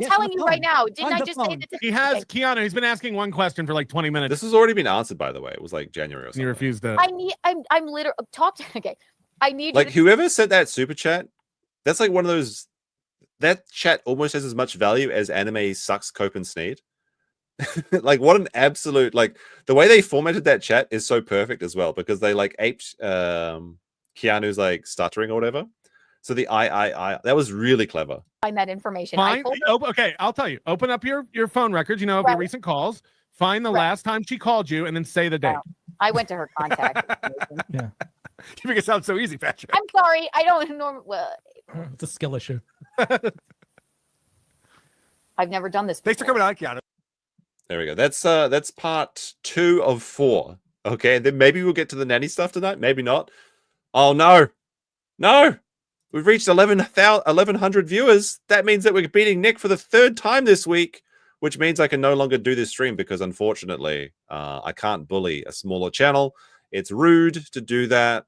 Yes, telling on the you phone. right now. Didn't On I the just say phone. that? He has Keanu. He's been asking one question for like 20 minutes. This has already been answered, by the way. It was like January or something. He refused to. I'm literally talk to. Okay, I need Like you to, whoever sent that super chat, that's like one of those. That chat almost has as much value as anime sucks Cope and Sneed. Like what an absolute, like the way they formatted that chat is so perfect as well, because they like aped Keanu's like stuttering or whatever. So the I that was really clever. find that information. Fine. Okay, I'll tell you. Open up your phone records, of your recent calls. Find the last time she called you, and then say the date. I went to her contact. Yeah. You make it sound so easy, Patrick. I'm sorry. I don't normally. Well, It's a skill issue. I've never done this. Thanks for coming on, Keanu. There we go. That's part 2 of 4. Okay, and then maybe we'll get to the nanny stuff tonight. Maybe not. Oh no, we've reached 1,100 viewers. That means that we're beating Nick for the 3rd time this week, which means I can no longer do this stream because unfortunately, I can't bully a smaller channel. It's rude to do that.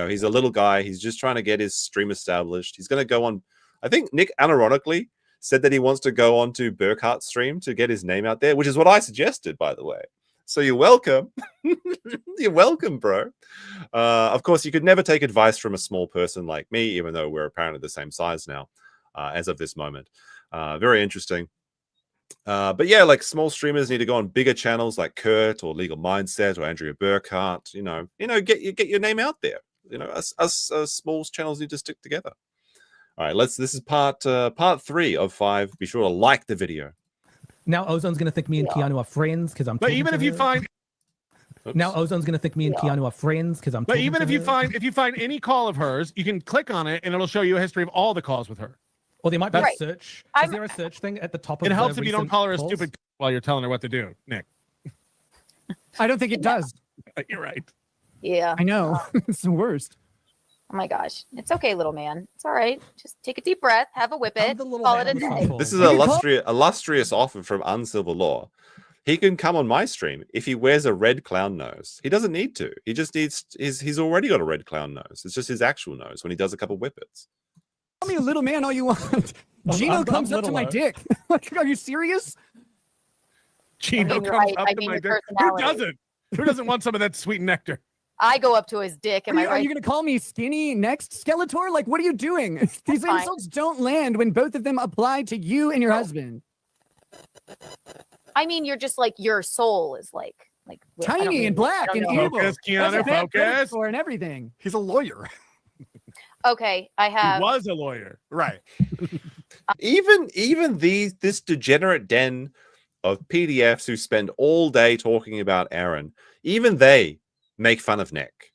He's a little guy. He's just trying to get his stream established. He's going to go on. I think Nick, unironically, said that he wants to go on to Burkhart's stream to get his name out there, which is what I suggested, by the way. So you're welcome. You're welcome, bro. Of course, you could never take advice from a small person like me, even though we're apparently the same size now, as of this moment. Very interesting. But yeah, like small streamers need to go on bigger channels like Kurt or Legal Mindset or Andrea Burkhart. Get your name out there. Us small channels need to stick together. All right, this is part 3 of 5. Be sure to like the video. Now Ozone's gonna think me and Keanu are friends because I'm. But even if you find. Now Ozone's gonna think me and Keanu are friends because I'm. But even if you find any call of hers, you can click on it and it'll show you a history of all the calls with her. Or there might be Right. a search. Is there a search thing at the top of It the helps if you don't recent call her a calls? stupid while you're telling her what to do, Nick. I don't think it does. You're right. Yeah. I know. It's the worst. Oh my gosh. It's okay, little man. It's all right. Just take a deep breath, have a whippet, call it a day. This is an illustrious offer from Unsilver Law. He can come on my stream if he wears a red clown nose. He doesn't need to. He just needs. He's already got a red clown nose. It's just his actual nose when he does a couple whippets. Call me a little man all you want. Gino comes up to my dick. Like, are you serious? Gino you're comes right. up I to mean, my your dick. Who personality. doesn't? Who doesn't want some of that sweet nectar? I go up to his dick. Am I Are right? you going to call me skinny next, Skeletor? Like, what are you doing? These fine. insults don't land when both of them apply to you and your husband. I mean, you're just like, your soul is like Like Tiny and black and evil. Focus, Keanu, That's a bad credit focus. score and everything. He's a lawyer. Okay, I have. He was a lawyer, right? Even this degenerate den of PDFs who spend all day talking about Aaron, even they make fun of Nick.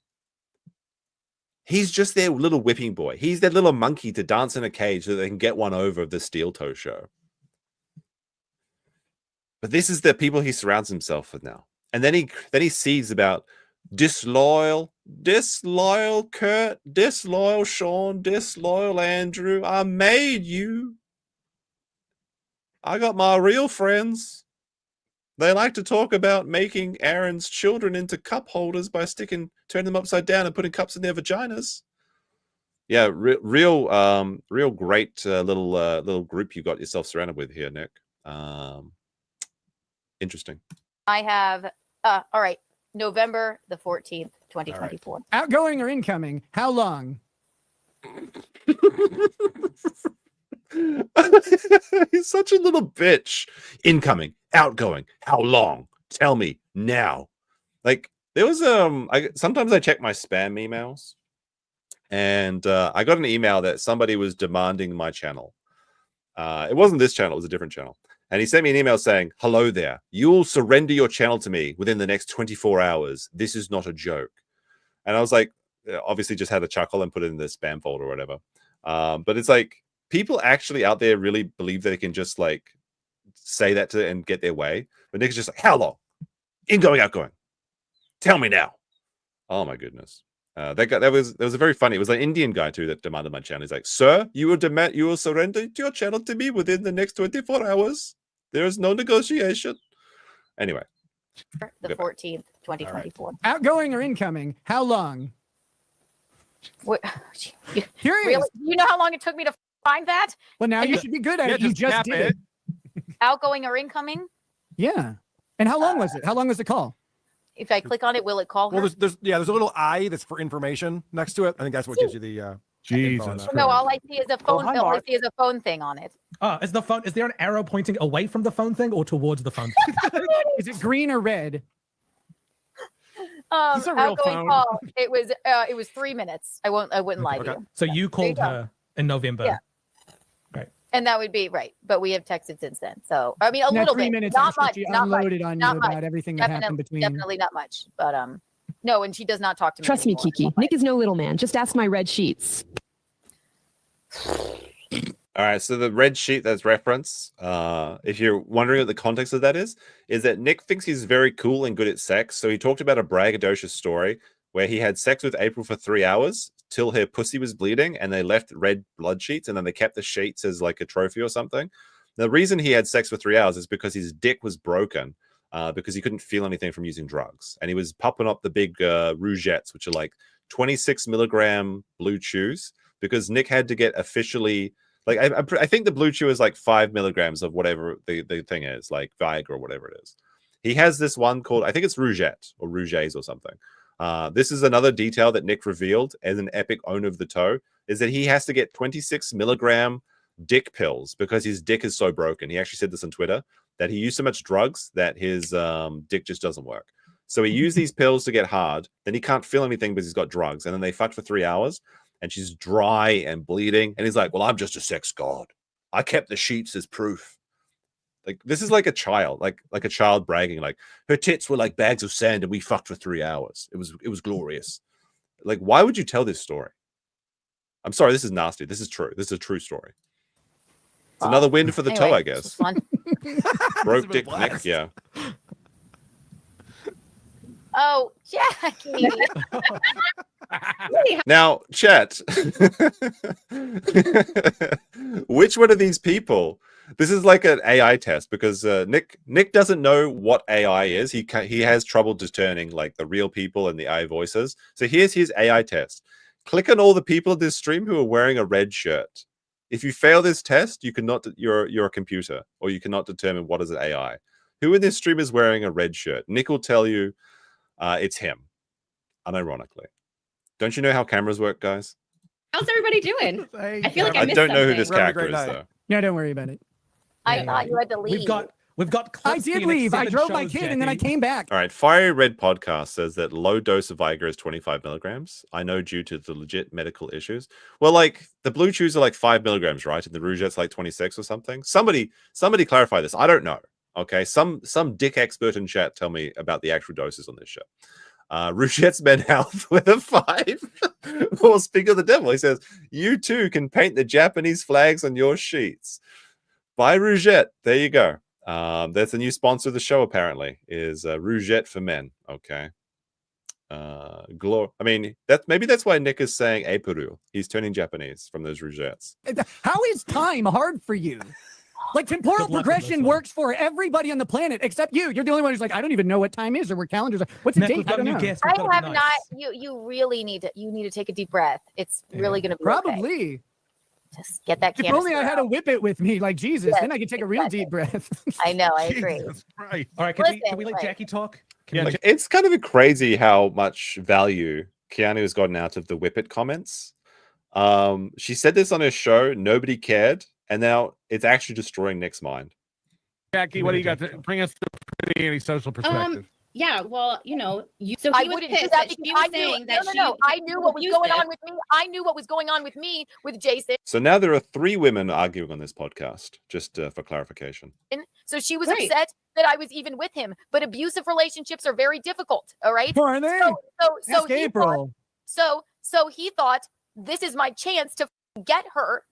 He's just their little whipping boy. He's their little monkey to dance in a cage so they can get one over of the Steel Toe show. But this is the people he surrounds himself with now. And then he sees about disloyal Kurt, disloyal Sean, disloyal Andrew. I made you. I got my real friends. They like to talk about making Aaron's children into cup holders by turning them upside down and putting cups in their vaginas. Yeah, real great little group you got yourself surrounded with here, Nick. Interesting. I have. All right, November the 14th, 2024. Right. Outgoing or incoming? How long? He's such a little bitch. Incoming, outgoing, how long? Tell me now. Like there was sometimes I check my spam emails, and I got an email that somebody was demanding my channel. It wasn't this channel; it was a different channel. And he sent me an email saying, "Hello there. You will surrender your channel to me within the next 24 hours. This is not a joke." And I was like, obviously, just had a chuckle and put it in the spam folder or whatever. But it's like, people actually out there really believe that they can just like say that and get their way. But Nick is just like, how long? Ingoing, outgoing. Tell me now. Oh my goodness. That was a very funny. It was an Indian guy too that demanded my channel. He's like, "Sir, you will surrender your channel to me within the next 24 hours. There is no negotiation." Anyway. The 14th, 2024. Right. Outgoing or incoming? How long? What? Really? You know how long it took me to find that? Well, now you should be good at it. You just did it. Outgoing or incoming? Yeah. And how long was it? How long was the call? If I click on it, will it call her? Well, there's a little I that's for information next to it. I think that's what gives you the Jesus. No, all I see is a phone. All I see is a phone thing on it. Is the phone? Is there an arrow pointing away from the phone thing or towards the phone thing? Is it green or red? Outgoing call. It was 3 minutes. I wouldn't lie to you. So you called her in November. Yeah. Right. And that would be right. But we have texted since then. So I mean, a Now, little 3 bit. minutes Not after much. she Not much. unloaded on you Not about much. everything that happened between. Definitely not much. But no, and she does not talk to me. Trust me, anymore. Kiki. Nick is no little man. Just ask my red sheets. All right, so the red sheet that's reference, if you're wondering what the context of that is that Nick thinks he's very cool and good at sex. So he talked about a braggadocious story where he had sex with April for 3 hours till her pussy was bleeding, and they left red blood sheets, and then they kept the sheets as like a trophy or something. The reason he had sex for 3 hours is because his dick was broken, because he couldn't feel anything from using drugs, and he was popping up the big rougettes, which are like 26 milligram blue chews, because Nick had to get officially. Like I think the blue chew is like 5 milligrams of whatever the thing is, like Viagra or whatever it is. He has this one called, I think it's Rougette or Rouges or something. This is another detail that Nick revealed as an epic owner of the toe, is that he has to get 26 milligram dick pills because his dick is so broken. He actually said this on Twitter, that he used so much drugs that his dick just doesn't work. So he used these pills to get hard, then he can't feel anything because he's got drugs, and then they fucked for 3 hours. And she's dry and bleeding. And he's like, "Well, I'm just a sex god. I kept the sheets as proof." Like, this is like a child, like a child bragging, like, "Her tits were like bags of sand and we fucked for 3 hours. It was glorious." Like, why would you tell this story? I'm sorry, this is nasty. This is true. This is a true story. It's another win for the toe, I guess. Broke dick Nick, yeah. Oh, Jackie. Now, chat. Which one of these people? This is like an AI test, because Nick doesn't know what AI is. He has trouble discerning like the real people and the AI voices. So here's his AI test. Click on all the people in this stream who are wearing a red shirt. If you fail this test, you cannot. You're a computer, or you cannot determine what is an AI. Who in this stream is wearing a red shirt? Nick will tell you it's him, unironically. Don't you know how cameras work, guys? How's everybody doing? I feel like I missed don't know who something. this character is, though. No, don't worry about it. I thought you had to leave. We've got I clips did being leave. I accepted drove my shows, kid and then I Jackie. came back. All right, Fiery Red Podcast says that low dose of Viagra is 25 milligrams. I know due to the legit medical issues. Well, like the blue chews are like 5 milligrams, right? And the Rougette's like 26 or something. Somebody clarify this. I don't know. Okay, some dick expert in chat tell me about the actual doses on this show. Rougette's Men Health with a 5. Well, speak of the devil, he says, you too can paint the Japanese flags on your sheets. By Rougette. There you go. That's a new sponsor of the show, apparently, is Rougette for Men. Okay. I mean, maybe that's why Nick is saying Epuru. He's turning Japanese from those Rougettes. How is time hard for you? Like temporal progression works for everybody on the planet except you. You're the only one who's like, I don't even know what time is or where calendars are. What's the Nick, date? we've I got don't a new know. guest. I have not. You really need to take a deep breath. It's really going to be Probably. okay. Just get that. If only I had a Whippet with me, like Jesus, Yes, then I could take a real deep breath. I know. I agree. Right. All right, can we let Jackie talk? Like, it's kind of crazy how much value Keanu has gotten out of the Whippet comments. She said this on her show, nobody cared, and now it's actually destroying Nick's mind. Jackie, what do you got to bring us to pretty anti-social perspective? Yeah, well, you know, so I he was wouldn't do pissed that that because she was I knew. saying that No. I knew what was going abusive. on with me. I knew what was going on with me with Jason. So now there are 3 women arguing on this podcast, just for clarification. So she was upset that I was even with him. But abusive relationships are very difficult. All right. Are they? So Ask he April. thought, so he thought this is my chance to get her,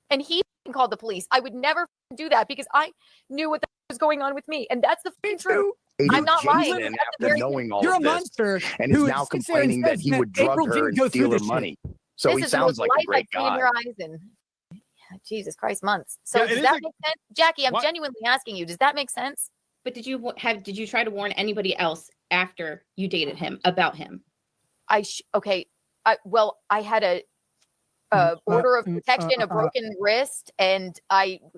and he called the police. I would never do that because I knew what was going on with me, and that's the truth. I'm not lying. And That's after knowing all You're of a this, monster and he's who now sits there and complaining that says he that would drug April her didn't and go steal through her this money. shit. So This he is the sounds most like life a great I've seen in guy. your eyes in Jesus Christ months. So Yeah, it does is that a- make sense, Jackie? I'm What? genuinely asking you. Does that make sense? But did you try to warn anybody else after you dated him about him? Okay. I had a order of protection, a broken wrist, and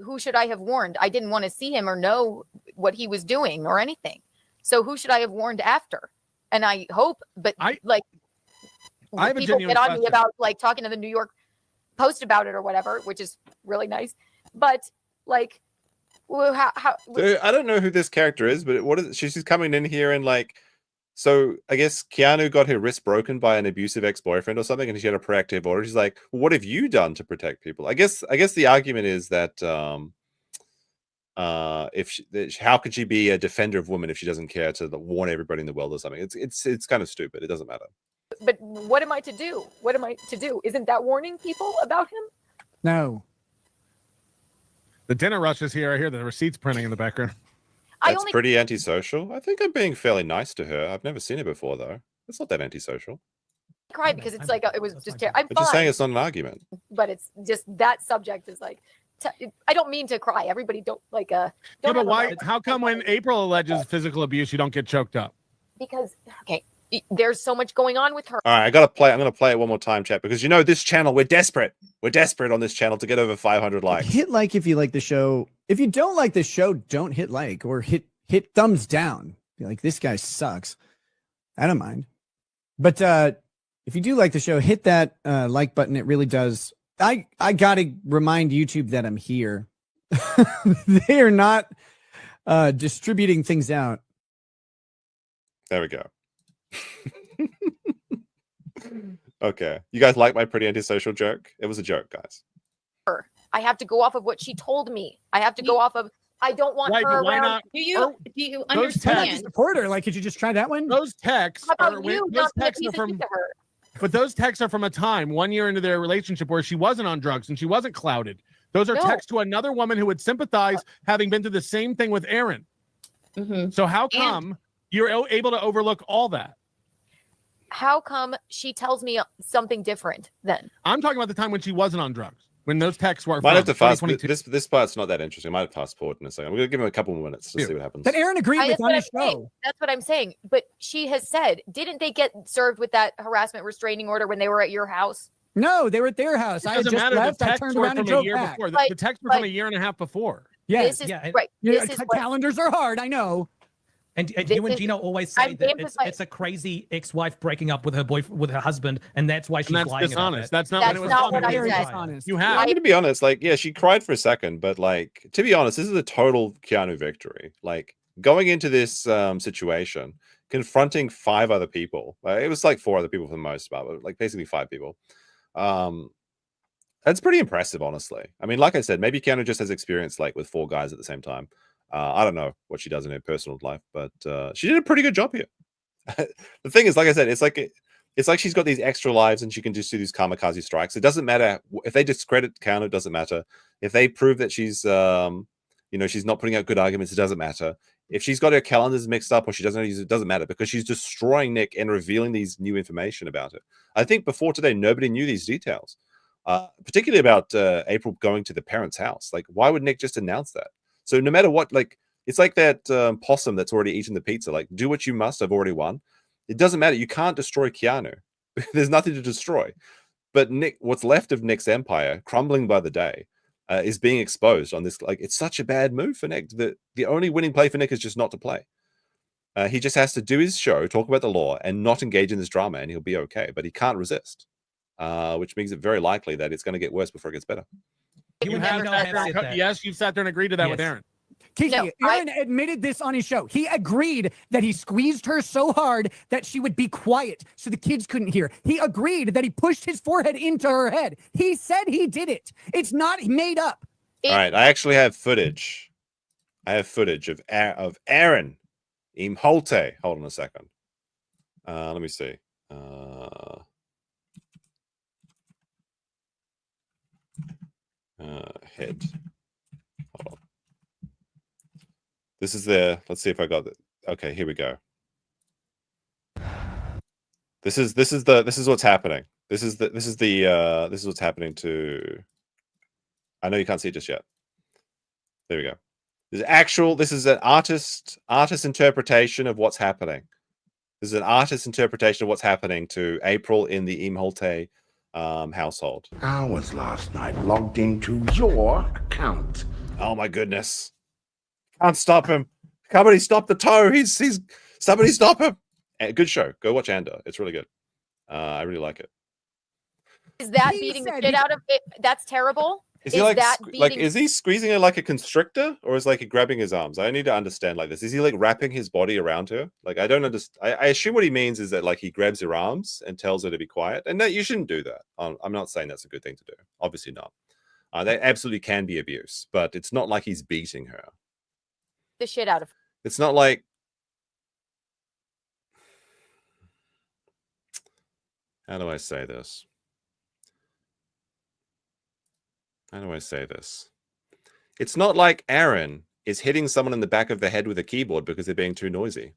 who should I have warned? I didn't want to see him or know what he was doing or anything. So who should I have warned after? And I hope, but I have a people genuine get on me question. about like talking to the New York Post about it or whatever, which is really nice. But like, how So I don't know who this character is, but what is it? She's coming in here and like, so I guess Keanu got her wrist broken by an abusive ex-boyfriend or something, and she had a proactive order. She's like, well, what have you done to protect people? I guess the argument is that how could she be a defender of women if she doesn't care to warn everybody in the world or something? It's kind of stupid. It doesn't matter. but what am I to do? What am I to do? Isn't that warning people about him? No. The dinner rush is here. I hear the receipts printing in the background. That's pretty antisocial. I think I'm being fairly nice to her. I've never seen her before, though. It's not that antisocial. I cried because it's like it was just I'm I'm just saying fine, it's not an argument. but it's just that subject is like I don't mean to cry. Everybody don't like Yeah, don't but have a why? right- How come when April alleges physical abuse, you don't get choked up? because there's so much going on with her. All right, I'm gonna play it one more time, chat, because this channel, we're desperate. We're desperate on this channel to get over 500 likes. Hit like if you like the show. If you don't like the show, don't hit like or hit thumbs down. Be like, this guy sucks. I don't mind. But if you do like the show, hit that like button. It really does. I gotta remind YouTube that I'm here. They are not distributing things out. There we go. Okay, you guys like my pretty antisocial joke? It was a joke, guys. I have to go off of what she told me. I have to go off of. I don't want Right, her but why around. not? Do you Those understand? texts- Support her. Like, could you just try that one? Those texts How are about you those not be a texts piece are of from shit to her? but those texts are from a time 1 year into their relationship where she wasn't on drugs and she wasn't clouded. Those are No. texts to another woman who would sympathize, having been through the same thing with Aaron. So how come you're able to overlook all that? How come she tells me something different then? I'm talking about the time when she wasn't on drugs, when those texts were. Might have from to fast. 2022. This part's not that interesting. I might have to fast forward in a second. We're gonna give him a couple more minutes to see what happens. That Aaron agreed with That's on what his I'm saying. show. That's what I'm saying. But she has said, didn't they get served with that harassment restraining order when they were at your house? No, they were at their house. It I had doesn't just matter. left. The I texts turned were around and from a drove year back. before. The But- texts were but- from a year and a half before. Yes. This is Yeah, right. Yeah, This is what, calendars are hard. I know. And you and Gino always say that it's a crazy ex-wife breaking up with her husband, and that's why she's lying dishonest. about it. That's not what I said. said. You have. I'm gonna be honest. Like, yeah, she cried for a second, but like, to be honest, this is a total Keanu victory. Like, going into this situation, confronting 5 other people. It was like 4 other people for the most part, but like basically 5 people. That's pretty impressive, honestly. I mean, like I said, maybe Keanu just has experience like with 4 guys at the same time. I don't know what she does in her personal life, but she did a pretty good job here. The thing is, like I said, it's like she's got these extra lives and she can just do these kamikaze strikes. It doesn't matter if they discredit Keanu, it doesn't matter. If they prove that she's she's not putting out good arguments, it doesn't matter. If she's got her calendars mixed up or she doesn't use it, doesn't matter, because she's destroying Nick and revealing these new information about it. I think before today, nobody knew these details, particularly about April going to the parents' house. Like, why would Nick just announce that? So no matter what, like, it's like that possum that's already eaten the pizza. Like, do what you must. I've already won. It doesn't matter. You can't destroy Keanu. There's nothing to destroy. But Nick, what's left of Nick's empire, crumbling by the day, is being exposed on this. Like, it's such a bad move for Nick. The only winning play for Nick is just not to play. He just has to do his show, talk about the law, and not engage in this drama, and he'll be okay. But he can't resist, which makes it very likely that it's going to get worse before it gets better. Yes, you sat there and agreed to that with Aaron. Kiki, Aaron admitted this on his show. He agreed that he squeezed her so hard that she would be quiet so the kids couldn't hear. He agreed that he pushed his forehead into her head. He said he did it. It's not made up. All right, I actually have footage. I have footage of Aaron Imholte. Hold on a second. Let me see. Head. Hold on. This is the. Let's see if I got it. Okay, here we go. This is what's happening. This is what's happening to. I know you can't see it just yet. There we go. This is an artist interpretation of what's happening. This is an artist interpretation of what's happening to April in the Imholte household. I was last night logged into your account. Oh my goodness. Can't stop him. Somebody stop the toe. He's somebody stop him. Good show. Go watch Anda. It's really good. I really like it. Is that beating the shit out of it? That's terrible. Is he is he squeezing her like a constrictor, or is like he grabbing his arms? I need to understand like this. Is he like wrapping his body around her? Like, I don't understand. I assume what he means is that like he grabs her arms and tells her to be quiet, and that you shouldn't do that. I'm not saying that's a good thing to do. Obviously not. That absolutely can be abuse, but it's not like he's beating her. The shit out of her. It's not like. How do I say this? How do I say this? It's not like Aaron is hitting someone in the back of the head with a keyboard because they're being too noisy.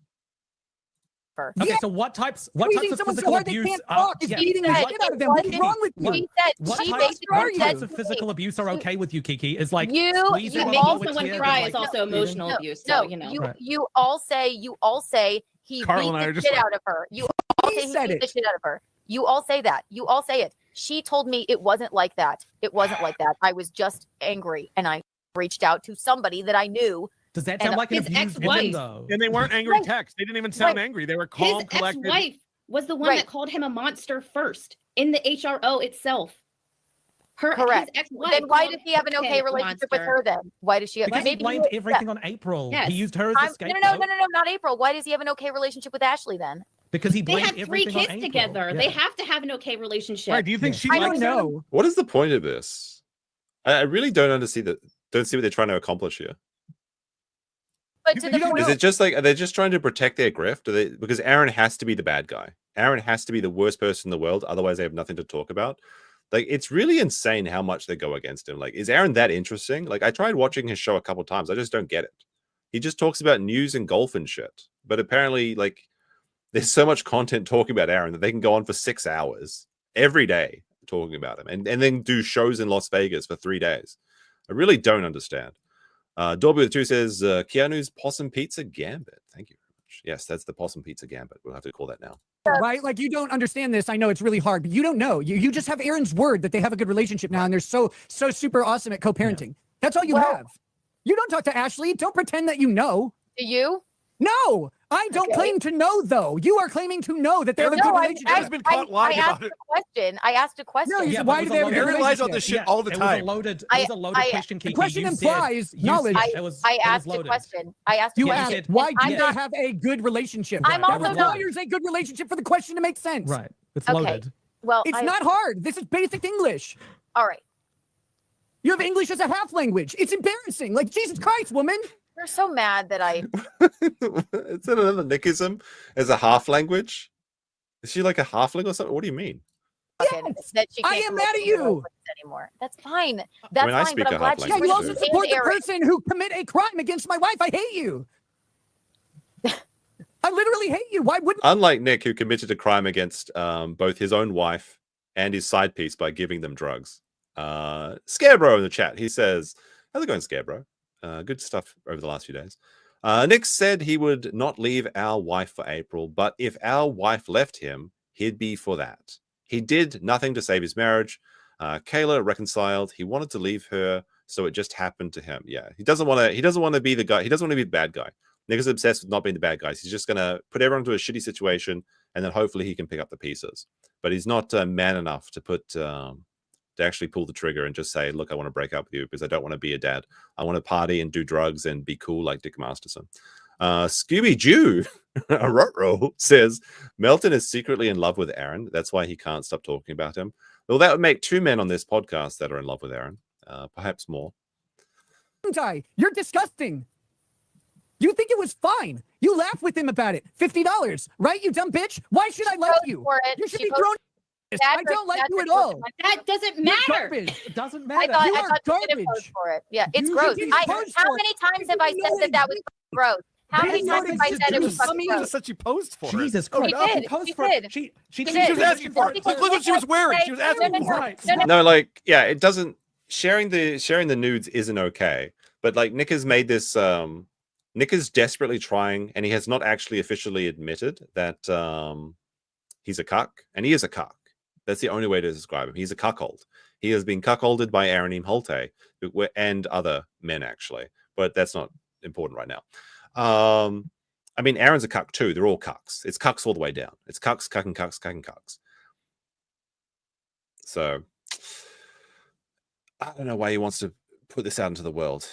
Okay, so what types of physical abuse beating the shit out of them. What's wrong with you? What types of physical abuse are okay with you, Kiki? Is like you squeezing also when cry is also emotional abuse. So you know, you all say he beat the shit out of her. You all say he beat the shit out of her. You all say that. You all say it. She told me it wasn't like that. It wasn't like that. I was just angry, and I reached out to somebody that I knew. Does that sound like an abused woman, though? And they weren't angry texts. They didn't even sound angry. They were calm, collected. His ex-wife was the one that called him a monster first in the HRO itself. Correct. His ex-wife. Then why does he have an okay relationship with her then? Why does she have? Because he blamed everything on April. Yes. He used her as a scapegoat. No, not April. Why does he have an okay relationship with Ashley then? Because he they blamed had 3 everything on kids April. together. Yeah. They have to have an okay relationship. Right? Do you think she? I don't know. What is the point of this? I really don't see what they're trying to accomplish here. But Is it just like, are they just trying to protect their grift? Because Aaron has to be the bad guy. Aaron has to be the worst person in the world. Otherwise, they have nothing to talk about. Like, it's really insane how much they go against him. Like, is Aaron that interesting? Like, I tried watching his show a couple times. I just don't get it. He just talks about news and golf and shit. But apparently, like, there's so much content talking about Aaron that they can go on for 6 hours every day talking about him, and then do shows in Las Vegas for 3 days. I really don't understand. Dorby with 2 says, Keanu's Possum Pizza Gambit. Thank you very much. Yes, that's the Possum Pizza Gambit. We'll have to call that now. Right? Like, you don't understand this. I know it's really hard, but you don't know. You just have Aaron's word that they have a good relationship now, and they're so super awesome at co-parenting. That's all you have. You don't talk to Ashley. Don't pretend that you know. Do you? No, I don't claim to know, though. You are claiming to know that they have a good relationship. Aaron's been caught lying about it. I asked a question. No, Yeah, why do they have a good Aaron lies about relationship? this shit all the time. It was a loaded question, Kiki. The question You implies said, knowledge. I asked a question. I asked a You question. asked, why I'm do not- they have a good relationship? I'm That also not- requires a good relationship for the question to make sense. Right. It's Okay. loaded. Well, It's not hard. This is basic English. All right. You have English as a half language. It's embarrassing. Like, Jesus Christ, woman. You're so mad that I. Is that another Nickism as a half language? Is she like a halfling or something? What do you mean? That she I can't am come mad up at with you. words anymore. That's fine. That's mean, I fine. speak But a I'm glad half she's Yeah, you also language. support the Aaron. person who commit a crime against my wife. I hate you. I literally hate you. Why wouldn't Unlike Nick, who committed a crime against both his own wife and his side piece by giving them drugs. Scarebro in the chat, he says, how's it going, Scarebro? Good stuff over the last few days. Nick said he would not leave our wife for April, but if our wife left him, he'd be for that. He did nothing to save his marriage. Kayla reconciled. He wanted to leave her, so it just happened to him. Yeah, he doesn't want to. He doesn't want to be the guy. He doesn't want to be the bad guy. Nick is obsessed with not being the bad guys. He's just gonna put everyone into a shitty situation, and then hopefully he can pick up the pieces. But he's not man enough to put to actually pull the trigger and just say, "Look, I want to break up with you because I don't want to be a dad. I want to party and do drugs and be cool like Dick Masterson." Scooby Jew Rotro says Melton is secretly in love with Aaron. That's why he can't stop talking about him. Well, that would make 2 men on this podcast that are in love with Aaron, perhaps more. I? You're disgusting. You think it was fine. You laugh with him about it. $50, right, you dumb bitch? Why should I like you? You should be thrown. I don't like you at all. That doesn't You're matter. garbage. It doesn't I matter. thought, You I are thought you didn't garbage. post for it. Yeah, it's You gross. didn't How post for many it. times have I said that that was gross? How They many know times have I this said it is was fucking She gross? just said she posed for Jesus it. Christ. She did. She posed She for it. did. She She did. did. She was asking for it. Look what she was wearing. She was asking for it. No, like, yeah, it doesn't. Sharing the nudes isn't okay. But like, Nick has made this. Nick is desperately trying, and he has not actually officially admitted that he's a cuck, and he is a cuck. That's the only way to describe him. He's a cuckold. He has been cuckolded by Aaron Holte and other men, actually. But that's not important right now. I mean, Aaron's a cuck too. They're all cucks. It's cucks all the way down. It's cucks, cucking cucks, cucking cucks. So I don't know why he wants to put this out into the world.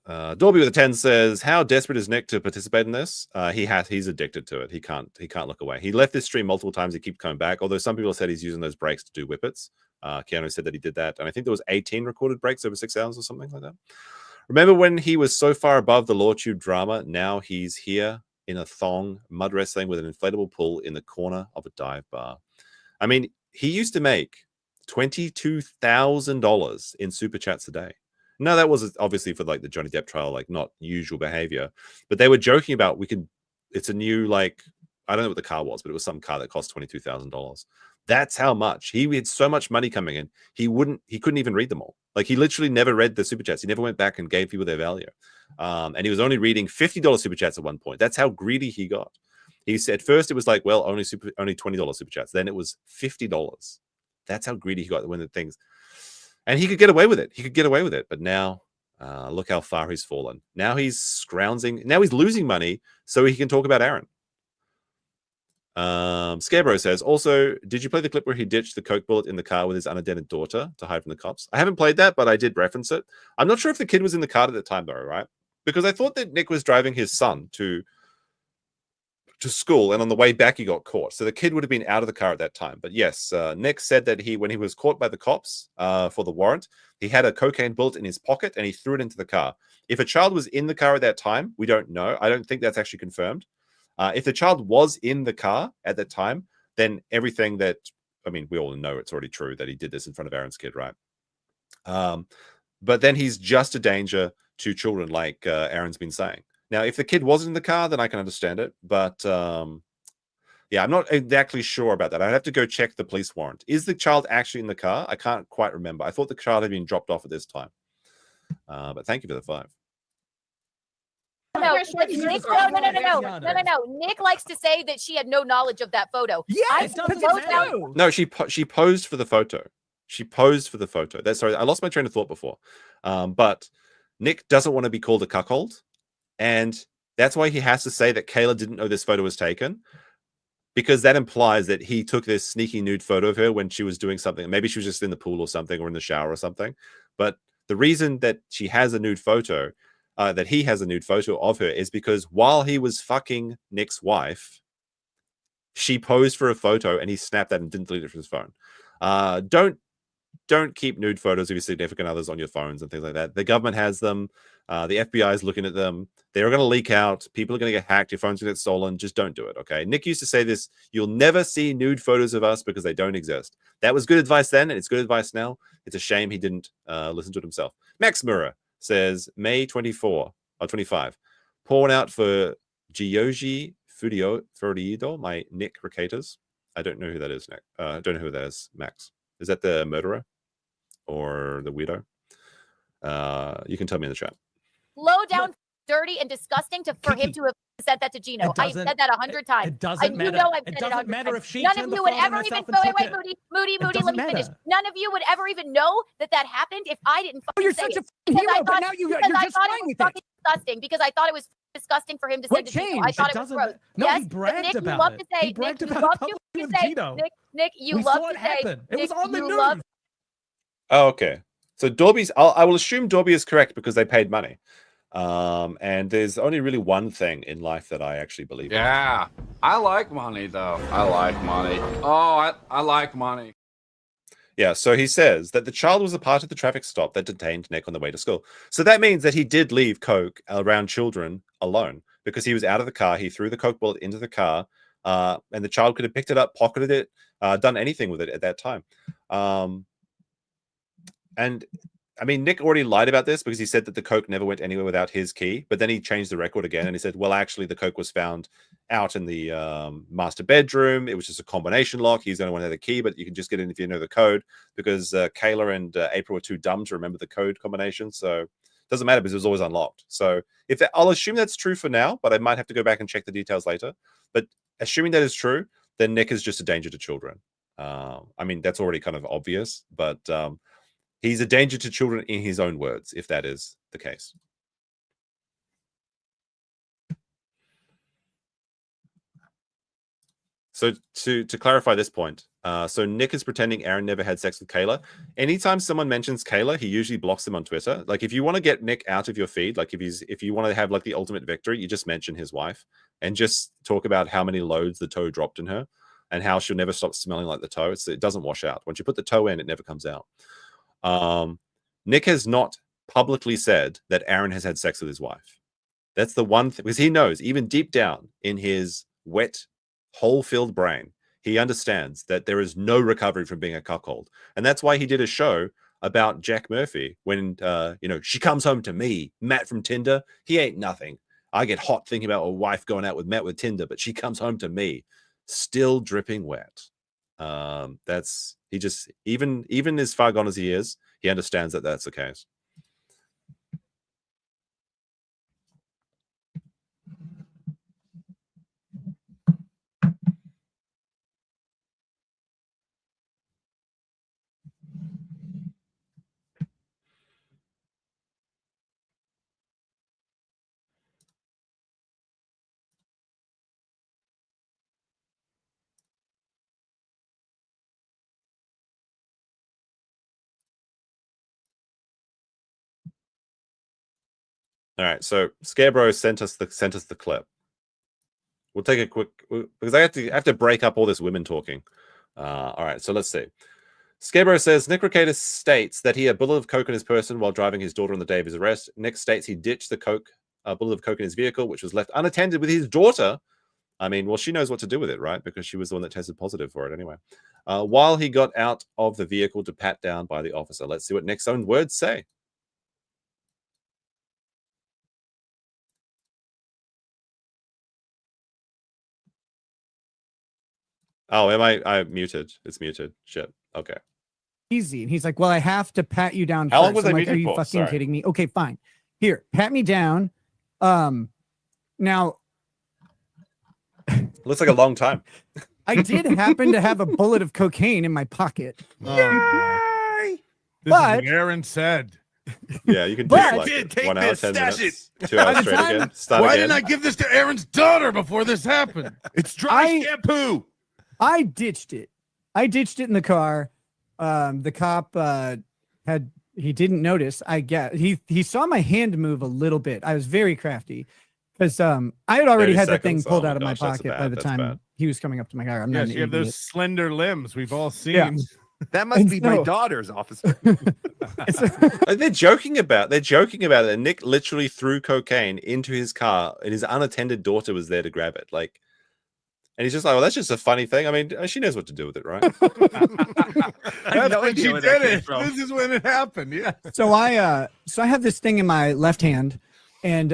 Dorby with a 10 says, how desperate is Nick to participate in this? He's addicted to it. He can't look away. He left this stream multiple times. He keeps coming back. Although some people said he's using those breaks to do whippets. Keanu said that he did that. And I think there was 18 recorded breaks over 6 hours or something like that. Remember when he was so far above the LawTube drama? Now he's here in a thong, mud wrestling with an inflatable pool in the corner of a dive bar. I mean, he used to make $22,000 in super chats a day. No, that was obviously for like the Johnny Depp trial, like not usual behavior. But they were joking about it's a new, like, I don't know what the car was, but it was some car that cost $22,000. That's how much. He had so much money coming in. He couldn't even read them all. Like, he literally never read the super chats. He never went back and gave people their value. And he was only reading $50 super chats at one point. That's how greedy he got. He said first it was like, well, only $20 super chats. Then it was $50. That's how greedy he got when the things. And he could get away with it. But now, look how far he's fallen. Now he's scrounging. Now he's losing money so he can talk about Aaron. Scarebro says, also, did you play the clip where he ditched the Coke bullet in the car with his unattended daughter to hide from the cops? I haven't played that, but I did reference it. I'm not sure if the kid was in the car at the time, though, right? Because I thought that Nick was driving his son to school, and on the way back he got caught. So the kid would have been out of the car at that time. But yes, Nick said that when he was caught by the cops for the warrant, he had a cocaine bullet in his pocket and he threw it into the car. If a child was in the car at that time, we don't know. I don't think that's actually confirmed. If the child was in the car at that time, then everything that, I mean, we all know it's already true that he did this in front of Aaron's kid, right? But then he's just a danger to children, like Aaron's been saying. Now, if the kid wasn't in the car, then I can understand it. But yeah, I'm not exactly sure about that. I'd have to go check the police warrant. Is the child actually in the car? I can't quite remember. I thought the child had been dropped off at this time. But thank you for the 5. No. Nick likes to say that she had no knowledge of that photo. Yes, No, she posed for the photo. Sorry, I lost my train of thought before. But Nick doesn't want to be called a cuckold. And That's why he has to say that Kayla didn't know this photo was taken, because that implies that he took this sneaky nude photo of her when she was doing something. Maybe she was just in the pool or something, or in the shower or something. But the reason that she has a nude photo, that he has a nude photo of her, is because while he was fucking Nick's wife, she posed for a photo and he snapped that and didn't delete it from his phone. Don't keep nude photos of your significant others on your phones and things like that. The government has them. The FBI is looking at them. They're going to leak out. People are going to get hacked. Your phone's going to get stolen. Just don't do it, okay? Nick used to say this: you'll never see nude photos of us because they don't exist. That was good advice then, and it's good advice now. It's a shame he didn't listen to it himself. Max Mura says, May 24 or 25. Pouring out for Gioji Furido, my Nick Reketas. I don't know who that is, Nick. I don't know who that is, Max. Is that the murderer or the weirdo? You can tell me in the chat. Low down, dirty, and disgusting for him to have said that to Gino. I said that 100 times. It doesn't matter. You know I've said it doesn't matter times. if she None turned of the you would phone on ever herself even. and Wait, took it. Moody. Let doesn't me finish. matter. None of you would ever even know that happened if I didn't fucking you're say such it. a Because hero, I but thought- now you're because I just thought fine it was with fucking disgusting. Because I thought it was disgusting for him to What send it to Gino. changed? I thought It it was doesn't- gross. no, yes, he but bragged Nick, you about love it. to say. He bragged Nick, you about love it to with say. Gino. Nick, you We love saw to it say. happen. It was Nick, on the you news. love- Oh, okay. So Dorby's, I will assume Dorby is correct because they paid money. And there's only really one thing in life that I actually believe in. Yeah, I like money though. I like money. Oh, I like money. Yeah, so he says that the child was a part of the traffic stop that detained Nick on the way to school. So that means that he did leave coke around children alone because he was out of the car. He threw the coke bullet into the car, and the child could have picked it up, pocketed it, done anything with it at that time. And I mean, Nick already lied about this because he said that the coke never went anywhere without his key, but then he changed the record again and he said, well, actually, the coke was found out in the master bedroom. It was just a combination lock. He's the only one who had the key, but you can just get in if you know the code because Kayla and April were too dumb to remember the code combination. So it doesn't matter because it was always unlocked. So I'll assume that's true for now, but I might have to go back and check the details later. But assuming that is true, then Nick is just a danger to children. I mean, that's already kind of obvious, but he's a danger to children in his own words, if that is the case. So to clarify this point, so Nick is pretending Aaron never had sex with Kayla. Anytime someone mentions Kayla, he usually blocks them on Twitter. Like if you want to get Nick out of your feed, like if you want to have like the ultimate victory, you just mention his wife and just talk about how many loads the toe dropped in her and how she'll never stop smelling like the toe. It doesn't wash out. Once you put the toe in, it never comes out. Nick has not publicly said that Aaron has had sex with his wife. That's the one thing, because he knows, even deep down in his wet, hole-filled brain, he understands that there is no recovery from being a cuckold. And that's why he did a show about Jack Murphy when, she comes home to me, Matt from Tinder. He ain't nothing. I get hot thinking about a wife going out with Matt with Tinder, but she comes home to me, still dripping wet. That's, he just, even as far gone as he is, he understands that that's the case. All right, so Scarebro sent us the clip. We'll take a quick because I have to break up all this women talking. All right, so let's see. Scarebro says Nick Rekieta states that he had a bullet of coke in his person while driving his daughter on the day of his arrest. Nick states he ditched the bullet of coke in his vehicle, which was left unattended with his daughter. I mean, well, she knows what to do with it, right? Because she was the one that tested positive for it anyway. While he got out of the vehicle to pat down by the officer. Let's see what Nick's own words say. Oh, am I muted? It's muted. Shit. Okay. Easy. And he's like, well, I have to pat you down. How long first. was I I'm like, muted are you for? fucking Sorry. kidding me? Okay, fine. Here, pat me down. Now, looks like a long time. I did happen to have a bullet of cocaine in my pocket. Yay! This But is what Aaron said. Yeah, you can do But- like Take 1 hour, this, 10 stash minutes, it. 2 hours By the straight time- again. Start Why again. didn't I give this to Aaron's daughter before this happened? It's dry shampoo. I ditched it. I ditched it in the car. The cop he didn't notice. I guess he saw my hand move a little bit. I was very crafty because I had already 30 had that thing seconds? pulled Oh my out of my gosh, that's pocket by bad, the that's time bad. he was coming up to my car. I'm not Yes, an you have idiot. those slender limbs we've all seen. Yeah. That must be my No. daughter's, officer. Like, they're joking about it. And Nick literally threw cocaine into his car, and his unattended daughter was there to grab it. Like, and he's just like, "Well, that's just a funny thing. I mean, she knows what to do with it, right?" That's no when idea she where that did came it. from. This is when it happened. Yeah. So I have this thing in my left hand, and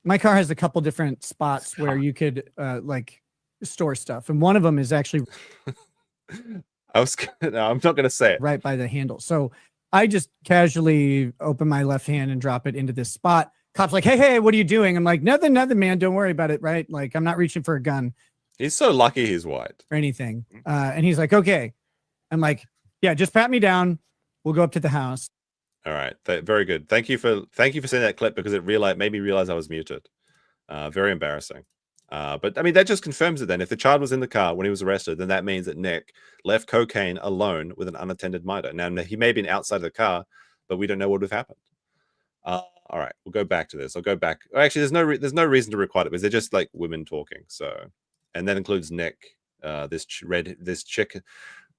my car has a couple different spots where you could like store stuff, and one of them is actually I'm not going to say it. right by the handle. So I just casually open my left hand and drop it into this spot. Cop's like, hey, what are you doing? I'm like, nothing, man. Don't worry about it. Right? Like, I'm not reaching for a gun He's so lucky he's white. or anything. And he's like, okay. I'm like, yeah, just pat me down. We'll go up to the house. All right, very good. Thank you for sending that clip because it made me realize I was muted. Very embarrassing. But I mean, that just confirms it then. If the child was in the car when he was arrested, then that means that Nick left cocaine alone with an unattended minor. Now, he may have been outside of the car, but we don't know what would have happened. All right, we'll go back to this. I'll go back. Actually, there's no reason to record it because they're just like women talking. So, and that includes Nick, this chick.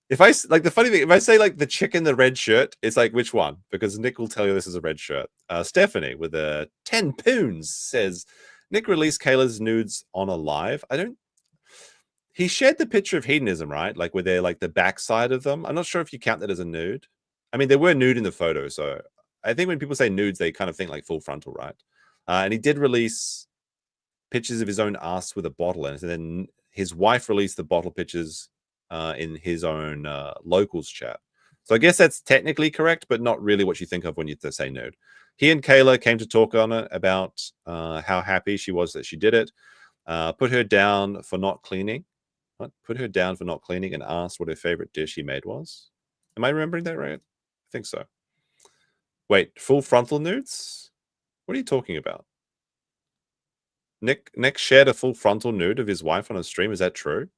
If I like the funny thing, if I say like the chick in the red shirt, it's like which one? Because Nick will tell you this is a red shirt. Stephanie with a 10 poons says Nick released Kayla's nudes on a live. He shared the picture of hedonism, right? Like where they're like the backside of them. I'm not sure if you count that as a nude. I mean, they were nude in the photo, so I think when people say nudes, they kind of think like full frontal, right? And he did release pictures of his own ass with a bottle in it, and then his wife released the bottle pictures in his own locals chat. So I guess that's technically correct, but not really what you think of when you say nude. He and Kayla came to talk on it about how happy she was that she did it. Put her down for not cleaning. What? Put her down for not cleaning and asked what her favorite dish he made was. Am I remembering that right? I think so. Wait, full frontal nudes? What are you talking about? Nick shared a full frontal nude of his wife on a stream. Is that true?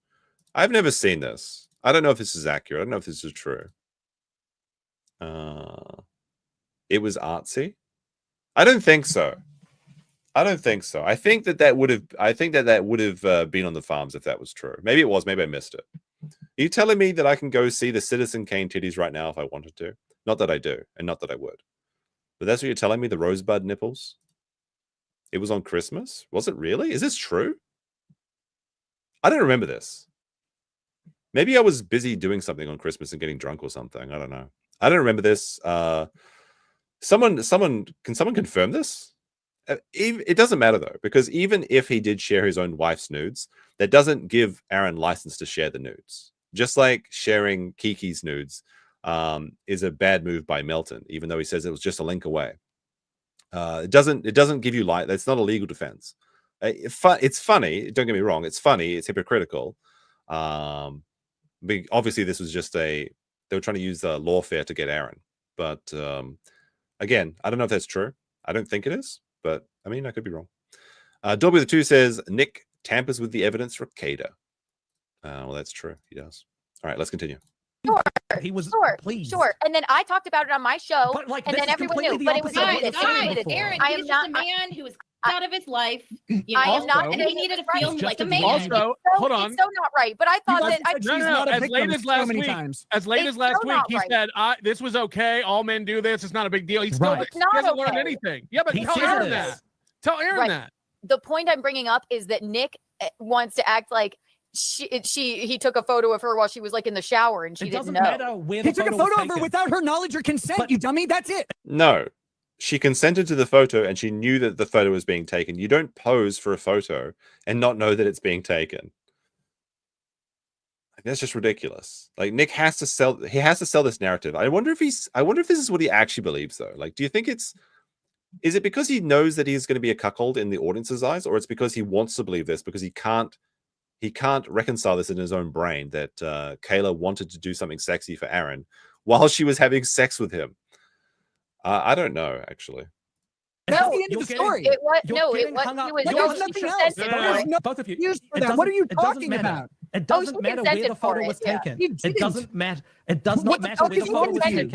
I've never seen this. I don't know if this is accurate. I don't know if this is true. It was artsy. I don't think so. I think that would have been on the farms if that was true. Maybe it was. Maybe I missed it. Are you telling me that I can go see the Citizen Kane titties right now if I wanted to? Not that I do, and not that I would. But that's what you're telling me. The rosebud nipples. It was on Christmas. Was it really? Is this true? I don't remember this. Maybe I was busy doing something on Christmas and getting drunk or something. I don't know. I don't remember this. Can someone confirm this? It doesn't matter though, because even if he did share his own wife's nudes, that doesn't give Aaron license to share the nudes. Just like sharing Kiki's nudes is a bad move by Melton, even though he says it was just a link away. It doesn't give you light. That's not a legal defense. It's funny. Don't get me wrong. It's funny. It's hypocritical. Obviously, this was just they were trying to use the lawfare to get Aaron. But again, I don't know if that's true. I don't think it is, but I mean, I could be wrong. Dolby the 2 says Nick tampers with the evidence for Rekieta. Well, that's true. He does. All right, let's continue. Sure. He was pleased. Sure. And then I talked about it on my show, But, like, and this then is everyone completely knew. the But it was opposite of what admitted. you're saying Admitted. before. Aaron, I he am was not. just a man who was out of his life. You I know, am not. and he needed to feel like a man. Also, hold on. It's so not right. But I thought that I No. As late as last week, he right. said this was okay. All men do this. It's not a big deal. He still Right. It's not he hasn't learned okay. anything. Yeah, but He tell says Aaron this. that. Tell Aaron Right. that. The point I'm bringing up is that Nick wants to act like he took a photo of her while she was like in the shower and she didn't know. He took a photo of her without her knowledge or consent, you dummy. That's it. No, she consented to the photo and she knew that the photo was being taken. You don't pose for a photo and not know that it's being taken. Like, that's just ridiculous. Like Nick has to sell. He has to sell this narrative. I wonder if this is what he actually believes, though. Like, do you think is it because he knows that he's going to be a cuckold in the audience's eyes, or it's because he wants to believe this because he can't reconcile this in his own brain that Kayla wanted to do something sexy for Aaron while she was having sex with him? I don't know, actually. That's the end of the story. It was no. It was. He was. There's nothing else. There's no Both of you. excuse for that. What are you talking about? It doesn't matter where the photo was taken. It doesn't matter. It does not matter where the photo was taken.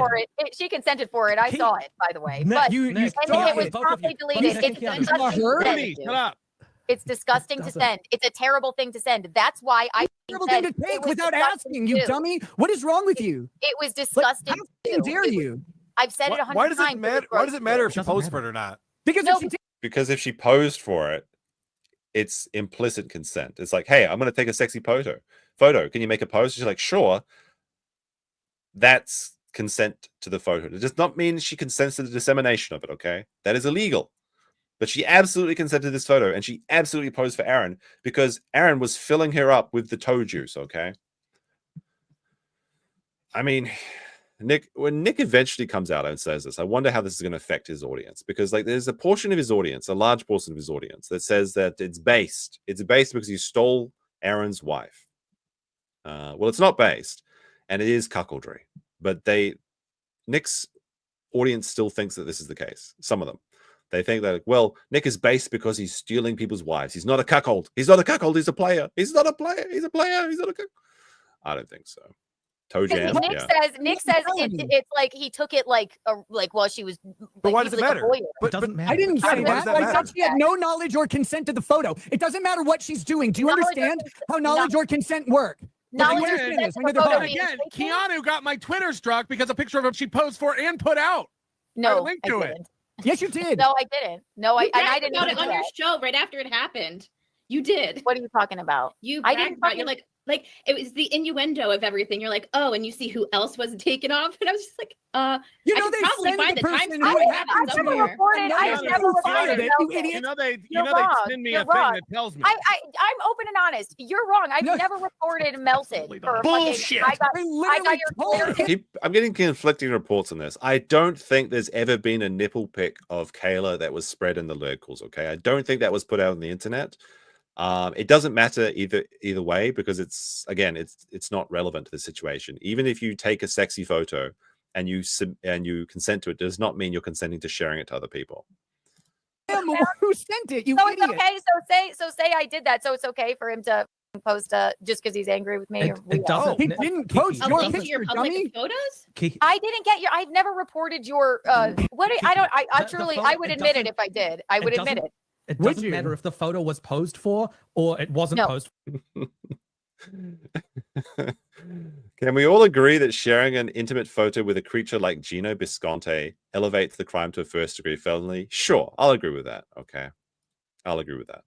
She consented for it. I saw it, by the way. Nick, But you and it was promptly deleted. It's disgusting to send. Shut up. It's disgusting to send. It's a terrible thing to send. That's why I terrible thing to take without asking, you dummy. What is wrong with you? It was disgusting. How dare you? I've said it 100 times. Why does it matter if she posed for it or not? Because if she posed for it, it's implicit consent. It's like, hey, I'm going to take a sexy photo. Can you make a pose? She's like, sure. That's consent to the photo. It does not mean she consents to the dissemination of it, okay? That is illegal. But she absolutely consented to this photo, and she absolutely posed for Aaron because Aaron was filling her up with the toe juice, okay? I mean, when Nick eventually comes out and says this, I wonder how this is going to affect his audience, because like there's a portion of his audience, a large portion of his audience, that says that it's based because you stole Aaron's wife. Well, it's not based, and it is cuckoldry, but Nick's audience still thinks that this is the case. Some of them. They think that, well, Nick is based because he's stealing people's wives. He's not a cuckold. He's not a cuckold. He's a player. He's not a player. He's a player. He's not a cuckold. I don't think so. Toe jam. Nick says it's like he took it like while she was. But why does it matter? But I didn't say that. I said she had no knowledge or consent to the photo. It doesn't matter what she's doing. Do you understand how knowledge or consent work? Again, Keanu got my Twitter struck because a picture of him she posed for and put out. No, link to it. Yes, you did. No, I didn't. No, I didn't. About it on your show right after it happened. You did. What are you talking about? I didn't. You're like it was the innuendo of everything. You're like, oh, and you see who else was taken off, and I was just like, you know, I could probably find the time. You know they send me a thing that tells me. I'm open and honest. You're wrong. I've never reported melted for bullshit. I got your Twitter. I'm getting conflicting reports on this. I don't think there's ever been a nipple pic of Kayla that was spread in the lurkles. Okay, I don't think that was put out on the internet. It doesn't matter either way, because it's not relevant to the situation. Even if you take a sexy photo and you consent to it, does not mean you're consenting to sharing it to other people. Who sent it? You so idiot. It's okay. So say I did that. So it's okay for him to post just because he's angry with me. He didn't post your picture, dummy. Photos. I didn't get your. I've never reported your. What? I truly. I would admit it if I did. I would admit it. It doesn't matter if the photo was posed for or it wasn't posed for. Can we all agree that sharing an intimate photo with a creature like Gino Bisconte elevates the crime to a first-degree felony? Sure, I'll agree with that. Okay, I'll agree with that.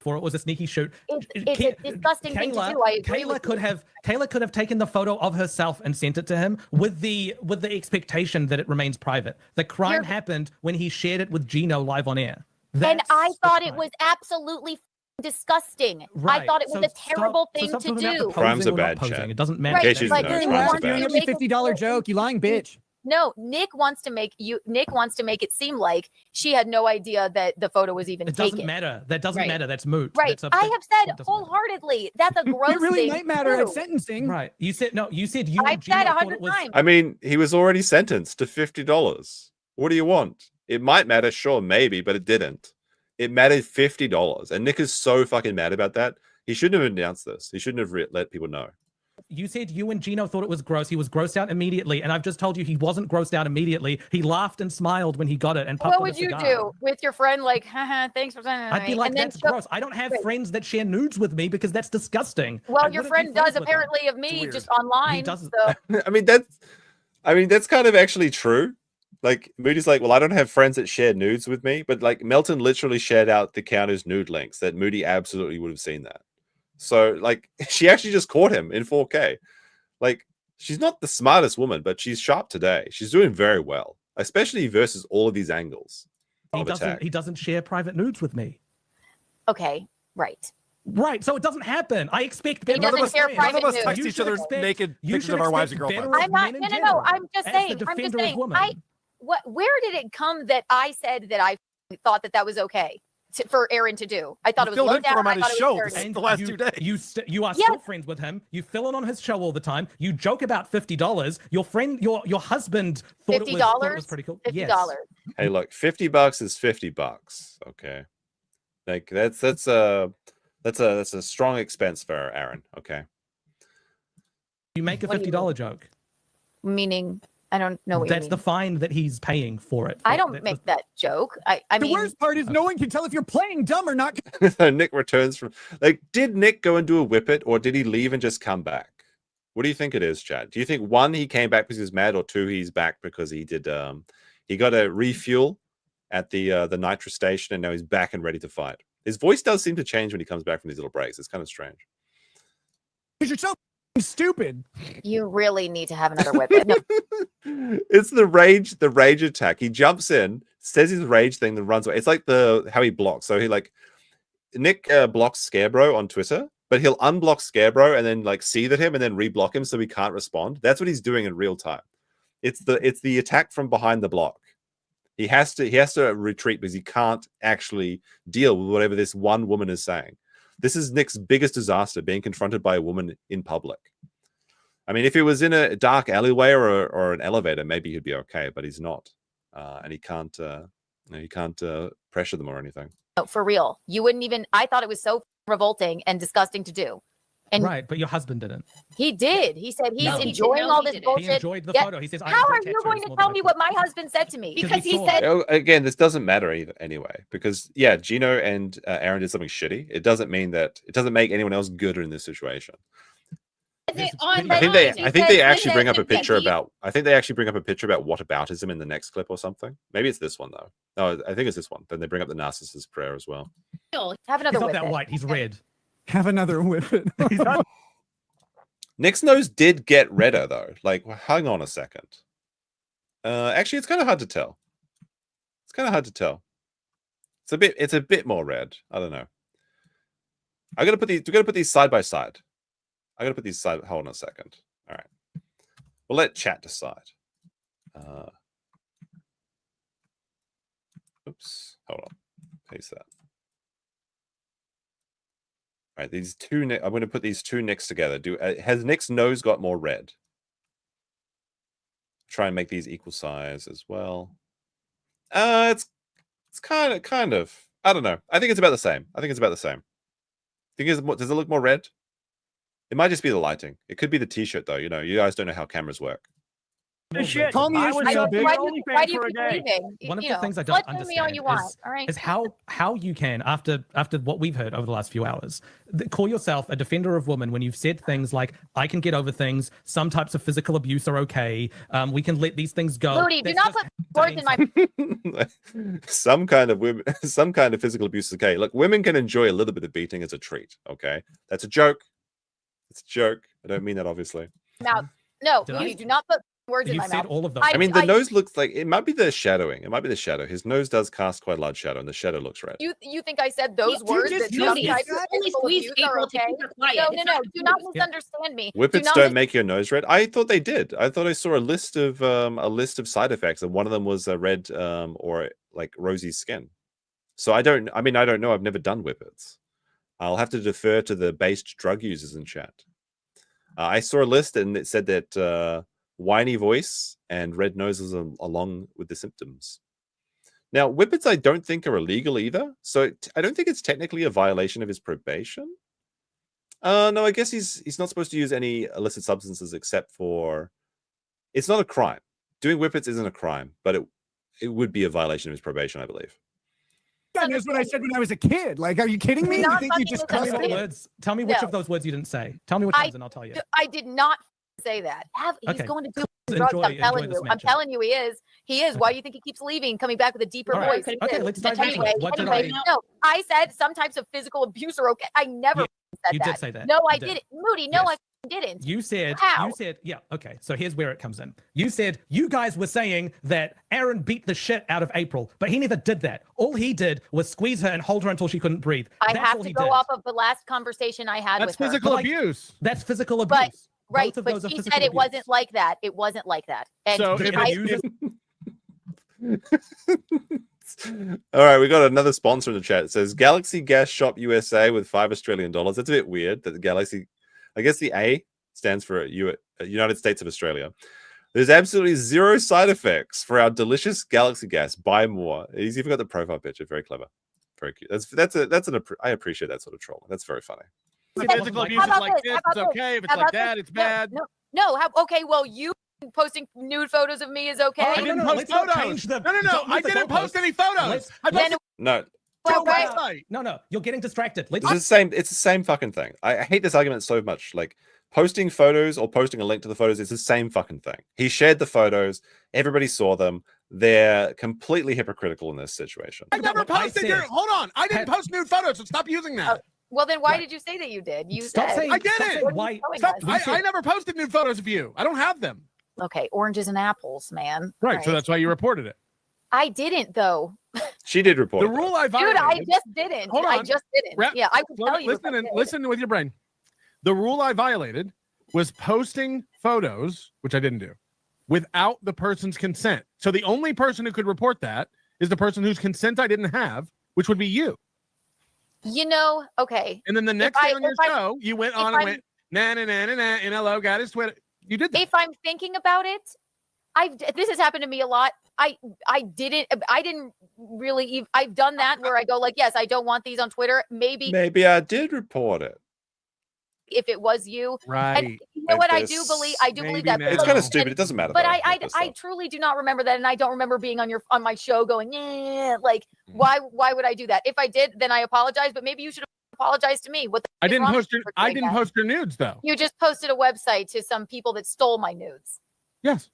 For it was a sneaky shoot. It's a disgusting thing to do. I agree. Kayla could have taken the photo of herself and sent it to him with the expectation that it remains private. The crime happened when he shared it with Gino live on air. And I thought it was absolutely disgusting. Right. I thought it was a terrible thing to do. Crimes are bad, chat. It doesn't matter. Right, Like, Every $50 joke, you lying bitch. No, Nick wants to make it seem like she had no idea that the photo was even taken. It doesn't matter. That doesn't matter. That's moot. Right. I have said wholeheartedly that's a gross thing. It really thing might matter at sentencing. Right. You said no. You said I've said 100 times. I mean, he was already sentenced to $50. What do you want? It might matter, sure, maybe, but it didn't. It mattered $50, and Nick is so fucking mad about that. He shouldn't have announced this. He shouldn't have let people know. You said you and Gino thought it was gross. He was grossed out immediately, and I've just told you he wasn't grossed out immediately. He laughed and smiled when he got it and puffed What would you do with your friend? Like, haha, thanks for sending it. I'd be like, that's gross. I don't have friends that share nudes with me because that's disgusting. Well, your friend does apparently of me just online. He doesn't. So. I mean, that's kind of actually true. Like, Moody's like, well, I don't have friends that share nudes with me, but like Melton literally shared out the Keanu's nude links that Moody absolutely would have seen that. So like, she actually just caught him in 4K. Like, she's not the smartest woman, but she's sharp today. She's doing very well, especially versus all of these angles. He doesn't share private nudes with me. Okay, right. Right, so it doesn't happen. I expect none of us text each other naked pictures of our wives and girlfriends. I'm not. No. I'm just saying. Where did it come that I said that I thought that was okay? for Aaron to do. I thought it was filled low in for down. him on I his thought it show was dirty. the last 2 days. You are still friends with him. You fill in on his show all the time. You joke about $50. Your friend, your husband thought it was pretty cool. $50. Yes. Hey, look, $50 is $50. Okay, like that's a strong expense for Aaron. Okay. You make a $50 joke. Meaning, I don't know what you That's mean. the fine that he's paying for it. I don't make that joke. I The mean, worst part is no one can tell if you're playing dumb or not. So Nick returns from did Nick go and do a Whippet, or did he leave and just come back? What do you think it is, Chad? Do you think 1, he came back because he was mad, or 2, he's back because he did he got a refuel at the nitrous station and now he's back and ready to fight? His voice does seem to change when he comes back from these little breaks. It's kind of strange. Because you're so stupid. you really need to have another Whippet. No, It's the rage attack. He jumps in, says his rage thing, then runs away. It's like how he blocks. So he Nick blocks Scarebro on Twitter, but he'll unblock Scarebro and then see that him and then reblock him so he can't respond. That's what he's doing in real time. It's the attack from behind the block. He has to retreat because he can't actually deal with whatever this one woman is saying. This is Nick's biggest disaster, being confronted by a woman in public. I mean, if he was in a dark alleyway or an elevator, maybe he'd be okay, but he's not, and he can't pressure them or anything. no, for real. You wouldn't even. I thought it was so revolting and disgusting to do. And Right, but your husband didn't. he did. He said he's No. enjoying all this bullshit. He enjoyed the Yeah. photo. He says, How are you going to tell me what my husband said to me? Because he said Again, this doesn't matter either anyway, because Gino and Aaron did something shitty. It doesn't make anyone else good in this situation. I think they actually bring up a picture about whataboutism in the next clip or something. Maybe it's this one though. No, I think it's this one. Then they bring up the narcissist prayer as well. have another He's not Whippet. that white. He's red. Have another Whippet. Nick's nose did get redder though. Hang on a second. Actually, it's kind of hard to tell. It's a bit more red. I don't know. We gotta put these side by side. Hold on a second. All right. We'll let chat decide. Oops. Hold on. Paste that. All right. These two. I'm going to put these two Nicks together. Has Nick's nose got more red? Try and make these equal size as well. It's kind of. I don't know. I think it's about the same. Does it look more red? It might just be the lighting. It could be the t-shirt though. You guys don't know how cameras work. Shit. Call me I a was shit. a big Why OnlyFans do you for a keep day. leaving? One of the things I don't let me all understand you want. All right. is how you can, after what we've heard over the last few hours, call yourself a defender of women when you've said things like, I can get over things, some types of physical abuse are okay, we can let these things go. Moody, do not put words in my some kind of physical abuse is okay. Look, women can enjoy a little bit of beating as a treat. Okay, that's a joke. It's a joke. I don't mean that obviously. mouth. No, Did Moody, I? do not put words in You've my said mouth. all of those. I mean, the nose looks like it might be the shadowing. It might be the shadow. His nose does cast quite a large shadow, and the shadow looks red. You think I said those You words? just That some Moody, types you of only physical squeeze abuse are April to okay? keep her quiet. No, It's no, not do not misunderstand me. Whippets Do don't not make your nose red. I thought they did. I thought I saw a list of side effects, and one of them was a red or like rosy skin. So I don't know. I've never done Whippets. I'll have to defer to the based drug users in chat. I saw a list and it said that whiny voice and red noses along with the symptoms. Now, Whippets I don't think are illegal either, so I don't think it's technically a violation of his probation. No, I guess he's not supposed to use any illicit substances except for... It's not a crime. Doing Whippets isn't a crime, but it would be a violation of his probation, I believe. God knows what I said when I was a kid. Like, are you kidding me? You think you just Tell me what cussed words. Tell me which of those words you didn't say. Tell me which ones, and I'll tell you. I did not say that. He's Okay. going to do drugs. I'm telling this you. I'm matchup. telling you, he is. He is. Why do you think he keeps leaving, coming back with a deeper All right. voice? Okay, let's dive into Anyway, it. What did I- no, I said some types of physical abuse are okay. I never said you that. did say that. No, You I did. didn't. Moody, no, I didn't. You said, How? yeah, okay. So here's where it comes in. You said you guys were saying that Aaron beat the shit out of April, but he never did that. All he did was squeeze her and hold her until she couldn't breathe. I That's have all to he go did. off of the last conversation I had with her. abuse. That's physical abuse. But right, Both of but those are she physical said it abuse. wasn't like that. It wasn't like that. And So I, All right, we got another sponsor in the chat. It says Galaxy Gas Shop USA with $5 Australian. That's a bit weird that the Galaxy, I guess the A stands for United States of Australia. There's absolutely zero side effects for our delicious Galaxy Gas. Buy more. He's even got the profile picture. Very clever. Very cute. I appreciate that sort of trolling. That's very funny. Physical abuse is like this, it's okay. If it's like that, it's bad. No. Okay, well, you posting nude photos of me is okay. I didn't post photos. No. I didn't post any photos. No. No. You're getting distracted. It's the same fucking thing. I hate this argument so much. Like posting photos or posting a link to the photos is the same fucking thing. He shared the photos. Everybody saw them. They're completely hypocritical in this situation. I never posted hold on. I didn't post nude photos, so stop using that. Well, then why did you say that you did? You stop said. saying, I didn't. Why? I never posted nude photos of you. I don't have them. Okay, oranges and apples, man. Right, so that's why you reported it. I didn't, though. She did report the rule I violated. Dude, I just didn't. Hold on. I just didn't. Yeah, I will tell you. Listen with your brain. The rule I violated was posting photos, which I didn't do, without the person's consent. So the only person who could report that is the person whose consent I didn't have, which would be you. You know, okay. And then the next day on your show, you went on and went, nah, NLO got his Twitter. You did that. If I'm thinking about it, this has happened to me a lot. I didn't really I've done that where I go like, yes, I don't want these on Twitter. Maybe I did report it. If it was you. Right. And you know what? I do believe that. It's kind of stupid. It doesn't matter. But I truly do not remember that. And I don't remember being on my show going, yeah, like, why would I do that? If I did, then I apologize. But maybe you should apologize to me. I didn't post your nudes though. You just posted a website to some people that stole my nudes. Yes.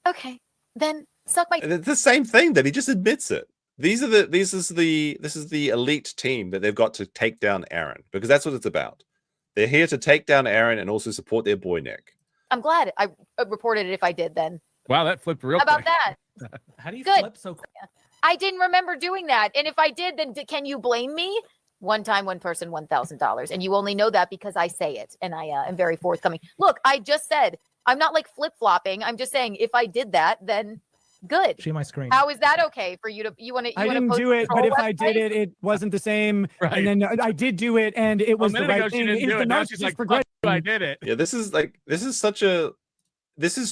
Okay. Then suck my. It's the same thing that he just admits it. This is the elite team that they've got to take down Aaron, because that's what it's about. They're here to take down Aaron and also support their boy Nick. I'm glad I reported it if I did then. Wow, that flipped real How about quick. that? How do you Good. flip so quick? I didn't remember doing that. And if I did, then can you blame me? One time, one person, $1,000. And you only know that because I say it. And I am very forthcoming. Look, I just said, I'm not like flip-flopping. I'm just saying if I did that, then good. Share my screen. How is that okay for you to, I didn't do it, but if I did it, it wasn't the same. Right. And then I did do it, and it was the right thing. It's the narcissist progression. I did it. Yeah, this is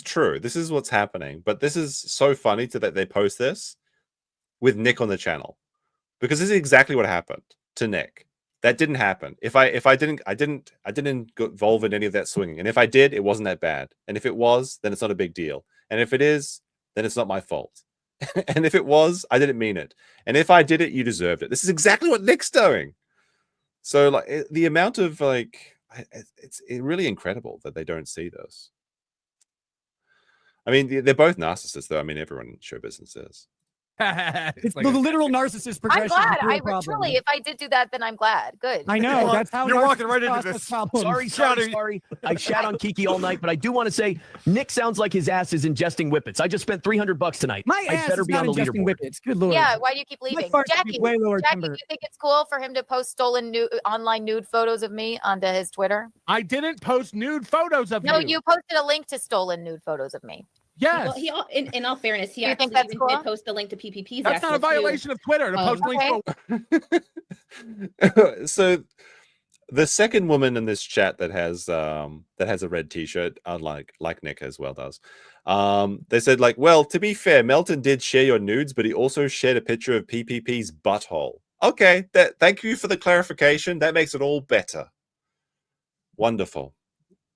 true. This is what's happening. But this is so funny that they post this with Nick on the channel, because this is exactly what happened to Nick. That didn't happen. If I didn't get involved in any of that swinging. And if I did, it wasn't that bad. And if it was, then it's not a big deal. And if it is, then it's not my fault. And if it was, I didn't mean it. And if I did it, you deserved it. This is exactly what Nick's doing. So like the amount of it's really incredible that they don't see this. I mean, they're both narcissists, though. I mean, everyone in show business is. It's like the literal narcissist progression. I'm glad. Truly, if I did do that, then I'm glad. Good. I know. That's how you're walking right into this. Sorry. I shat on Kiki all night, but I do want to say Nick sounds like his ass is ingesting whippets. I just spent $300 tonight. My ass better is be not on the ingesting leaderboard. whippets. Good lord. Yeah. Why do you keep leaving, Jackie? Way lower Jackie, timber. do you think it's cool for him to post stolen online nude photos of me onto his Twitter? I didn't post nude photos of you. No, you posted a link to stolen nude photos of me. Yes. Well, he, in all fairness, he You think actually that's even cool? did post a link to PPP's. That's not a violation of Twitter to post links. So the second woman in this chat that has a red t-shirt, unlike Nick as well does, they said, like, well, to be fair, Melton did share your nudes, but he also shared a picture of PPP's butthole. Okay, thank you for the clarification. That makes it all better. Wonderful.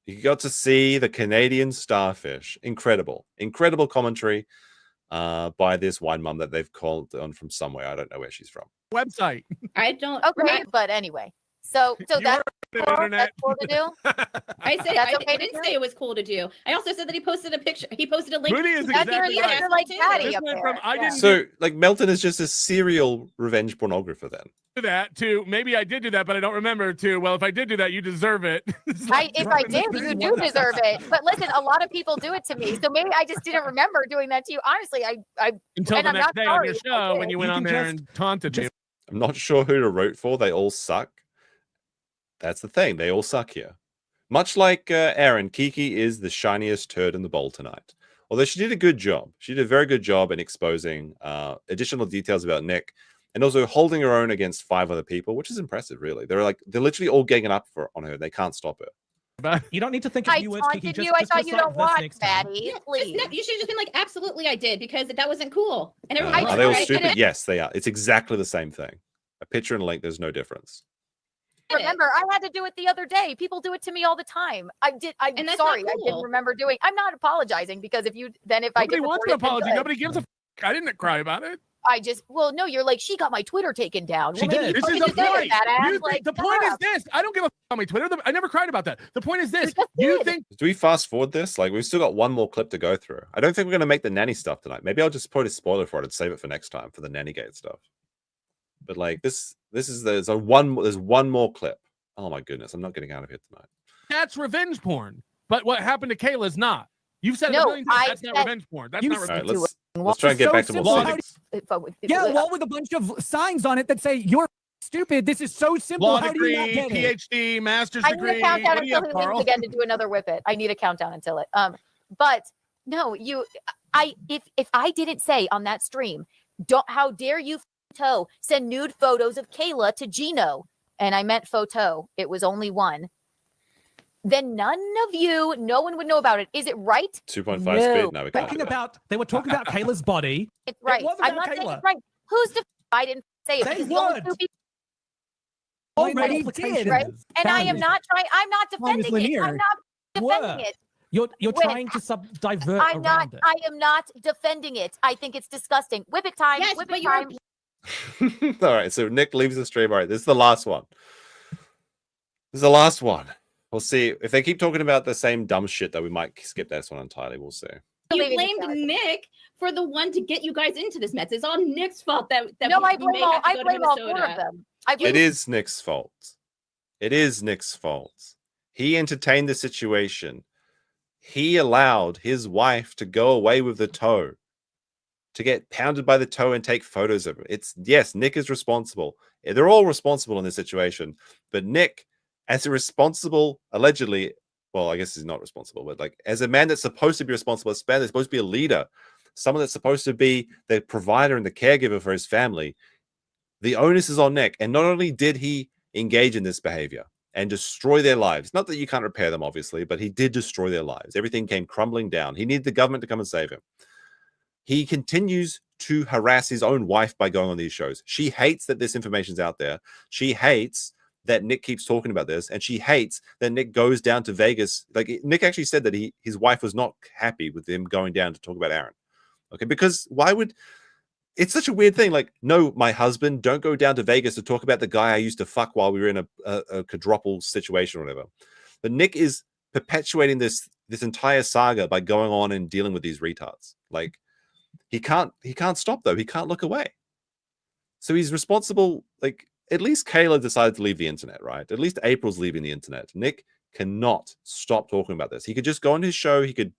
You got to see the Canadian starfish. Incredible commentary by this wine mum that they've called on from somewhere. I don't know where she's from. Website. I don't. Okay, but anyway. So that's cool to do. I said That's I okay to didn't do? say it was cool to do. I also said that he posted a picture. He posted a link. Moody is That's exactly your right. you're like daddy This up went there. from I didn't So, like, Melton is just a serial revenge pornographer then. do that to maybe I did do that, but I don't remember to, well, if I did do that, you deserve it. If I did, you do deserve it. But listen, a lot of people do it to me, so maybe I just didn't remember doing that to you. Honestly, I Until and the I'm next not day on sorry your if I show did. when you went on there and taunted me. I'm not sure who to root for. They all suck. That's the thing. They all suck here. Much like Aaron, Kiki is the shiniest turd in the bowl tonight. Although she did a good job. She did a very good job in exposing additional details about Nick and also holding her own against 5 other people, which is impressive, really. They're literally all ganging up on her. They can't stop her. You don't need to think of new words, Kiki. Just, I just thought you recite don't this watch, next time. Maddie. Yeah, Please. you should have just been like, absolutely, I did, because that wasn't cool. And Are they all stupid? Yes, they are. It's exactly the same thing. A picture and a link, there's no difference. Remember, I had to do it the other day. People do it to me all the time. I'm sorry. I didn't remember doing. I'm not apologizing because if I Nobody wants an apology. Nobody gives a. I didn't cry about it. No, you're like, she got my Twitter taken down. She did. This is the point. The point is this. I don't give a on my Twitter. I never cried about that. The point is this. You think? Do we fast forward this? Like, we've still got one more clip to go through. I don't think we're going to make the nanny stuff tonight. Maybe I'll just put a spoiler for it and save it for next time for the nanny gate stuff. But like there's one more clip. Oh my goodness, I'm not getting out of here tonight. That's revenge porn. But what happened to Kayla is not. You've said it a million times. That's not revenge porn. That's not revenge porn. Let's try and get back to what Yeah, wall with a bunch of signs on it that say you're stupid. This is so simple. Law How degree, do you not get it? PhD, master's I degree. need a countdown What do you until have, he leaves Carl? again to do another Whippet. I need a countdown until it. But no, if I didn't say on that stream, how dare you send nude photos of Kayla to Gino, and I meant photo. It was only one. Then no one would know about it. Is it right? 2.5 speed. No, we can't. They were talking about Kayla's body. It's right. I'm not saying it's right. Who's I didn't say it. They because the only would. two people Already did. right? And I am not trying. I'm not defending it. I'm not defending it. You're Wait, trying to divert I'm not. around it. I am not defending it. I think it's disgusting. Whippet time. Yes, Whippet but you're time. All right, so Nick leaves the stream. All right, this is the last one. This is the last one. We'll see if they keep talking about the same dumb shit that we might skip this one entirely. We'll see. You blamed Nick for the one to get you guys into this mess. It's all Nick's fault that No, I we blame may all. have to I go to blame all 4 Minnesota. of them. It is Nick's fault. It is Nick's fault. He entertained the situation. He allowed his wife to go away with the toe, to get pounded by the toe and take photos of it. Yes, Nick is responsible. They're all responsible in this situation. But Nick, as a responsible, allegedly, well, I guess he's not responsible, but like as a man that's supposed to be responsible, as a man that's supposed to be a leader, someone that's supposed to be the provider and the caregiver for his family, the onus is on Nick. And not only did he engage in this behavior and destroy their lives, not that you can't repair them, obviously, but he did destroy their lives. Everything came crumbling down. He needed the government to come and save him. He continues to harass his own wife by going on these shows. She hates that this information's out there. She hates that Nick keeps talking about this, and she hates that Nick goes down to Vegas. Like, Nick actually said that his wife was not happy with him going down to talk about Aaron. Okay, because why would... It's such a weird thing. Like, no, my husband, don't go down to Vegas to talk about the guy I used to fuck while we were in a quadruple situation or whatever. But Nick is perpetuating this entire saga by going on and dealing with these retards. Like, he can't stop, though. He can't look away. So he's responsible. Like, at least Kayla decided to leave the internet, right? At least April's leaving the internet. Nick cannot stop talking about this. He could just go on his show. He could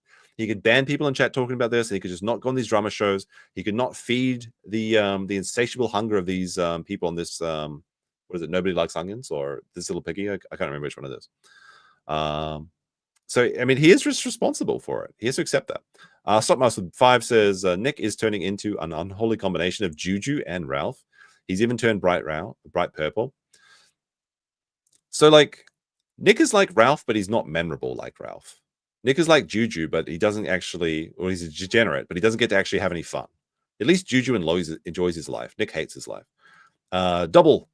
ban people in chat talking about this. He could just not go on these drama shows. He could not feed the insatiable hunger of these people on this. What is it? Nobody Likes Onions or This Little Piggy? I can't remember which one it is. So I mean, he is just responsible for it. He has to accept that. Stockmaster 5 says Nick is turning into an unholy combination of Juju and Ralph. He's even turned bright purple. So like, Nick is like Ralph, but he's not memorable like Ralph. Nick is like Juju, but he doesn't actually, or he's a degenerate, but he doesn't get to actually have any fun. At least Juju enjoys his life. Nick hates his life. Dorby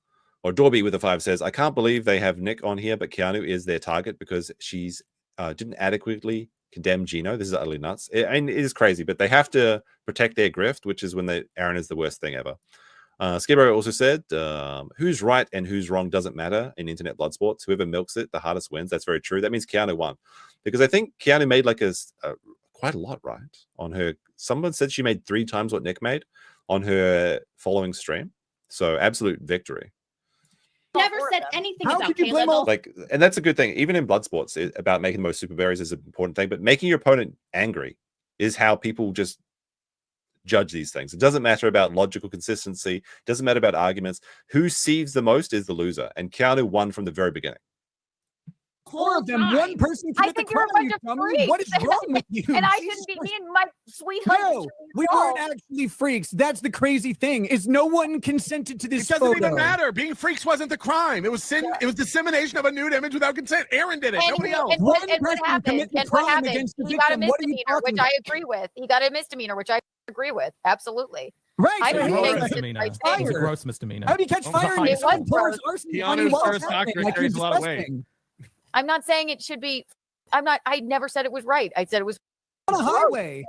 with a 5 says, I can't believe they have Nick on here, but Keanu is their target because she's didn't adequately condemn Gino. This is utterly nuts. It is crazy, but they have to protect their grift, which is when Aaron is the worst thing ever. Skibbo also said, who's right and who's wrong doesn't matter in internet blood sports. Whoever milks it, the hardest wins. That's very true. That means Keanu won. Because I think Keanu made like quite a lot, right? On her, someone said she made 3 times what Nick made on her following stream. So absolute victory. Never said anything about Kayla. Like, and that's a good thing. Even in blood sports, about making the most super berries is an important thing. But making your opponent angry is how people just judge these things. It doesn't matter about logical consistency. It doesn't matter about arguments. Who sieves the most is the loser. And Keanu won from the very beginning. 4 of them. One person I commit the think you're a crime. bunch You of dummy. freaks. What is wrong with you? And I Jesus shouldn't be Christ. me and my sweetheart. No, we weren't actually freaks. That's the crazy thing. Is no one consented to this It doesn't photo. even matter. Being freaks wasn't the crime. It was It was dissemination of a nude image without consent. Aaron did it. Nobody else. And what happened? And what happened? He got a misdemeanor, which I agree with. He got a misdemeanor, which I agree with. Absolutely. Right. I It was don't a think gross it's misdemeanor. right It was a thing. gross misdemeanor. How do you catch fire in It your was Florence gross. arson? Keanu's While first happening? doctorate Like, carries you're a lot of weight. disgusting. I'm not saying it should be. I never said it was right. I said it was On a highway.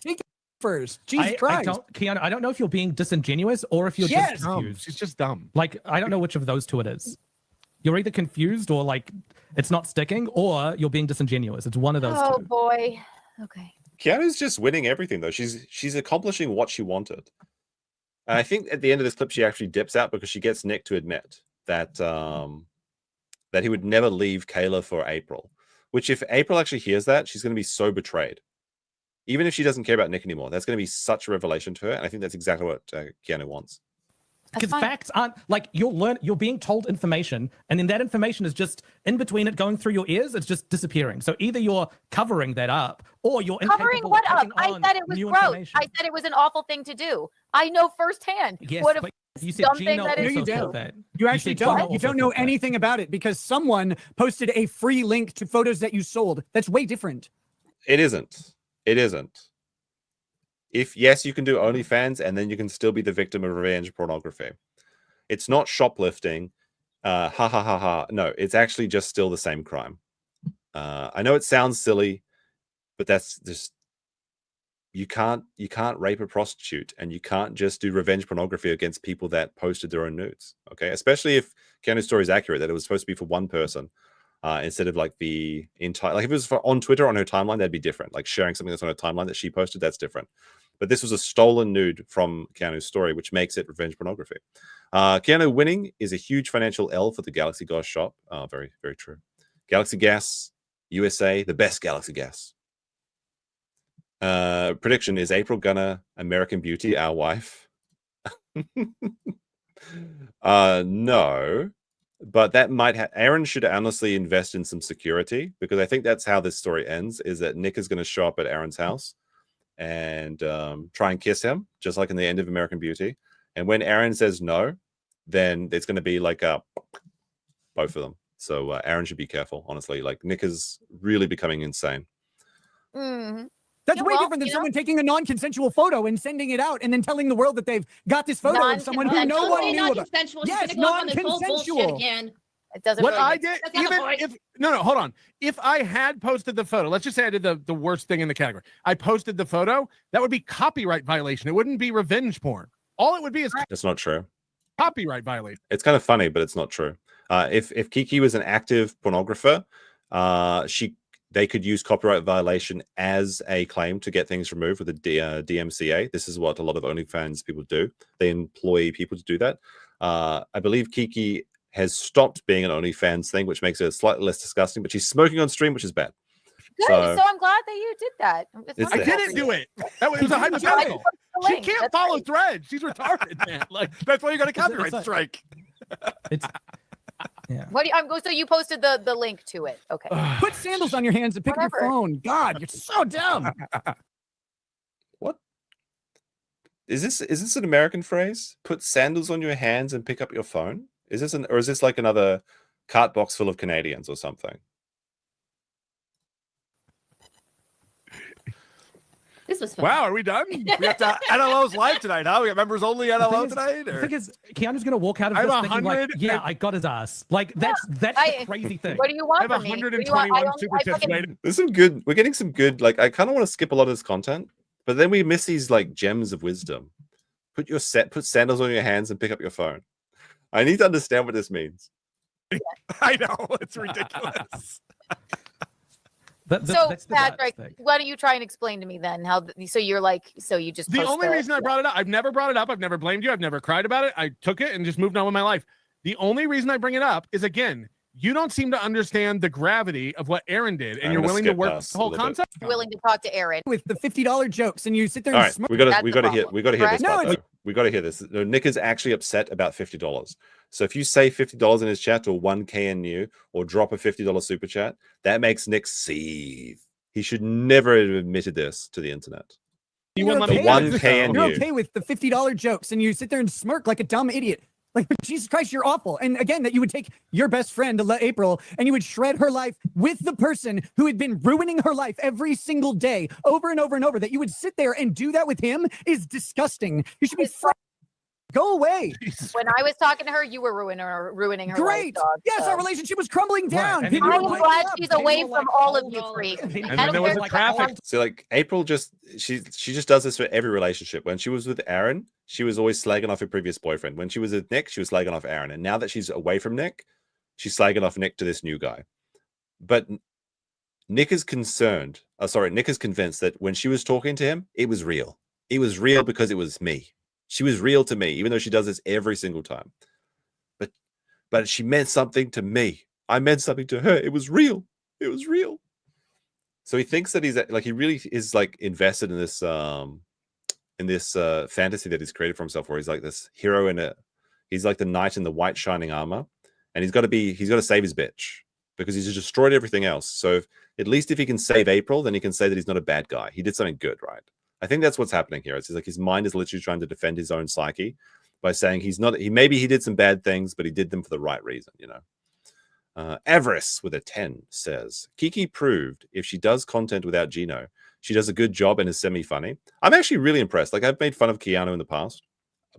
Take it first. Jesus I Christ. don't, Keanu, I don't know if you're being disingenuous or if you're Yes. just confused. She's just dumb. Like, I don't know which of those two it is. You're either confused or like it's not sticking, or you're being disingenuous. It's one of those Oh two. boy. Okay. Keanu's just winning everything though. She's accomplishing what she wanted. And I think at the end of this clip, she actually dips out because she gets Nick to admit that that he would never leave Kayla for April. Which, if April actually hears that, she's going to be so betrayed. Even if she doesn't care about Nick anymore, that's going to be such a revelation to her. And I think that's exactly what Keanu wants. Because facts aren't like you're being told information, and then that information is just in between it going through your ears, it's just disappearing. So either you're covering that up or you're Covering incapable what of up? taking I on said it was new gross. information. I said it was an awful thing to do. I know firsthand. Yes, what a but you said dumb thing Gino that also is. you said don't. that. You actually said Gino don't. You also don't know said that. anything about it because someone posted a free link to photos that you sold. That's way different. It isn't. It isn't. If yes, you can do OnlyFans, and then you can still be the victim of revenge pornography. It's not shoplifting. Ha ha ha ha. No, it's actually just still the same crime. I know it sounds silly, but that's just you can't rape a prostitute, and you can't just do revenge pornography against people that posted their own nudes. Okay, especially if Keanu's story is accurate that it was supposed to be for one person. Instead of like the entire, like if it was on Twitter on her timeline, that'd be different. Like sharing something that's on her timeline that she posted, that's different. But this was a stolen nude from Keanu's story, which makes it revenge pornography. Keanu winning is a huge financial L for the Galaxy Gas shop. Very, very true. Galaxy Gas, USA, the best Galaxy Gas. Prediction is April gonna American Beauty, our wife. No. But that might have Aaron should honestly invest in some security, because I think that's how this story ends, is that Nick is going to show up at Aaron's house and try and kiss him, just like in the end of American Beauty. And when Aaron says no, then it's going to be like both of them. So Aaron should be careful, honestly. Like Nick is really becoming insane. Mm-hmm. That's way different than someone taking a non-consensual photo and sending it out and then telling the world that they've got this photo of someone who no one knew about. Non-consensual. She's Yes, gonna go off on this whole bullshit non-consensual. again. It doesn't. What really I make did, That's not the even point. if no, hold on. If I had posted the photo, let's just say I did the worst thing in the category. I posted the photo, that would be copyright violation. It wouldn't be revenge porn. All it would be is That's not true. copyright violation. It's kind of funny, but it's not true. If Kiki was an active pornographer, they could use copyright violation as a claim to get things removed with the DMCA. This is what a lot of OnlyFans people do. They employ people to do that. I believe Kiki has stopped being an OnlyFans thing, which makes it slightly less disgusting, but she's smoking on stream, which is bad. Good. So I'm glad that you did that. It's I the- didn't do it. That was a hypothetical. She can't follow threads. She's retarded, man. Like that's why you got a copyright strike. Yeah. What do you, so you posted the link to it. Okay. Put sandals on your hands and pick up your phone. God, you're so dumb. What? Is this an American phrase? Put sandals on your hands and pick up your phone? Is this like another cart box full of Canadians or something? This was fun. Wow, are we done? We got NLO's live tonight, huh? We got members only NLO tonight? The Or? thing is, Keanu's gonna walk out of I this have thinking like, 100 yeah, I got his ass. Like that's the crazy thing. What do you want I have from me? What do you want? 121 super chats waiting. There's some good. We're getting some good. Like I kind of want to skip a lot of this content, but then we miss these like gems of wisdom. Put sandals on your hands and pick up your phone. I need to understand what this means. I know it's ridiculous. So Patrick, why don't you try and explain to me then how? So you're like, so you just The post only reason I brought it up, I've never brought it up. I've never blamed you. I've never cried about it. I took it and just moved on with my life. The only reason I bring it up is, again, you don't seem to understand the gravity of what Aaron did, and you're willing to work the whole concept. willing to talk to Aaron with the $50 jokes, and you sit there All and right, smirk. we got to hear this No, part, though. We got to hear this. No, Nick is actually upset about $50. So if you say $50 in his chat or 1K in you or drop a $50 super chat, that makes Nick seethe. He should never have admitted this to the internet. You're The 1K in You're you. okay with the $50 jokes, and you sit there and smirk like a dumb idiot. Like, Jesus Christ, you're awful. And again, that you would take your best friend, April, and you would shred her life with the person who had been ruining her life every single day, over and over and over. That you would sit there and do that with him is disgusting. You should be go away. When I was talking to her, you were ruining her Great. life, dog. Yes, our relationship was crumbling down. Right. People I'm were glad up. she's away from all of you freaks. And then there was a traffic. So like April she just does this for every relationship. When she was with Aaron, she was always slagging off her previous boyfriend. When she was with Nick, she was slagging off Aaron. And now that she's away from Nick, she's slagging off Nick to this new guy. But Nick is concerned. Nick is convinced that when she was talking to him, it was real. It was real because it was me. She was real to me, even though she does this every single time. But she meant something to me. I meant something to her. It was real. It was real. So he thinks that he really is like invested in this fantasy that he's created for himself, where he's like this hero he's like the knight in the white shining armor, and he's got to save his bitch because he's destroyed everything else. So at least if he can save April, then he can say that he's not a bad guy. He did something good, right? I think that's what's happening here. It's like his mind is literally trying to defend his own psyche by saying maybe he did some bad things, but he did them for the right reason, you know. Avarice with a 10 says, Kiki proved if she does content without Gino, she does a good job and is semi-funny. I'm actually really impressed. Like, I've made fun of Keanu in the past,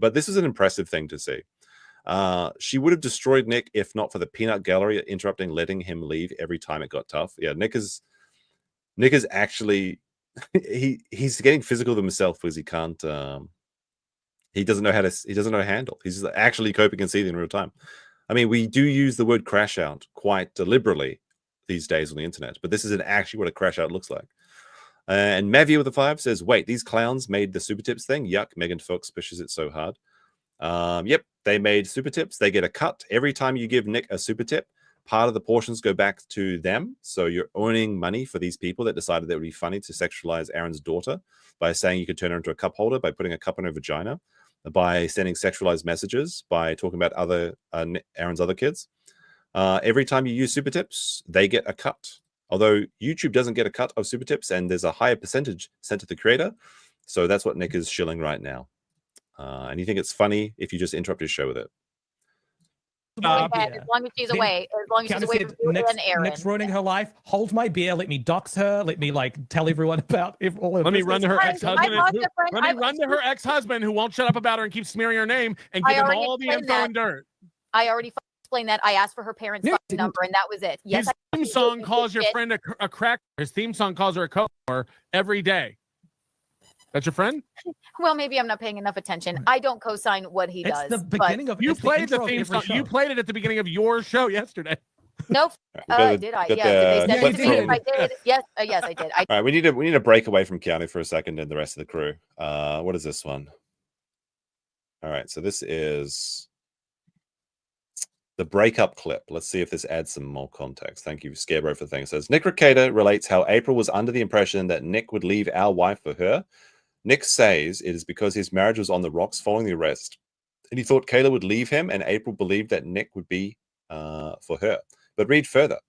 but this is an impressive thing to see. She would have destroyed Nick if not for the peanut gallery interrupting, letting him leave every time it got tough. Yeah, Nick is actually... he's getting physical with himself because he can't he doesn't know how to handle. He's actually coping and seething in real time. I mean, we do use the word crash out quite deliberately these days on the internet, but this isn't actually what a crash out looks like. And Mavi with a 5 says, wait, these clowns made the super tips thing? Yuck, Megan Fox pushes it so hard. Yep, they made super tips. They get a cut every time you give Nick a super tip. Part of the portions go back to them. So you're earning money for these people that decided that it would be funny to sexualize Aaron's daughter by saying you could turn her into a cup holder, by putting a cup in her vagina, by sending sexualized messages, by talking about Aaron's other kids. Every time you use super tips, they get a cut. Although YouTube doesn't get a cut of super tips, and there's a higher percentage sent to the creator. So that's what Nick is shilling right now. And you think it's funny if you just interrupt his show with it. As long as she's away. As long as she's away from you and Aaron. Nick's ruining her life. Hold my beer. Let me dox her. Let me tell everyone about all of Let me run to her ex-husband. Run to her ex-husband who won't shut up about her and keeps smearing her name and give him all the info and dirt. I already explained that. I asked for her parents' phone number, and that was it. Yes, his theme song calls your friend a crack. His theme song calls her a co-whore every day. That's your friend? Well, maybe I'm not paying enough attention. I don't co-sign what he does. The beginning of you played the theme song. You played it at the beginning of your show yesterday. Nope. Did I? Yeah. Did they send it to me? If I did, yes. Yes, I did. All right, we need to break away from Keanu for a second and the rest of the crew. What is this one? All right, so this is the breakup clip. Let's see if this adds some more context. Thank you, Scarebro, for the thing. It says, Nick Rekieta relates how April was under the impression that Nick would leave our wife for her. Nick says it is because his marriage was on the rocks following the arrest, and he thought Kayla would leave him, and April believed that Nick would be for her. But read further.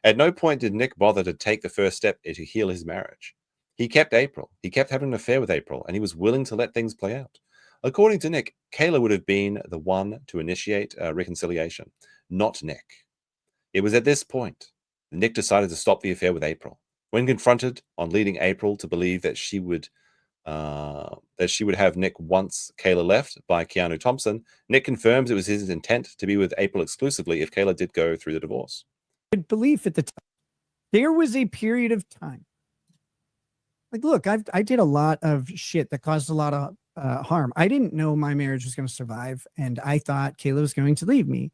At no point did Nick bother to take the first step to heal his marriage. He kept April. He kept having an affair with April, and he was willing to let things play out. According to Nick, Kayla would have been the one to initiate reconciliation, not Nick. It was at this point that Nick decided to stop the affair with April. When confronted on leading April to believe that she would have Nick once Kayla left by Keanu Thompson, Nick confirms it was his intent to be with April exclusively if Kayla did go through the divorce. Belief at the time. There was a period of time. Like, look, I did a lot of shit that caused a lot of harm. I didn't know my marriage was going to survive, and I thought Kayla was going to leave me.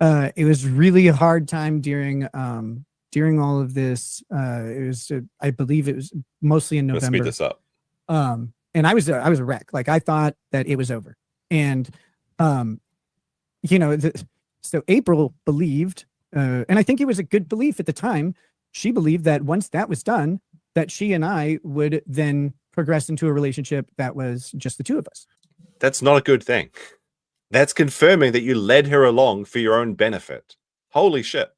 It was really a hard time during all of this. I believe it was mostly in November. Let's speed this up. And I was a wreck. Like, I thought that it was over. And, so April believed, and I think it was a good belief at the time. She believed that once that was done, that she and I would then progress into a relationship that was just the two of us. That's not a good thing. That's confirming that you led her along for your own benefit. Holy shit.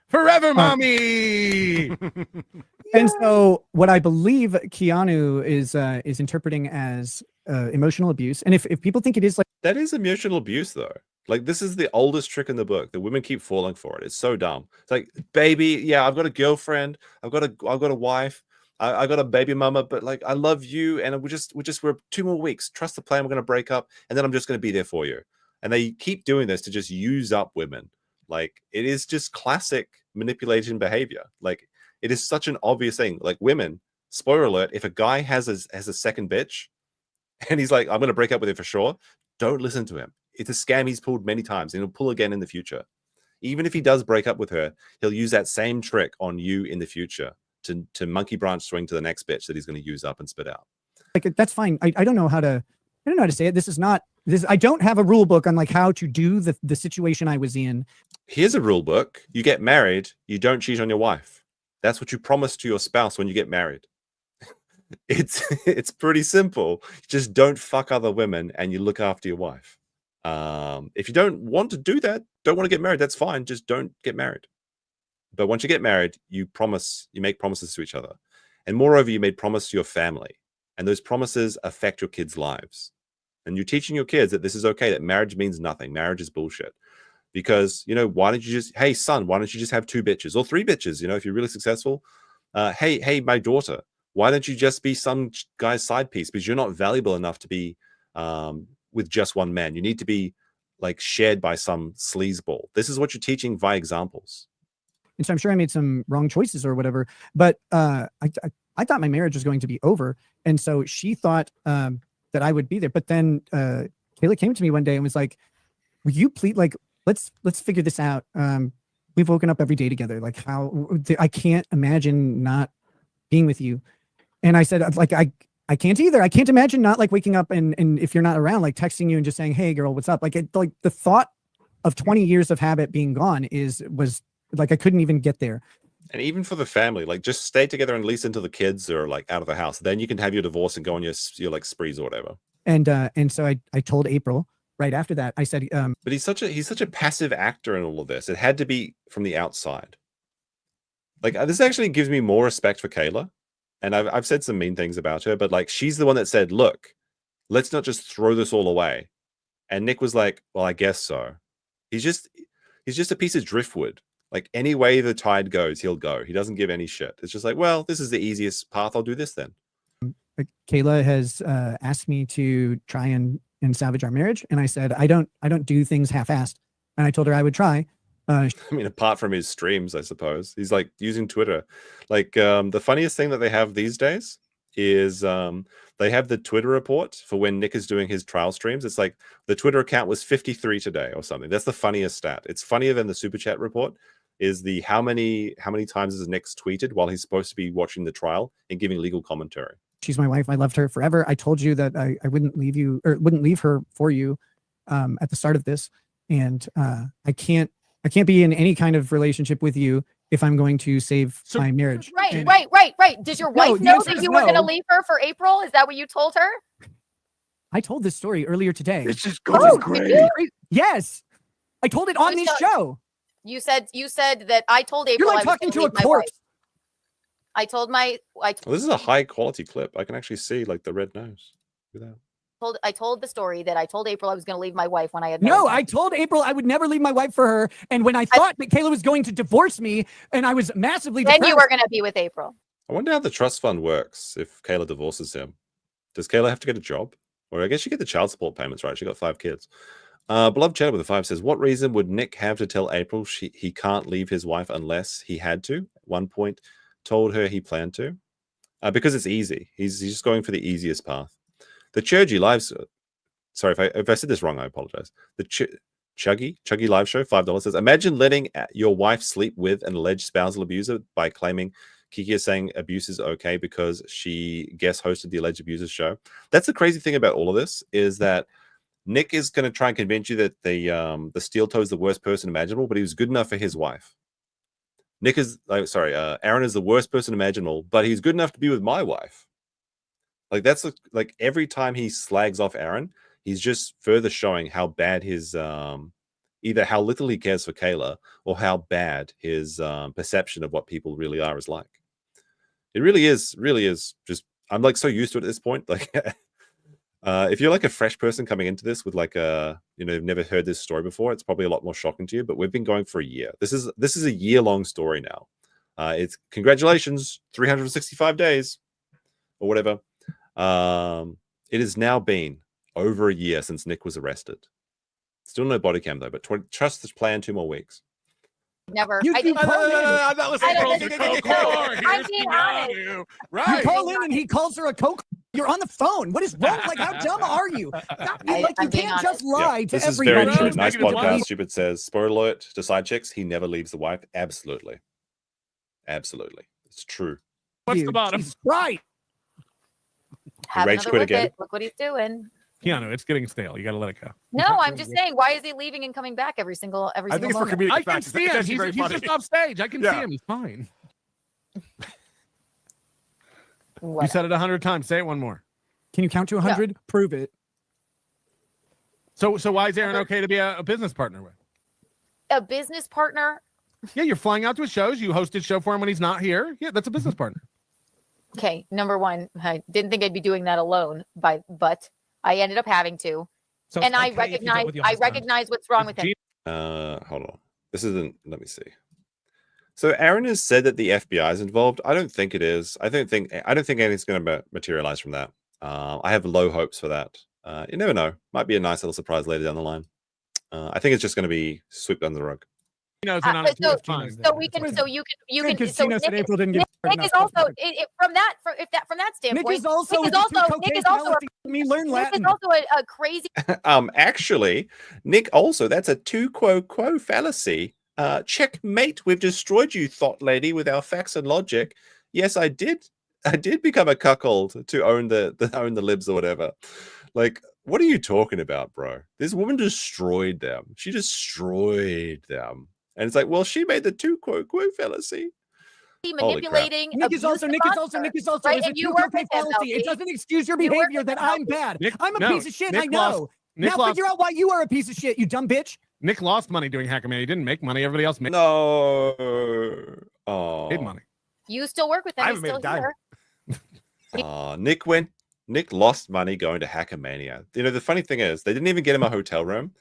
Forever, mommy. And so, what I believe Keanu is interpreting as emotional abuse, and if people think it is like that is emotional abuse, though. Like, this is the oldest trick in the book. The women keep falling for it. It's so dumb. It's like, baby, yeah, I've got a girlfriend, I've got a wife, I got a baby mama, but like, I love you, and we're 2 more weeks. Trust the plan. We're gonna break up, and then I'm just gonna be there for you. And they keep doing this to just use up women. Like, it is just classic manipulation behavior. Like, it is such an obvious thing. Like, women, spoiler alert, if a guy has a second bitch and he's like, I'm going to break up with her for sure, don't listen to him. It's a scam he's pulled many times, and he'll pull again in the future. Even if he does break up with her, he'll use that same trick on you in the future to monkey branch swing to the next bitch that he's going to use up and spit out. Like, that's fine. I don't know how to say it. This is not this. I don't have a rule book on like how to do the situation I was in. Here's a rule book. You get married, you don't cheat on your wife. That's what you promise to your spouse when you get married. It's pretty simple. Just don't fuck other women, and you look after your wife. If you don't want to do that, don't want to get married, that's fine. Just don't get married. But once you get married, you make promises to each other. And moreover, you made promises to your family. And those promises affect your kids' lives. And you're teaching your kids that this is okay, that marriage means nothing. Marriage is bullshit. Because, why don't you just, hey, son, why don't you just have 2 bitches or 3 bitches, if you're really successful? Hey, my daughter, why don't you just be some guy's side piece? Because you're not valuable enough to be with just one man. You need to be like shared by some sleazeball. This is what you're teaching via examples. And so I'm sure I made some wrong choices or whatever, but I thought my marriage was going to be over. And so she thought that I would be there. But then Kayla came to me one day and was like, will you please, like, let's figure this out. We've woken up every day together. Like, how I can't imagine not being with you. And I said, like, I can't either. I can't imagine not like waking up and if you're not around, like texting you and just saying, hey girl, what's up? Like, like the thought of 20 years of habit being gone was like, I couldn't even get there. And even for the family, like, just stay together at least until the kids are like out of the house. Then you can have your divorce and go on your like sprees or whatever. And so I told April right after that. I said, but he's such a passive actor in all of this. It had to be from the outside. Like, this actually gives me more respect for Kayla. And I've said some mean things about her, but like, she's the one that said, look, let's not just throw this all away. And Nick was like, well, I guess so. He's just a piece of driftwood. Like, any way the tide goes, he'll go. He doesn't give any shit. It's just like, well, this is the easiest path. I'll do this then. Kayla has asked me to try and salvage our marriage. And I said, I don't do things half-assed. And I told her I would try. I mean, apart from his streams, I suppose he's like using Twitter. Like, the funniest thing that they have these days is they have the Twitter report for when Nick is doing his trial streams. It's like the Twitter account was 53 today or something. That's the funniest stat. It's funnier than the super chat report. Is the how many times has Nick's tweeted while he's supposed to be watching the trial and giving legal commentary. She's my wife. I loved her forever. I told you that I wouldn't leave you or wouldn't leave her for you at the start of this, and I can't be in any kind of relationship with you if I'm going to save my marriage. Right. Does your wife know that you were going to leave her for April? Is that what you told her? I told this story earlier today. This is going great. Yes, I told it on this show. You said that I told April. You're like talking to a corpse. I told Well, this is a high quality clip. I can actually see like the red nose. I told the story that I told April I was going to leave my wife when I had no. I told April I would never leave my wife for her, and when I thought that Kayla was going to divorce me, and I was massively then depressed, you were going to be with April. I wonder how the trust fund works if Kayla divorces him. Does Kayla have to get a job? Or I guess she get the child support payments, right? She got 5 kids. Beloved Cheddar with a 5 says, what reason would Nick have to tell April he can't leave his wife unless he had to? At one point, told her he planned to. Because it's easy. He's just going for the easiest path. The Churgy lives. Sorry if I said this wrong. I apologize. The Chuggy live show $5 says, imagine letting your wife sleep with an alleged spousal abuser by claiming Kiki is saying abuse is okay because she guest hosted the alleged abuser's show. That's the crazy thing about all of this is that Nick is going to try and convince you that the steel toe is the worst person imaginable, but he was good enough for his wife. Aaron is the worst person imaginable, but he's good enough to be with my wife. Like, that's like every time he slags off Aaron, He's just further showing how bad his either how little he cares for Kayla or how bad his perception of what people really are is like. It really is just, I'm like so used to it at this point. Like, if you're like a fresh person coming into this with like a, you know, you've never heard this story before, it's probably a lot more shocking to you. But we've been going for a year. This is a year-long story now. It's congratulations, 365 days or whatever. It has now been over a year since Nick was arrested. Still no body cam though, but trust the plan 2 more weeks. Never. You I keep didn't. calling in. I'm being honest. You call in and he calls her a coke. You're on the phone. What is wrong? Like, how dumb are you? Like, you can't just lie to This is everybody. very true. Nice podcast. Stupid says, spoiler alert to side chicks, he never leaves the wife. Absolutely. Absolutely. It's true. What's the bottom? Right. Have Rage another quit Whippet. again. Look what he's doing. Keanu, it's getting stale. You got to let it go. No, I'm just saying, why is he leaving and coming back every single moment? I can see him. He's just off stage. I can see him. He's fine. You said it 100 times. Say it one more. Can you count to 100? Yeah. Prove it. So why is Aaron okay to be a business partner with? A business partner? Yeah, you're flying out to his shows. You host his show for him when he's not here. Yeah, that's a business partner. Okay, number one, I didn't think I'd be doing that alone, but I ended up having to. So and I okay recognize what's wrong with him. Hold on. This isn't. Let me see. So Aaron has said that the FBI is involved. I don't think it is. I don't think anything's going to materialize from that. I have low hopes for that. You never know. Might be a nice little surprise later down the line. I think it's just going to be swept under the rug. So you can Nick is also from that standpoint. Nick is also a crazy. Actually, Nick also, that's a tu quo quo fallacy. Checkmate. We've destroyed you, thought lady, with our facts and logic. Yes, I did become a cuckold to own the libs or whatever. Like, what are you talking about, bro? This woman destroyed them. She destroyed them. And it's like, well, she made the tu quo quo fallacy. Manipulating. Nick is also. Right? It's a two-way fallacy. It doesn't excuse your behavior that I'm bad. I'm a piece of shit. I know. Now figure out why you are a piece of shit, you dumb bitch. Nick lost money doing Hackman. He didn't make money. Everybody else made. No. Oh. Paid money. You still work with them. He's still here. Nick lost money going to Hackamania. You know, the funny thing is, they didn't even get him a hotel room.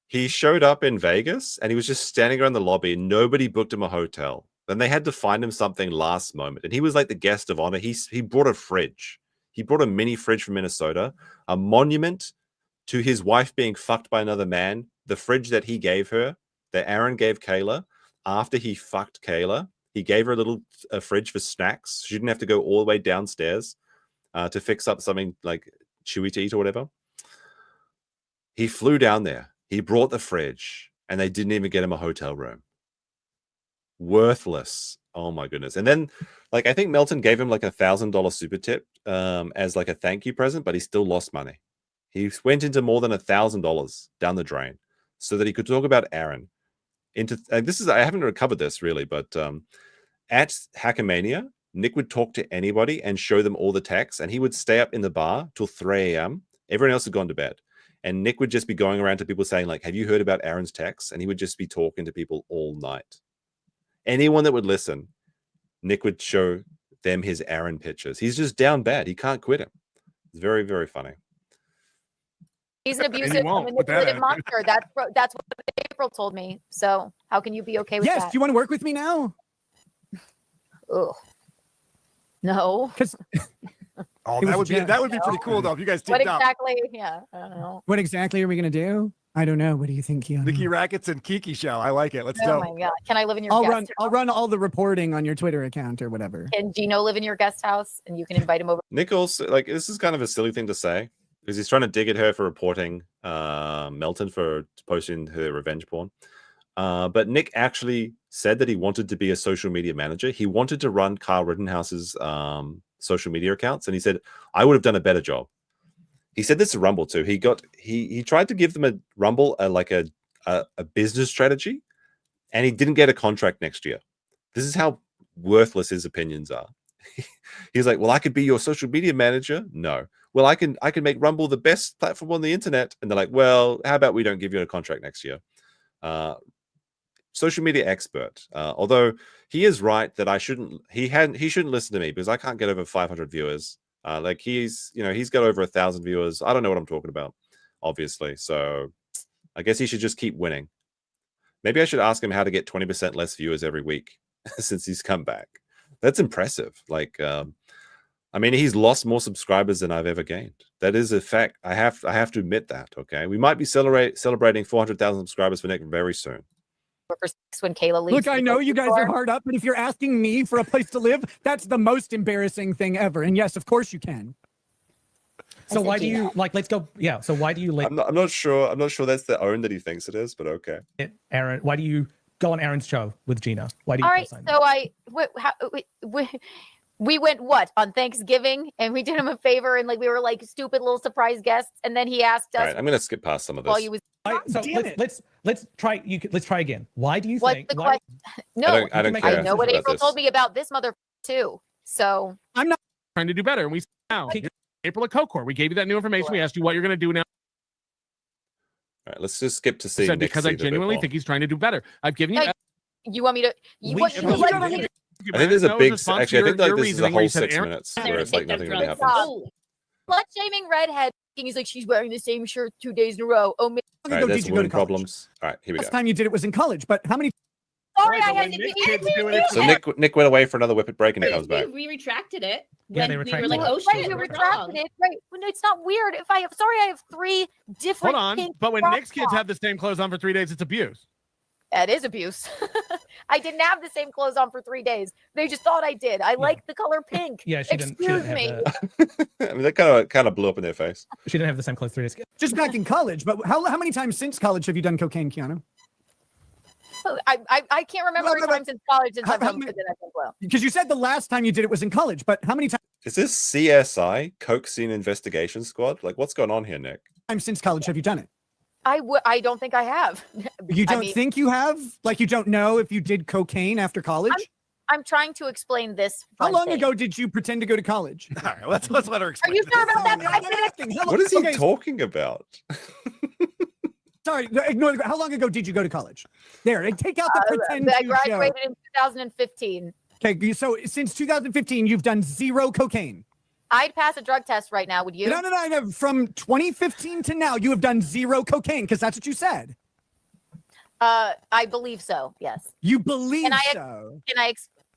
He showed up in Vegas and he was just standing around the lobby and nobody booked him a hotel. Then they had to find him something last moment. And he was like the guest of honor. He brought a fridge. He brought a mini fridge from Minnesota, a monument to his wife being fucked by another man. The fridge that he gave her, that Aaron gave Kayla after he fucked Kayla. He gave her a fridge for snacks. She didn't have to go all the way downstairs to fix up something like chewy to eat or whatever. He flew down there. He brought the fridge and they didn't even get him a hotel room. Worthless. Oh my goodness. And then, like, I think Melton gave him like $1,000 super tip as like a thank you present, but he still lost money. He went into more than $1,000 down the drain so that he could talk about Aaron. I haven't recovered this really, but at Hackamania, Nick would talk to anybody and show them all the texts, and he would stay up in the bar till 3 a.m. Everyone else had gone to bed. And Nick would just be going around to people saying, like, have you heard about Aaron's texts? And he would just be talking to people all night. Anyone that would listen, Nick would show them his Aaron pictures. He's just down bad. He can't quit him. It's very, very funny. He's an abusive, manipulative monster. That's what April told me. So how can you be okay with that? Yes. Do you want to work with me now? Ugh. No. Oh, that would be pretty cool though if you guys teamed up. What exactly? Yeah, I don't know. What exactly are we gonna do? I don't know. What do you think, Keanu? Nikki Rackets and Kiki show. I like it. Let's go. Oh my god! Can I live in your guest house? I'll run all the reporting on your Twitter account or whatever. Can Gino live in your guest house and you can invite him over? Nick also, like, this is kind of a silly thing to say because he's trying to dig at her for reporting Melton for posting her revenge porn. But Nick actually said that he wanted to be a social media manager. He wanted to run Kyle Rittenhouse's social media accounts, and he said, I would have done a better job. He said this to Rumble too. He tried to give them a Rumble a business strategy, and he didn't get a contract next year. This is how worthless his opinions are. He's like, well, I could be your social media manager. No. well, I can make Rumble the best platform on the internet. And they're like, well, how about we don't give you a contract next year? Social media expert. Although he is right that he shouldn't listen to me because I can't get over 500 viewers. Like he's got over 1,000 viewers. I don't know what I'm talking about, obviously. So I guess he should just keep winning. Maybe I should ask him how to get 20% less viewers every week since he's come back. That's impressive. Like, I mean, he's lost more subscribers than I've ever gained. That is a fact. I have to admit that. Okay, we might be celebrating 400,000 subscribers for Nick very soon. When Kayla leaves. Look, I know you guys are hard up, but if you're asking me for a place to live, that's the most embarrassing thing ever. And yes, of course you can. So why do you like? Let's go. Yeah. So why do you like? I'm not sure. I'm not sure that's the own that he thinks it is, but okay. Aaron, why do you go on Aaron's show with Gina? Why do you? All right. So we went on Thanksgiving, and we did him a favor, and like we were like stupid little surprise guests, and then he asked us. All right, I'm gonna skip past some of this. While he was. Let's try. Let's try again. Why do you What's think? the question? No, I don't care. I know what April told me about this mother too. So I'm not trying to do better, and we now April at Cocor. We gave you that new information. We asked you what you're going to do now. All right, let's just skip to see. Because I genuinely think he's trying to do better. I've given you. You want me to? I think there's a big. Actually, I think like this is a whole 6 minutes where it's like nothing really happens. Slut shaming redhead. He's like, she's wearing the same shirt 2 days in a row. Oh, man. All right, that's women problems. All right, here we go. Last time you did it was in college, but how many? Sorry, I had to be. So Nick went away for another Whippet break and he comes back. We retracted it. Yeah, they We retracted were like, it. oh shit, We we're retracted wrong. it. Right. Well, no, it's not weird. I have 3 different. Hold on, pink but when crop Nick's kids tops. have the same clothes on for 3 days, it's abuse. That is abuse. I didn't have the same clothes on for 3 days. They just thought I did. I like the color pink. Yeah, she didn't. Excuse Have me. I mean, that kind of blew up in their face. She didn't have the same clothes 3 days ago. Just back in college, but how many times since college have you done cocaine, Keanu? I can't remember how many times since college since I've done well. Because you said the last time you did it was in college, but how many Is this CSI, Coke Scene Investigation Squad? Like, what's going on here, Nick? times since college have you done it? I don't think I have. You don't think you have? Like you don't know if you did cocaine after college? I'm trying to explain this. How long ago did you pretend to go to college? All right, let's let her Are explain. you sure about that? 5 minutes? What is he talking about? Sorry, ignore. How long ago did you go to college? There, take out the pretend. I to graduated show. in 2015. Okay, so since 2015, you've done 0 cocaine. I'd pass a drug test right now. Would you? No. From 2015 to now, you have done 0 cocaine because that's what you said. I believe so. Yes. You believe so?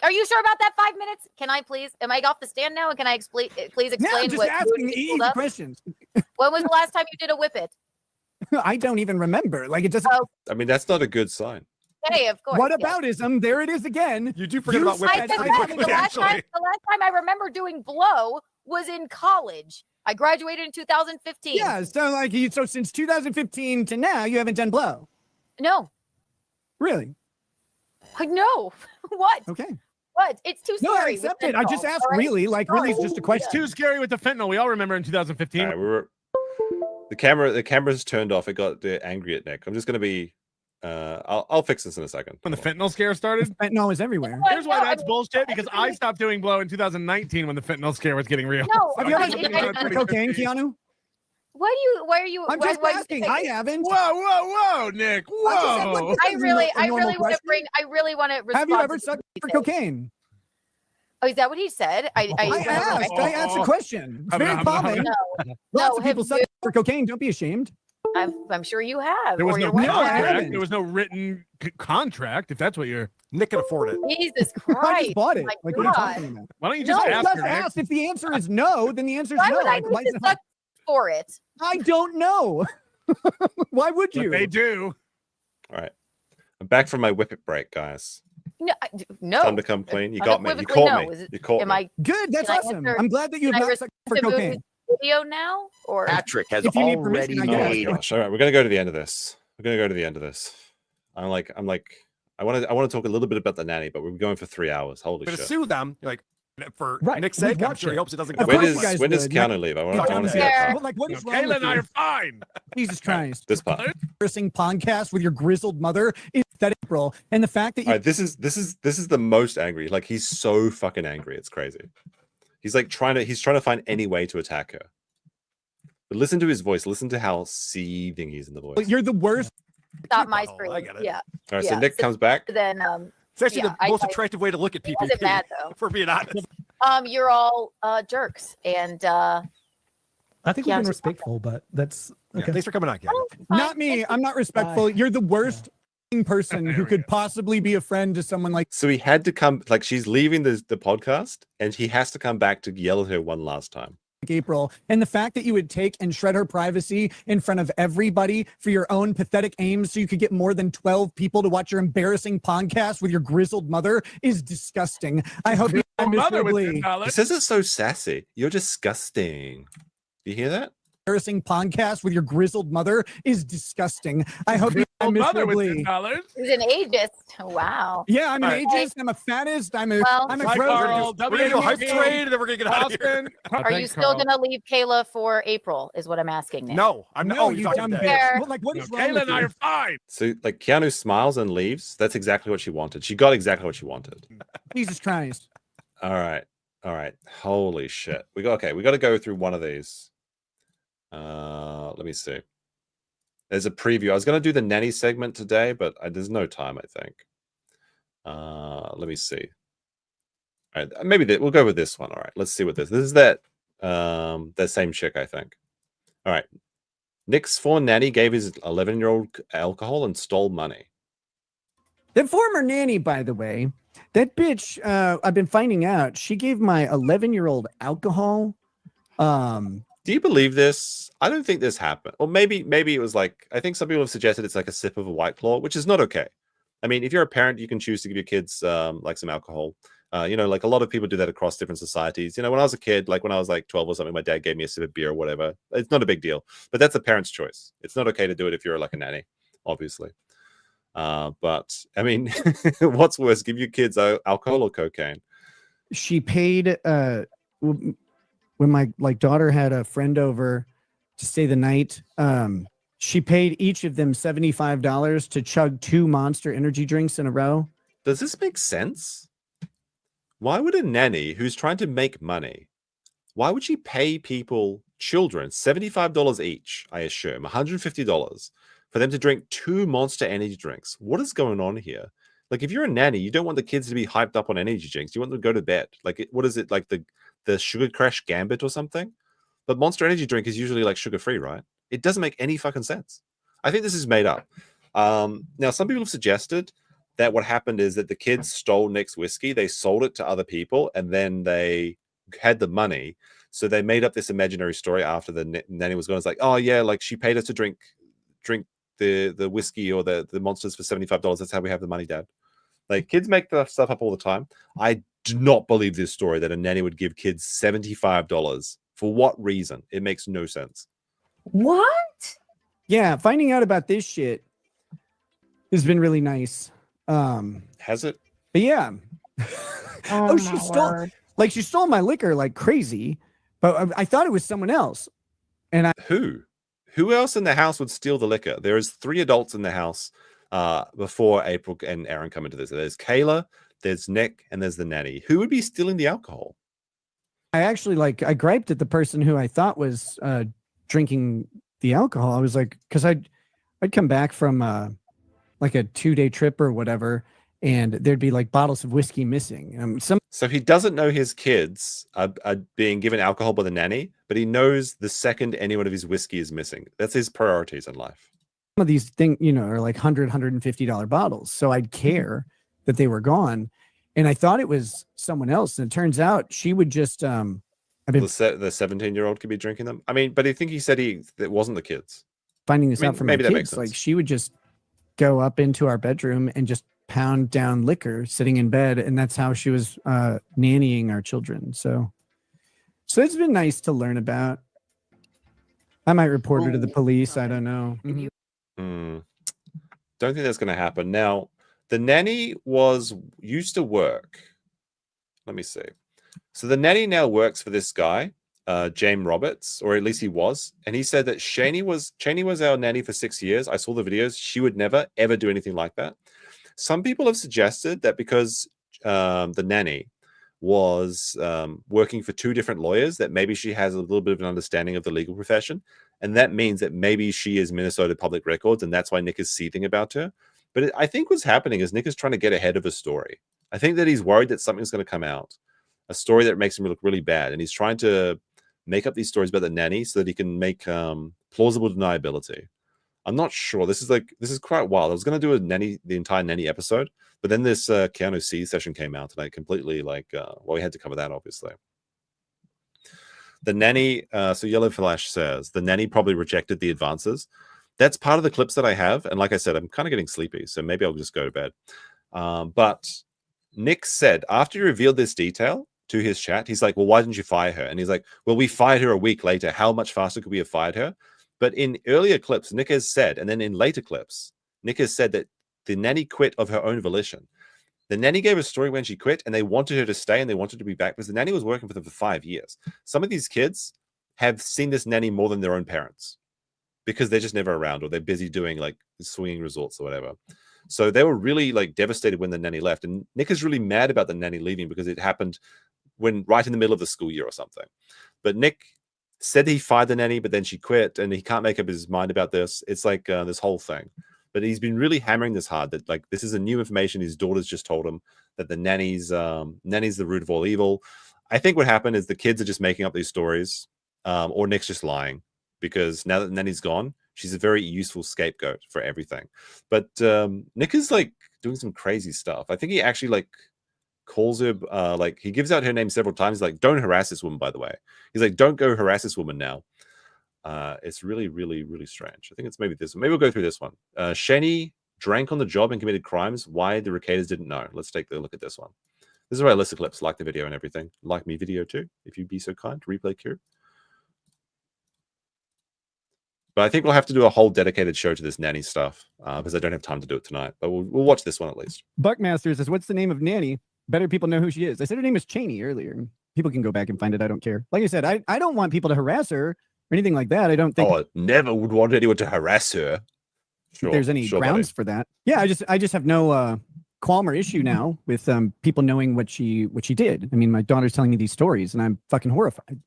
Are you sure about that? 5 minutes? Can I please? Am I off the stand now? And can I please explain? No, I'm just what asking easy questions. When was the last time you did a Whippet? I don't even remember. Like it doesn't. I mean, that's not a good sign. Hey, of course. What aboutism? There it is again. You do forget about Whippet. The last time I remember doing blow was in college. I graduated in 2015. Yeah, so since 2015 to now, you haven't done blow. No. Really? No. What? Okay. What? It's too No, I scary. accept it. I just asked really, really is just a question. It's too scary with the fentanyl. We all remember in 2015. All right, the camera's turned off. It got angry at Nick. I'm just gonna be. I'll fix this in a second. When the fentanyl scare started, fentanyl is everywhere. Here's why that's bullshit. Because I stopped doing blow in 2019 when the fentanyl scare was getting real. No, have you ever done cocaine, Keanu? Why are you? I'm just asking. I haven't. Whoa, Nick. Whoa. I really want to respond. Have you ever sucked for cocaine? Oh, is that what he said? I asked a question. It's very common. Lots of people suck for cocaine. Don't be ashamed. I'm sure you have. There was no I contract. haven't. There was no written contract. If that's what you're. Nick can afford it. Jesus I Christ! just bought it. My Like, what are you God. talking about? Why don't you just ask her, Nick? asked. If the answer is no, then the answer is Why no. would I Like, need to suck for it? I don't know. Why would you? But they do. All right, I'm back from my Whippet break, guys. No. Time to come clean. You got me. You caught me. You caught me. Good. That's Can I awesome. answer- I'm glad that you have can I not sucked for respond to cocaine. Video now, or Patrick has If you need already permission, I Oh my made. gosh! All right, we're gonna go to the end of this. We're gonna go to the end of this. I want to talk a little bit about the nanny, but we're going for 3 hours. Holy We're gonna shit! sue them. You're like, for Right, Nick's we've sake, I'm watched sure he it. hopes it doesn't Of go course away. you guys When does would. Keanu leave? I want to see Yeah. that. Well, like, what is wrong Kayla with and I you? are fine. Jesus Christ. This part. Embarrassing podcast with your grizzled mother is that April, and the fact that you All right, this is the most angry. Like he's so fucking angry. It's crazy. He's like trying to find any way to attack her. But listen to his voice. Listen to how seething he's in the voice. You're the worst. Stop my screen. Yeah. All right, so Nick comes back. Then It's actually the most attractive way to look at people. Wasn't mad though. For being honest. You're all jerks, and I think we've Yeah, been so- respectful, but that's okay. Thanks for coming on, Keanu. Not me. I'm not respectful. You're the worst person who could possibly be a friend to someone like So he had to come, like she's leaving the podcast, and he has to come back to yell at her one last time. April. And the fact that you would take and shred her privacy in front of everybody for your own pathetic aims so you could get more than 12 people to watch your embarrassing podcast with your grizzled mother is disgusting. I hope you die miserably. He says it so sassy. You're disgusting. Do you hear that? Embarrassing podcast with your grizzled mother is disgusting. I hope you die miserably. he's an ageist. Wow. Yeah, I'm an All right. ageist. I'm a fattest. I'm a Well- I'm a We're gross. gonna do a hype trade, and then we're gonna get out of here. Are you still gonna leave Kayla for April? Is what I'm asking. Nick. No, I'm not. No, Oh, you you're talking dumb to bitch. Dave. Well, like, what is wrong Kayla with and I you? are fine. So like Keanu smiles and leaves. That's exactly what she wanted. She got exactly what she wanted. Jesus Christ. All right. Holy shit. We got to go through one of these. Let me see. There's a preview. I was going to do the nanny segment today, but there's no time, I think. Let me see. All right, maybe we'll go with this one. All right, let's see what this is. That same chick, I think. All right. Nick's former nanny gave his 11-year-old alcohol and stole money. The former nanny, by the way, that bitch, I've been finding out, she gave my 11-year-old alcohol. Do you believe this? I don't think this happened. Or maybe it was like, I think some people have suggested it's like a sip of a White Claw, which is not okay. I mean, if you're a parent, you can choose to give your kids like some alcohol. Like a lot of people do that across different societies. When I was a kid, like when I was like 12 or something, my dad gave me a sip of beer or whatever. It's not a big deal, but that's a parent's choice. It's not okay to do it if you're like a nanny, obviously. But I mean, what's worse, give your kids alcohol or cocaine? She paid when my daughter had a friend over to stay the night. She paid each of them $75 to chug 2 Monster energy drinks in a row. Does this make sense? Why would a nanny who's trying to make money, why would she pay children, $75 each, I assume, $150 for them to drink 2 Monster energy drinks? What is going on here? Like, if you're a nanny, you don't want the kids to be hyped up on energy drinks. You want them to go to bed. Like, what is it, like the Sugar Crash Gambit or something? But Monster energy drink is usually like sugar-free, right? It doesn't make any fucking sense. I think this is made up. Now, some people have suggested that what happened is that the kids stole Nick's whiskey, they sold it to other people, and then they had the money. So they made up this imaginary story after the nanny was gone. It's like, oh yeah, like she paid us to drink the whiskey or the Monsters for $75. That's how we have the money, Dad. Like, kids make the stuff up all the time. I do not believe this story that a nanny would give kids $75. For what reason? It makes no sense. What? Yeah, finding out about this shit has been really nice. Has it? But yeah. Oh, she stole my liquor like crazy, but I thought it was someone else. And Who else in the house would steal the liquor? There is 3 adults in the house before April and Aaron come into this. There's Kayla, there's Nick, and there's the nanny. Who would be stealing the alcohol? I actually I griped at the person who I thought was drinking the alcohol. I was like, because I'd come back from like a 2-day trip or whatever, and there'd be like bottles of whiskey missing. So he doesn't know his kids are being given alcohol by the nanny, but he knows the second any one of his whiskey is missing. That's his priorities in life. Some of these things, are like $100, $150 bottles. So I'd care that they were gone. And I thought it was someone else. And it turns out she would just, The 17-year-old could be drinking them. I mean, but I think he said it wasn't the kids. Finding this I mean, out from maybe my that makes kids. Like, sense. she would just go up into our bedroom and just pound down liquor sitting in bed. And that's how she was nannying our children. So it's been nice to learn about. I might report her to the police. I don't know. Don't think that's going to happen. Now, the nanny used to work. Let me see. So the nanny now works for this guy, James Roberts, or at least he was. And he said that Cheney was our nanny for 6 years. I saw the videos. She would never, ever do anything like that. Some people have suggested that because the nanny was working for 2 different lawyers, that maybe she has a little bit of an understanding of the legal profession. And that means that maybe she is Minnesota Public Records, and that's why Nick is seething about her. But I think what's happening is Nick is trying to get ahead of a story. I think that he's worried that something's going to come out, a story that makes him look really bad. And he's trying to make up these stories about the nanny so that he can make plausible deniability. I'm not sure. This is quite wild. I was going to do the entire nanny episode, but then this Keanu C session came out, and I completely we had to cover that, obviously. The nanny, so Yellow Flash says, the nanny probably rejected the advances. That's part of the clips that I have. And like I said, I'm kind of getting sleepy, so maybe I'll just go to bed. But Nick said, after he revealed this detail to his chat, he's like, well, why didn't you fire her? And he's like, well, we fired her a week later. How much faster could we have fired her? But in earlier clips, Nick has said, and then in later clips, Nick has said that the nanny quit of her own volition. The nanny gave a story when she quit, and they wanted her to stay, and they wanted to be back because the nanny was working for them for 5 years. Some of these kids have seen this nanny more than their own parents because they're just never around, or they're busy doing like swinging resorts or whatever. So they were really like devastated when the nanny left. And Nick is really mad about the nanny leaving because it happened right in the middle of the school year or something. But Nick said he fired the nanny, but then she quit, and he can't make up his mind about this. It's like this whole thing. But he's been really hammering this hard that like this is a new information. His daughters just told him that the nanny's the root of all evil. I think what happened is the kids are just making up these stories, or Nick's just lying, because now that the nanny's gone, she's a very useful scapegoat for everything. But Nick is like doing some crazy stuff. I think he actually like calls her like he gives out her name several times. He's like, don't harass this woman, by the way. He's like, don't go harass this woman now. It's really, really, really strange. I think it's maybe this one. Maybe we'll go through this one. Shani drank on the job and committed crimes. Why the Rekietas didn't know. Let's take a look at this one. This is where I list the clips. Like the video and everything. Like me video too, if you'd be so kind. Replay queue. But I think we'll have to do a whole dedicated show to this nanny stuff because I don't have time to do it tonight. But we'll watch this one at least. Buckmaster says, what's the name of Nanny? Better people know who she is. I said her name is Cheney earlier. People can go back and find it. I don't care. Like I said, I don't want people to harass her or anything like that. I don't think. Oh, I never would want anyone to harass her. Sure, there's any grounds for that. Yeah, I just have no qualm or issue now with people knowing what she did. I mean, my daughter's telling me these stories, and I'm fucking horrified.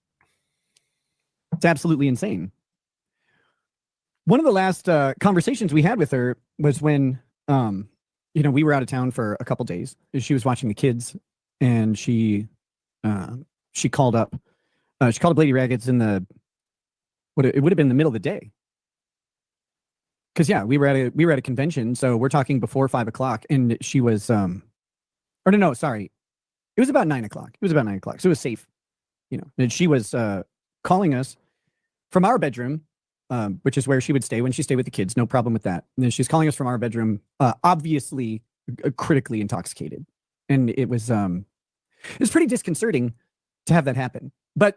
It's absolutely insane. One of the last conversations we had with her was when, we were out of town for a couple days. She was watching the kids, and she called up. She called up Lady Raggeds in it would have been the middle of the day. Because we were at a convention, so we're talking before 5 o'clock, and she was sorry, it was about 9 o'clock. It was about 9 o'clock, so it was safe, And she was calling us from our bedroom. Which is where she would stay when she stayed with the kids. No problem with that. And then she's calling us from our bedroom, obviously critically intoxicated. And it was pretty disconcerting to have that happen. But,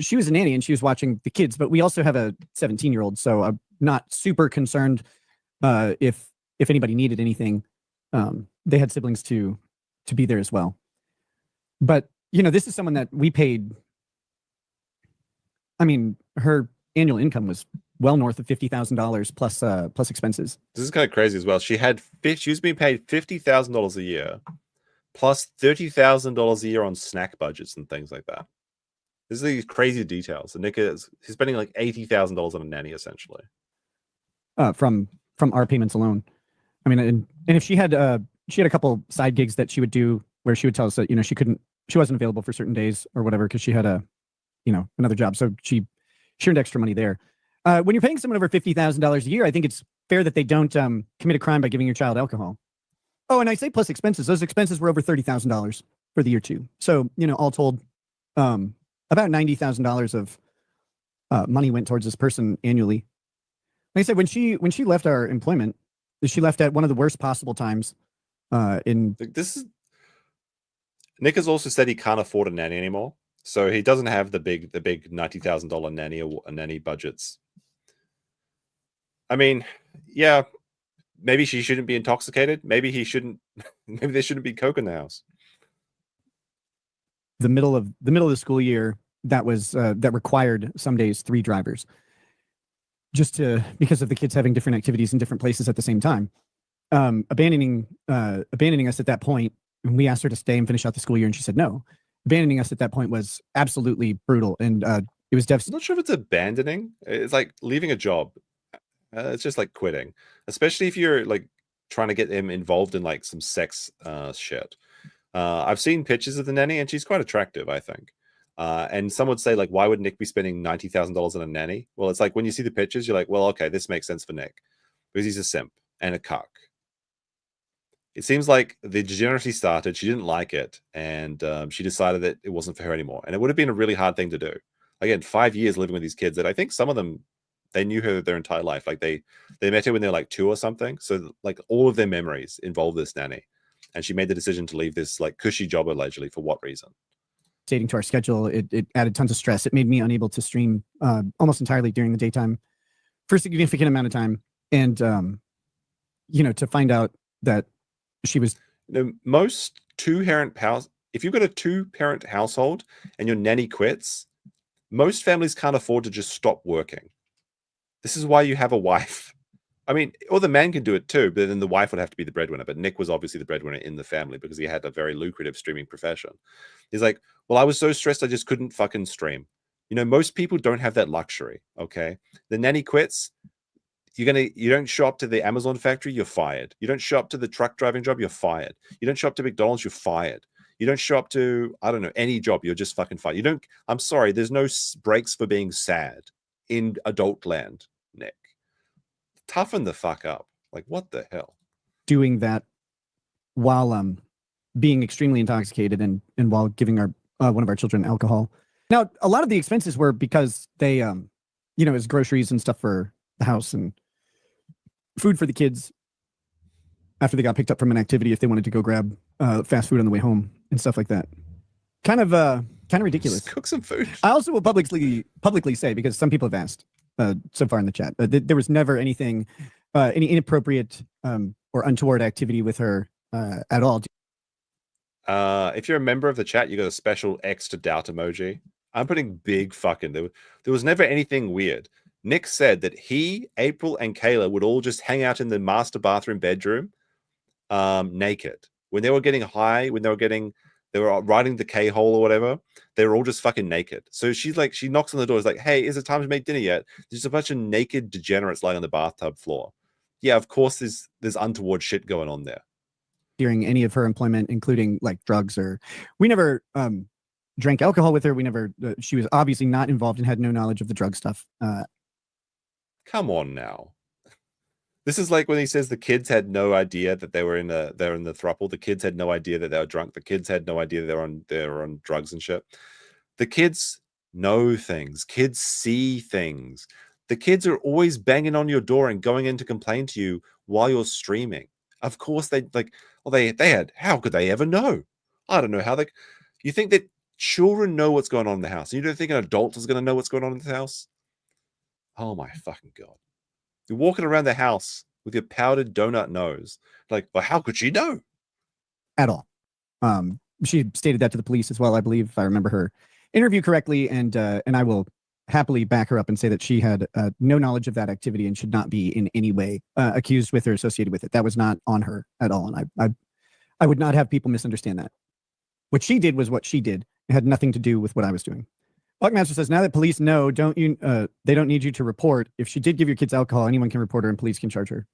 she was a nanny and she was watching the kids, but we also have a 17-year-old. So I'm not super concerned if anybody needed anything. They had siblings to be there as well. But, this is someone that we paid. I mean, her annual income was well north of $50,000 plus expenses. This is kind of crazy as well. She was being paid $50,000 a year, plus $30,000 a year on snack budgets and things like that. These are these crazy details. And he's spending like $80,000 on a nanny essentially. From our payments alone. I mean, and if she had a couple side gigs that she would do where she would tell us that she wasn't available for certain days or whatever because she had another job, so she earned extra money there. When you're paying someone over $50,000 a year, I think it's fair that they don't commit a crime by giving your child alcohol. Oh, and I say plus expenses. Those expenses were over $30,000 for the year too. So, all told, about $90,000 of money went towards this person annually. Like I said, when she left our employment, she left at one of the worst possible times. Nick has also said he can't afford a nanny anymore. So he doesn't have the big $90,000 nanny or nanny budgets. I mean, yeah, maybe she shouldn't be intoxicated. Maybe he shouldn't. Maybe there shouldn't be coke in the house. The middle of the school year that required some days 3 drivers, because of the kids having different activities in different places at the same time. Abandoning us at that point we asked her to stay and finish out the school year, and she said no. Abandoning us at that point was absolutely brutal, and it was devastating. I'm not sure if it's abandoning. It's like leaving a job. It's just like quitting, especially if you're like trying to get them involved in like some sex shit. I've seen pictures of the nanny, and she's quite attractive, I think. And some would say, like, why would Nick be spending $90,000 on a nanny? Well, it's like when you see the pictures, you're like, well, okay, this makes sense for Nick because he's a simp and a cuck. It seems like the degeneracy started. She didn't like it, and she decided that it wasn't for her anymore. And it would have been a really hard thing to do. Again, 5 years living with these kids that I think some of them, they knew her their entire life. Like they met her when they were like 2 or something. So like all of their memories involve this nanny. And she made the decision to leave this like cushy job allegedly for what reason? Stating to our schedule, it added tons of stress. It made me unable to stream almost entirely during the daytime for a significant amount of time. And, to find out that she was... Most two-parent house, if you've got a two-parent household and your nanny quits, most families can't afford to just stop working. This is why you have a wife. I mean, or the man can do it too, but then the wife would have to be the breadwinner. But Nick was obviously the breadwinner in the family because he had a very lucrative streaming profession. He's like, well, I was so stressed I just couldn't fucking stream. Most people don't have that luxury, okay? The nanny quits, you don't show up to the Amazon factory, you're fired. You don't show up to the truck driving job, you're fired. You don't show up to McDonald's, you're fired. You don't show up to, I don't know, any job, you're just fucking fired. I'm sorry, there's no breaks for being sad in adult land, Nick. Toughen the fuck up. Like, what the hell? Doing that while being extremely intoxicated and while giving our one of our children alcohol. Now, a lot of the expenses were because they, as groceries and stuff for the house and food for the kids after they got picked up from an activity if they wanted to go grab fast food on the way home and stuff like that. Kind of ridiculous. Just cook some food. I also will publicly say, because some people have asked so far in the chat, there was never anything, any inappropriate or untoward activity with her at all. If you're a member of the chat, you got a special X to doubt emoji. I'm putting big fucking. There was never anything weird. Nick said that he, April, and Kayla would all just hang out in the master bathroom bedroom naked. When they were getting high, they were riding the K-hole or whatever, they were all just fucking naked. So she knocks on the door. It's like, hey, is it time to make dinner yet? There's a bunch of naked degenerates lying on the bathtub floor. Yeah, of course there's untoward shit going on there. During any of her employment, including like drugs, we never drank alcohol with her. We never, she was obviously not involved and had no knowledge of the drug stuff. Come on now. This is like when he says the kids had no idea that they're in the throuple. The kids had no idea that they were drunk. The kids had no idea they were on drugs and shit. The kids know things. Kids see things. The kids are always banging on your door and going in to complain to you while you're streaming. Of course they had. How could they ever know? I don't know how they. You think that children know what's going on in the house? You don't think an adult is going to know what's going on in the house? Oh my fucking God. You're walking around the house with your powdered donut nose. Like, well, how could she know? At all. She stated that to the police as well, I believe, if I remember her interview correctly. And I will happily back her up and say that she had no knowledge of that activity and should not be in any way accused with or associated with it. That was not on her at all. And I would not have people misunderstand that. What she did was what she did. It had nothing to do with what I was doing. Buckmaster says, now that police know, they don't need you to report. If she did give your kids alcohol, anyone can report her and police can charge her.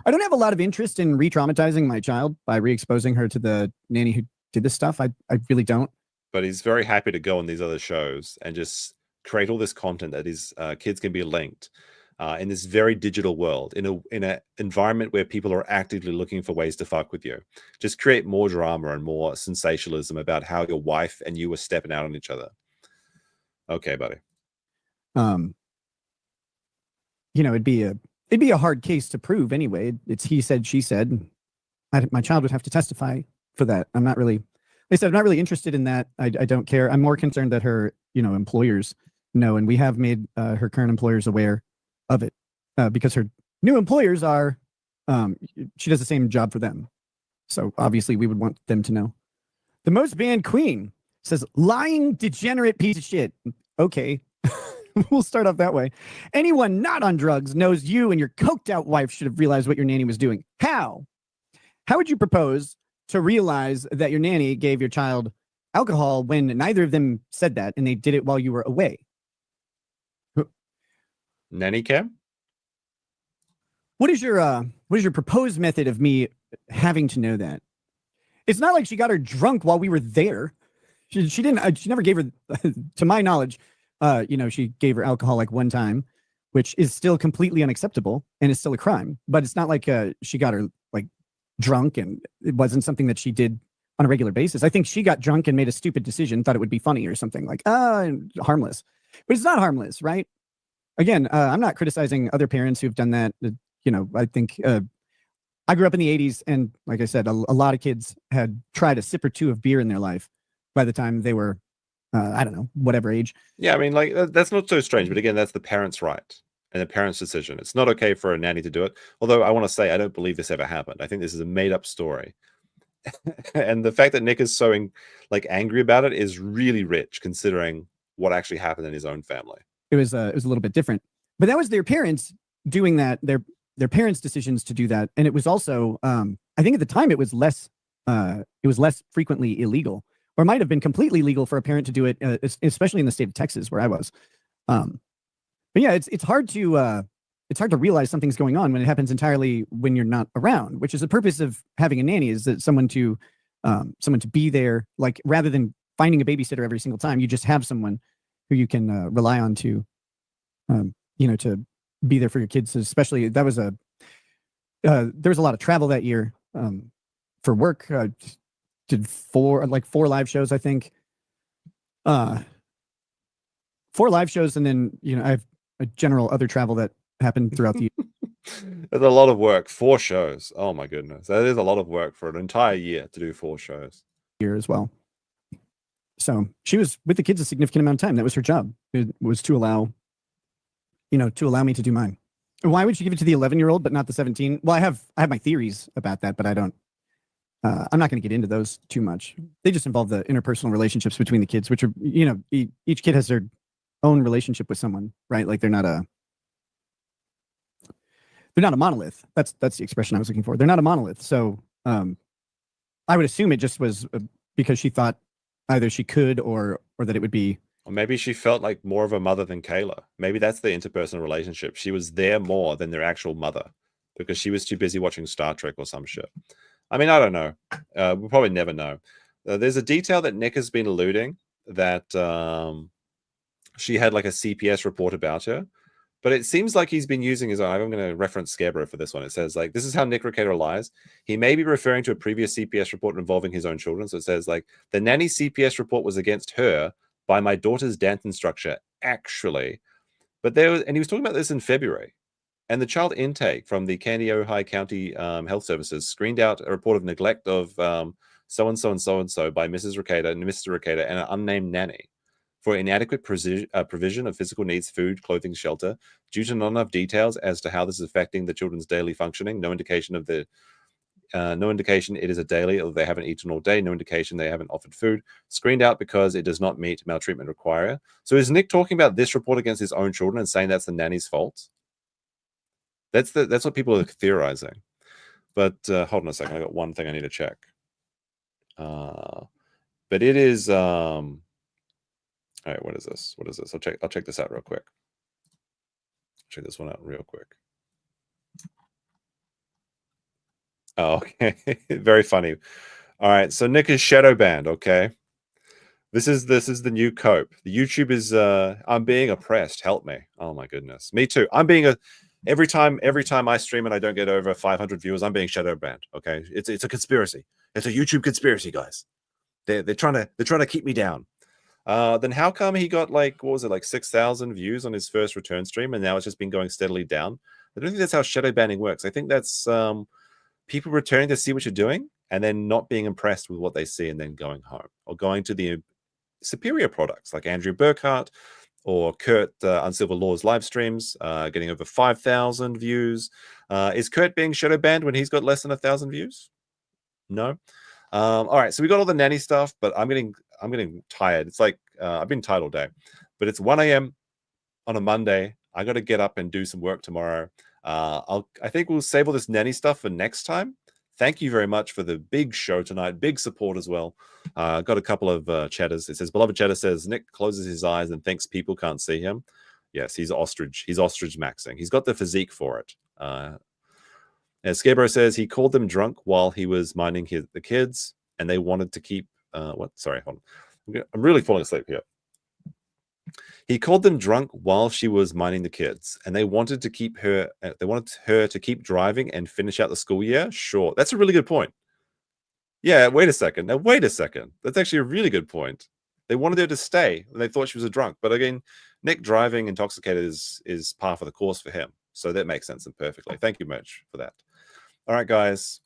I don't have a lot of interest in re-traumatizing my child by re-exposing her to the nanny who did this stuff. I really don't. But he's very happy to go on these other shows and just create all this content that his kids can be linked in this very digital world, in an environment where people are actively looking for ways to fuck with you. Just create more drama and more sensationalism about how your wife and you were stepping out on each other. Okay, buddy. It'd be a hard case to prove anyway. It's he said, she said. My child would have to testify for that. I'm not really interested in that. I don't care. I'm more concerned that her, employers know, and we have made her current employers aware of it because her new employers are, she does the same job for them. So obviously we would want them to know. The most banned queen says, lying, degenerate piece of shit. Okay. We'll start off that way. Anyone not on drugs knows you and your coked out wife should have realized what your nanny was doing. How would you propose to realize that your nanny gave your child alcohol when neither of them said that, and they did it while you were away? Nanny cam? What is your proposed method of me having to know that? It's not like she got her drunk while we were there. She didn't. She never gave her, to my knowledge. She gave her alcohol like one time, which is still completely unacceptable and is still a crime. But it's not like she got her like drunk, and it wasn't something that she did on a regular basis. I think she got drunk and made a stupid decision, thought it would be funny or something, like harmless. But it's not harmless, right? Again, I'm not criticizing other parents who've done that. I think I grew up in the 80s, and like I said, a lot of kids had tried a sip or two of beer in their life by the time they were, I don't know, whatever age. Yeah, I mean, like, that's not so strange. But again, that's the parent's right and the parent's decision. It's not okay for a nanny to do it. Although I want to say, I don't believe this ever happened. I think this is a made-up story. And the fact that Nick is so angry about it is really rich, considering what actually happened in his own family. It was a little bit different, but that was their parents doing that. Their parents' decisions to do that, and it was also, I think at the time it was less frequently illegal, or might have been completely legal for a parent to do it, especially in the state of Texas where I was. But yeah, it's hard to realize something's going on when it happens entirely when you're not around, which is the purpose of having a nanny, is that someone to be there, like, rather than finding a babysitter every single time, you just have someone who you can rely on to be there for your kids. Especially there was a lot of travel that year for work. Did four live shows, I think. 4 live shows, and then I have a general other travel that happened throughout the year. That's a lot of work. 4 shows. Oh my goodness, that is a lot of work for an entire year to do 4 shows. Year as well. So she was with the kids a significant amount of time. That was her job. It was to allow me to do mine. Why would she give it to the 11-year-old but not the 17? Well, I have my theories about that, but I don't. I'm not going to get into those too much. They just involve the interpersonal relationships between the kids, which are, each kid has their own relationship with someone, right? Like they're not a monolith. That's the expression I was looking for. They're not a monolith. So I would assume it just was because she thought either she could or that it would be. Or maybe she felt like more of a mother than Kayla. Maybe that's the interpersonal relationship. She was there more than their actual mother because she was too busy watching Star Trek or some shit. I mean, I don't know. We'll probably never know. There's a detail that Nick has been alluding that she had like a CPS report about her, but it seems like he's been using his own. I'm going to reference Scarecrow for this one. It says like, this is how Nick Rekieta lies. He may be referring to a previous CPS report involving his own children. So it says like, the nanny CPS report was against her by my daughter's dance instructor, actually. But and he was talking about this in February. And the child intake from the Kaneohe County Health Services screened out a report of neglect of so-and-so and so-and-so by Mrs. Rekieta and Mr. Rekieta and an unnamed nanny for inadequate provision of physical needs, food, clothing, shelter, due to not enough details as to how this is affecting the children's daily functioning. No indication it is a daily, or they haven't eaten all day. No indication they haven't offered food. Screened out because it does not meet maltreatment require. So is Nick talking about this report against his own children and saying that's the nanny's fault? That's what people are theorizing. But hold on a second. I got one thing I need to check. But it is all right, what is this? I'll check this out real quick. Check this one out real quick. Oh, okay. Very funny. All right, so Nick is shadow banned, okay? This is the new cope. The YouTube is I'm being oppressed. Help me. Oh my goodness. Me too. I'm being every time I stream and I don't get over 500 viewers, I'm being shadow banned. Okay, it's a conspiracy. It's a YouTube conspiracy, guys. They're trying to keep me down. Then how come he got like 6,000 views on his first return stream, and now it's just been going steadily down? I don't think that's how shadow banning works. I think that's people returning to see what you're doing and then not being impressed with what they see and then going home or going to the superior products like Andrew Burkhart or Kurt Unsilver Law's live streams, getting over 5,000 views. Is Kurt being shadow banned when he's got less than 1,000 views? No. All right, so we got all the nanny stuff, but I'm getting tired. It's like I've been tired all day, but it's 1 a.m. on a Monday. I got to get up and do some work tomorrow. I think we'll save all this nanny stuff for next time. thank you very much for the big show tonight. Big support as well. Got a couple of chatters. It says, beloved chatter says, Nick closes his eyes and thinks people can't see him. Yes, he's ostrich. He's ostrich maxing. He's got the physique for it. As Scarecrow says, he called them drunk while he was minding the kids, and they wanted to keep what? Sorry, hold on. I'm really falling asleep here. He called them drunk while she was minding the kids, and they wanted to keep her. They wanted her to keep driving and finish out the school year. Sure, that's a really good point. Yeah, wait a second. Now, wait a second. That's actually a really good point. They wanted her to stay. And they thought she was a drunk, but again, Nick driving intoxicated is par for the course for him. So that makes sense and perfectly. Thank you, Merch, for that. All right, guys.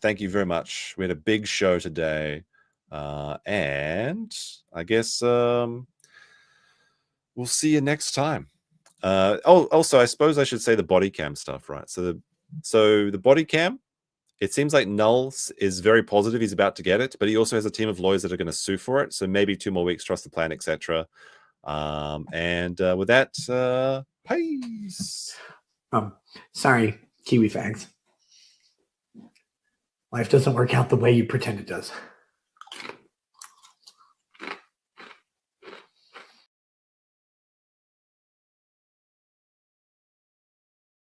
Thank you very much. We had a big show today, and I guess we'll see you next time. Also, I suppose I should say the body cam stuff, right? So the body cam, it seems like Null is very positive he's about to get it, but he also has a team of lawyers that are going to sue for it. So maybe 2 more weeks, trust the plan, etc. With that, peace. Sorry, Kiwi fags. Life doesn't work out the way you pretend it does.